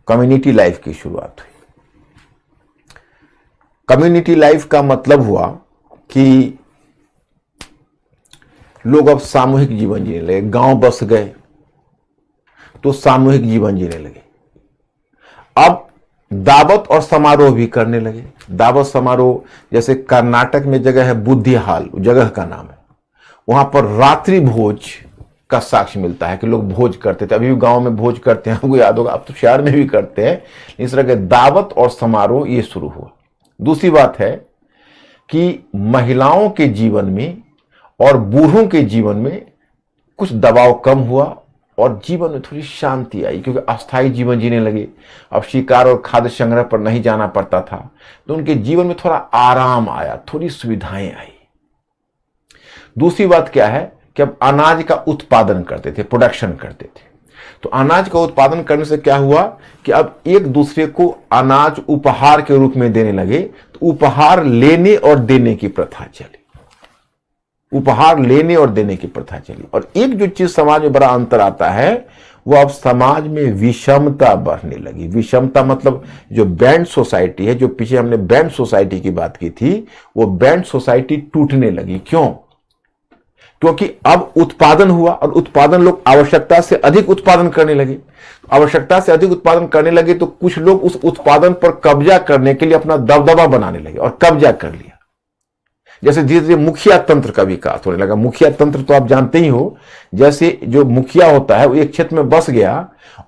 कम्युनिटी लाइफ की शुरुआत हुई। कम्युनिटी लाइफ का मतलब हुआ कि लोग अब सामूहिक जीवन जीने लगे। गांव बस गए तो सामूहिक जीवन जीने लगे। अब दावत और समारोह भी करने लगे। दावत समारोह, जैसे कर्नाटक में जगह है बुद्धिहाल, जगह का नाम है, वहां पर रात्रि भोज का साक्ष्य मिलता है कि लोग भोज करते थे। अभी भी गांव में भोज करते हैं, आपको याद होगा। अब तो शहर में भी करते हैं। इस तरह के दावत और समारोह ये शुरू हुआ। दूसरी बात है कि महिलाओं के जीवन में और बूढ़ों के जीवन में कुछ दबाव कम हुआ और जीवन में थोड़ी शांति आई, क्योंकि अस्थायी जीवन जीने लगे। अब शिकार और खाद्य संग्रह पर नहीं जाना पड़ता था, तो उनके जीवन में थोड़ा आराम आया, थोड़ी सुविधाएं आई। दूसरी बात क्या है कि अब अनाज का उत्पादन करते थे, प्रोडक्शन करते थे। तो अनाज का उत्पादन करने से क्या हुआ कि अब एक दूसरे को अनाज उपहार के रूप में देने लगे। तो उपहार लेने और देने की प्रथा चली। उपहार लेने और देने की प्रथा चली। और एक जो चीज समाज में बड़ा अंतर आता है, वो अब समाज में विषमता बढ़ने लगी। विषमता मतलब जो बैंड सोसाइटी है, जो पीछे हमने बैंड सोसाइटी की बात की थी, वो बैंड सोसाइटी टूटने लगी। क्यों? क्योंकि अब उत्पादन हुआ और उत्पादन, लोग आवश्यकता से अधिक उत्पादन करने लगे। आवश्यकता से अधिक उत्पादन करने लगे तो कुछ लोग उस उत्पादन पर कब्जा करने के लिए अपना दबदबा बनाने लगे और कब्जा कर लिया। जैसे धीरे धीरे मुखिया तंत्र का विकास होने लगा। मुखिया तंत्र तो आप जानते ही हो, जैसे जो मुखिया होता है वो एक क्षेत्र में बस गया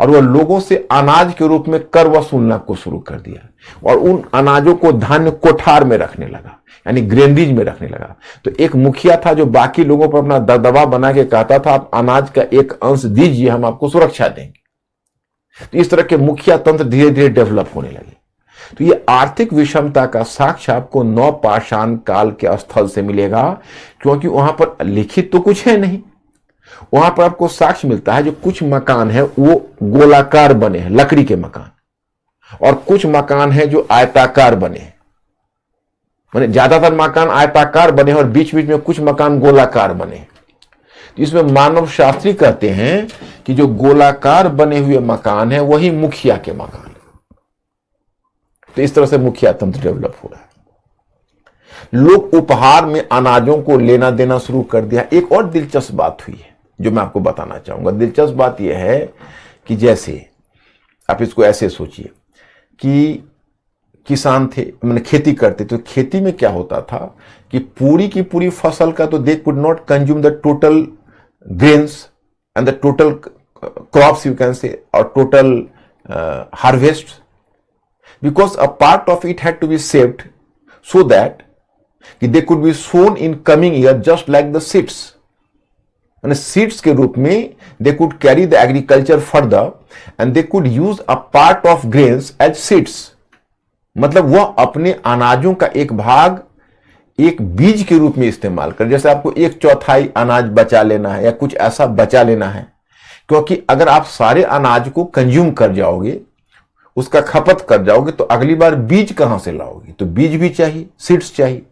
और वह लोगों से अनाज के रूप में कर वसूलना को शुरू कर दिया और उन अनाजों को धान्य कोठार में रखने लगा, यानी ग्रेनरीज में रखने लगा। तो एक मुखिया था जो बाकी लोगों पर अपना दबदबा बना के कहता था, आप अनाज का एक अंश दीजिए, हम आपको सुरक्षा देंगे। तो इस तरह के मुखिया तंत्र धीरे धीरे डेवलप होने लगे। तो ये आर्थिक विषमता का साक्ष्य आपको नव पाषाण काल के स्थल से मिलेगा, क्योंकि वहां पर लिखित तो कुछ है नहीं। वहां पर आपको साक्ष्य मिलता है जो कुछ मकान है वो गोलाकार बने हैं, लकड़ी के मकान, और कुछ मकान है जो आयताकार बने हैं। माने ज्यादातर मकान आयताकार बने हैं और बीच बीच में कुछ मकान गोलाकार बने हैं। तो इसमें मानव शास्त्री कहते हैं कि जो गोलाकार बने हुए मकान है वही मुखिया के मकान। तो इस तरह से मुखिया तंत्र डेवलप हो रहा है। लोग उपहार में अनाजों को लेना देना शुरू कर दिया। एक और दिलचस्प बात हुई है जो मैं आपको बताना चाहूंगा। दिलचस्प बात यह है कि जैसे आप इसको ऐसे सोचिए कि किसान थे, मैंने खेती करते, तो खेती में क्या होता था कि पूरी की पूरी फसल का तो they could not consume the total grains and the total crops you can say or total harvest, because a part of it had to be saved so that कि they could be sown in coming year just like the seeds. यानी सीड्स के रूप में they could carry the agriculture further and they could use a part of grains as seeds. मतलब वह अपने अनाजों का एक भाग एक बीज के रूप में इस्तेमाल कर, जैसे आपको 1/4 अनाज बचा लेना है या कुछ ऐसा बचा लेना है, क्योंकि अगर आप सारे अनाज को कंज्यूम कर जाओगे, उसका खपत कर जाओगे, तो अगली बार बीज कहां से लाओगे? तो बीज भी चाहिए, सीड्स चाहिए।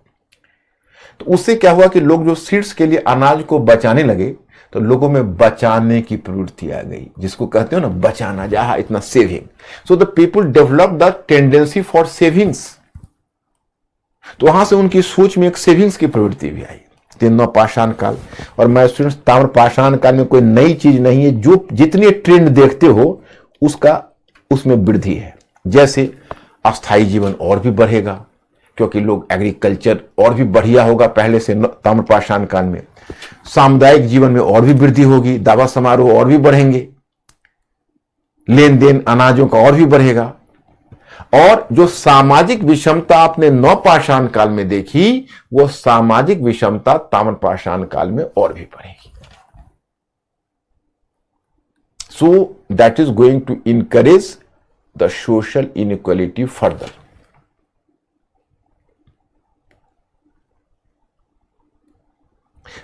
तो उससे क्या हुआ कि लोग जो सीड्स के लिए अनाज को बचाने लगे, तो लोगों में बचाने की प्रवृत्ति आ गई, जिसको कहते हो ना बचाना, जहां इतना saving. So the people develop the tendency for savings. तो वहां से उनकी सोच में एक सेविंग्स की प्रवृत्ति भी आई। तीनों पाषाण काल, और मैं स्टूडेंट्स ताम्र पाषाण काल में कोई नई चीज नहीं है, जो जितने ट्रेंड देखते हो उसका उसमें वृद्धि है। जैसे अस्थायी जीवन और भी बढ़ेगा, क्योंकि लोग एग्रीकल्चर और भी बढ़िया होगा पहले से ताम्र पाषाण काल में। सामुदायिक जीवन में और भी वृद्धि होगी, दावा समारोह और भी बढ़ेंगे, लेन देन अनाजों का और भी बढ़ेगा। और जो सामाजिक विषमता आपने नवपाषाण काल में देखी, वो सामाजिक विषमता ताम्र पाषाण काल में और भी बढ़ेगी। So that is going to encourage the social inequality further.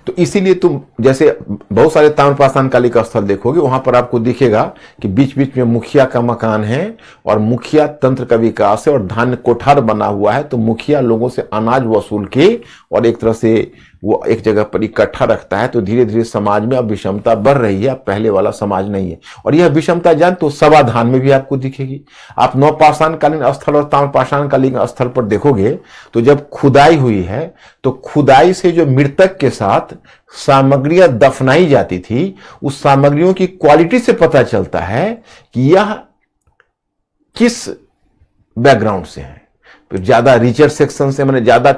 तो इसीलिए तुम जैसे बहुत सारे ताम्र पाषाण कालिक स्थल देखोगे, वहां पर आपको दिखेगा कि बीच बीच में मुखिया का मकान है और मुखिया तंत्र का विकास है और धान्य कोठार बना हुआ है। तो मुखिया लोगों से अनाज वसूल के और एक तरह से वो एक जगह पर इकट्ठा रखता है। तो धीरे धीरे समाज में अब विषमता बढ़ रही है, अब पहले वाला समाज नहीं है। और यह विषमता जान तो सवाधान में भी आपको दिखेगी। आप नवपाषाण कालीन स्थल और ताम्र पाषाण कालीन स्थल पर देखोगे तो जब खुदाई हुई है, तो खुदाई से जो मृतक के साथ सामग्रियां दफनाई जाती थी, उस सामग्रियों की क्वालिटी से पता चलता है कि यह किस बैकग्राउंड से है। तो ज्यादा रिचर सेक्शन से, माने ज्यादा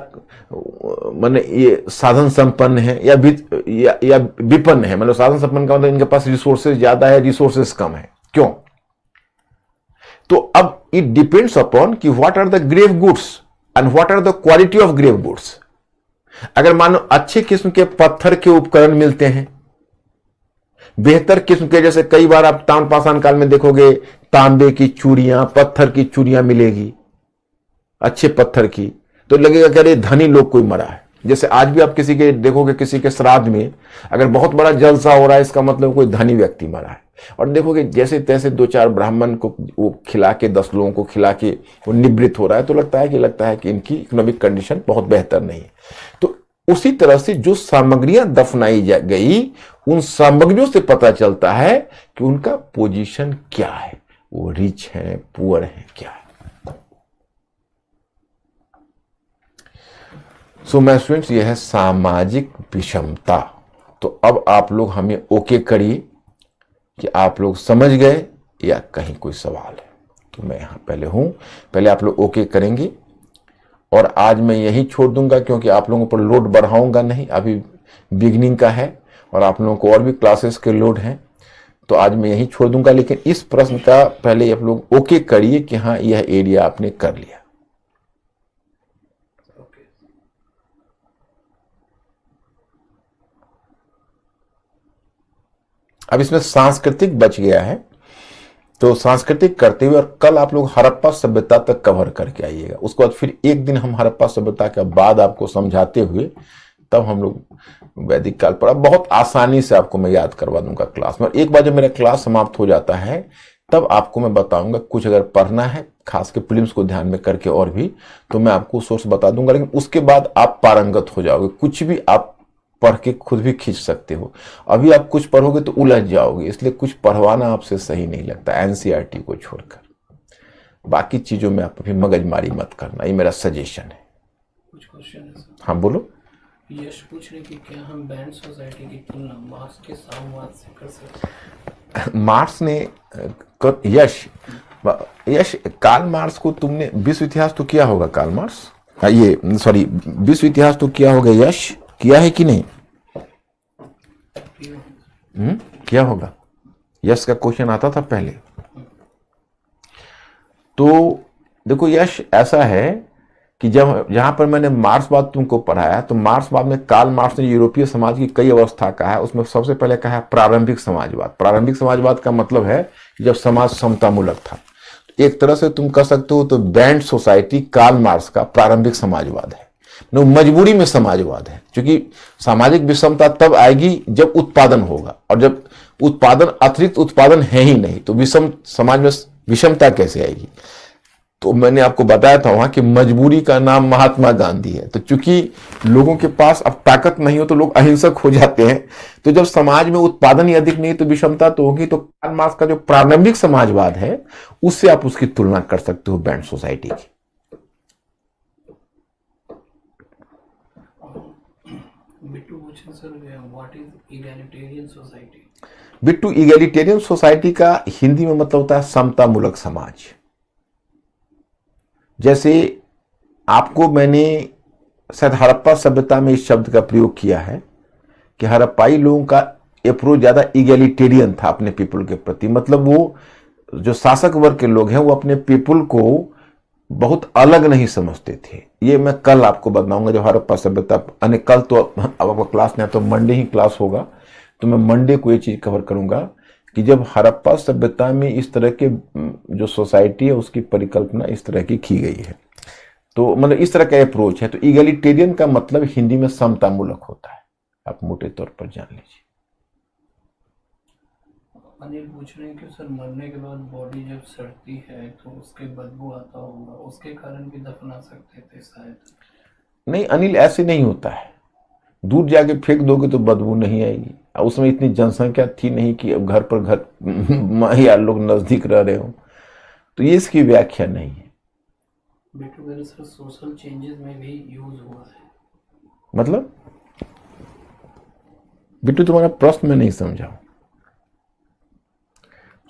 माने ये साधन संपन्न है या विपन्न है। मतलब साधन संपन्न का मतलब इनके पास रिसोर्सेज ज्यादा है, रिसोर्सेज कम है। क्यों? तो अब इट डिपेंड्स अपॉन कि what are the grave goods and what are the quality of grave goods. अगर मानो अच्छे किस्म के पत्थर के उपकरण मिलते हैं, बेहतर किस्म के, जैसे कई बार आप ताम्र पाषाण काल में देखोगे तांबे की चूड़ियां, पत्थर की चूड़ियां मिलेगी, अच्छे पत्थर की, तो लगेगा कि अरे धनी लोग कोई मरा है। जैसे आज भी आप किसी के देखोगे, किसी के श्राद्ध में अगर बहुत बड़ा जलसा हो रहा है, इसका मतलब कोई धनी व्यक्ति मरा है। और देखोगे जैसे तैसे 2-4 ब्राह्मण को वो खिला के, 10 लोगों को खिला के वो निवृत्त हो रहा है, तो लगता है कि इनकी इकोनॉमिक कंडीशन बहुत बेहतर नहीं है। तो उसी तरह से जो सामग्रियां दफनाई गई, उन सामग्रियों से पता चलता है कि उनका पोजीशन क्या है, वो रिच है, पुअर है, क्या है। सो मैं स्टूडेंट्स, यह है सामाजिक विषमता। तो अब आप लोग हमें ओके करिए कि आप लोग समझ गए या कहीं कोई सवाल है। तो मैं यहां पहले हूं, पहले आप लोग ओके करेंगे और आज मैं यही छोड़ दूंगा, क्योंकि आप लोगों पर लोड बढ़ाऊंगा नहीं। अभी बिगनिंग का है और आप लोगों को और भी क्लासेस के लोड हैं, तो आज मैं यही छोड़ दूंगा। लेकिन इस प्रश्न का पहले आप लोग ओके करिए कि हाँ, यह एरिया आपने कर लिया। अब इसमें सांस्कृतिक बच गया है, तो सांस्कृतिक करते हुए और कल आप लोग हड़प्पा सभ्यता तक कवर करके आइएगा। उसके बाद फिर एक दिन हम हड़प्पा सभ्यता के बाद आपको समझाते हुए तब हम लोग वैदिक काल पर बहुत आसानी से आपको मैं याद करवा दूंगा क्लास में। और एक बार जब मेरा क्लास समाप्त हो जाता है तब आपको मैं बताऊंगा, कुछ अगर पढ़ना है खास के प्रीलिम्स को ध्यान में करके और भी, तो मैं आपको सोर्स बता दूंगा। लेकिन उसके बाद आप पारंगत हो जाओगे, कुछ भी आप पढ़ के खुद भी खींच सकते हो। अभी आप कुछ पढ़ोगे तो उलझ जाओगे, इसलिए कुछ पढ़वाना आपसे सही नहीं लगता एनसीईआरटी को छोड़कर। बाकी चीजों में आप अभी मगजमारी मत करना, ये मेरा सजेशन है। कुछ क्वेश्चन है सर। हाँ बोलो। यश पूछ रहे कि क्या हम बैंड सोसाइटी की तुलना मार्क्स के साम्यवाद से कर सकते हैं? मार्क्स ने यश कार्ल मार्क्स को तुमने विश्व इतिहास तो किया होगा, कार्ल मार्क्स, ये सॉरी विश्व इतिहास तो किया होगा, यश किया है कि नहीं? किया होगा। यश का क्वेश्चन आता था पहले। तो देखो यश ऐसा है कि जब जहां पर मैंने मार्क्सवाद तुमको पढ़ाया तो मार्क्सवाद में कार्ल मार्क्स ने यूरोपीय समाज की कई अवस्था कहा है। उसमें सबसे पहले कहा है प्रारंभिक समाजवाद। प्रारंभिक समाजवाद का मतलब है कि जब समाज समतामूलक था। एक तरह से तुम कह सकते हो तो बैंड सोसाइटी कार्ल मार्क्स का प्रारंभिक समाजवाद है, न मजबूरी में समाजवाद है, क्योंकि सामाजिक विषमता तब आएगी जब उत्पादन होगा, और जब उत्पादन अतिरिक्त उत्पादन है ही नहीं तो विषम समाज में विषमता कैसे आएगी? तो मैंने आपको बताया था वहां कि मजबूरी का नाम महात्मा गांधी है। तो चूंकि लोगों के पास अब ताकत नहीं हो तो लोग अहिंसक हो जाते हैं। तो जब समाज में उत्पादन ही अधिक नहीं तो विषमता तो होगी। तो कार्ल मार्क्स का जो प्रारंभिक समाजवाद है उससे आप उसकी तुलना कर सकते हो बैंड सोसाइटी की। बिट्टू पूछे sir what is egalitarian society? Bittu, egalitarian society का हिंदी में मतलब होता है समतामूलक समाज। जैसे आपको मैंने शायद हड़प्पा सभ्यता में इस शब्द का प्रयोग किया है कि हड़प्पाई लोगों का अप्रोच ज्यादा इगैलिटेरियन था अपने पीपल के प्रति। मतलब वो जो शासक वर्ग के लोग हैं वो अपने पीपल को बहुत अलग नहीं समझते थे। ये मैं कल आपको बताऊंगा जो हड़प्पा सभ्यता, कल तो अब आपका क्लास नहीं, तो मंडे ही क्लास होगा, तो मैं मंडे को ये चीज कवर करूंगा कि जब हड़प्पा सभ्यता में इस तरह के जो सोसाइटी है उसकी परिकल्पना इस तरह की गई है। तो मतलब इस तरह का अप्रोच है। तो इगैलिटेरियन का मतलब हिंदी में समतामूलक होता है, आप मोटे तौर पर जान लीजिए। अनिल पूछ रहे हैं कि सर मरने के बाद बॉडी जब सड़ती है तो उसके बदबू आता होगा, उसके कारण भी दफना सकते थे शायद? नहीं अनिल, ऐसे नहीं होता है। दूर जाके फेंक दोगे तो बदबू नहीं आएगी। उसमें इतनी जनसंख्या थी नहीं कि अब घर पर घर या लोग नजदीक रह रहे हो, तो ये इसकी व्याख्या नहीं है। बेटू मेरे सर सोशल चेंजेस में भी यूज हुआ है। मतलब बिट्टू तुम्हारा प्रश्न में नहीं समझा।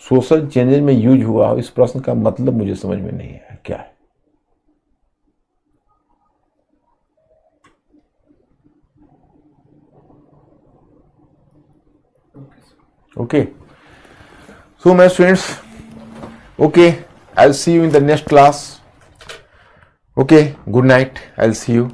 सोशल चेंजेस में यूज हुआ हो, इस प्रश्न का मतलब मुझे समझ में नहीं आया क्या है। Okay, so my students, okay, I'll see you in the next class. Okay, good night, I'll see you.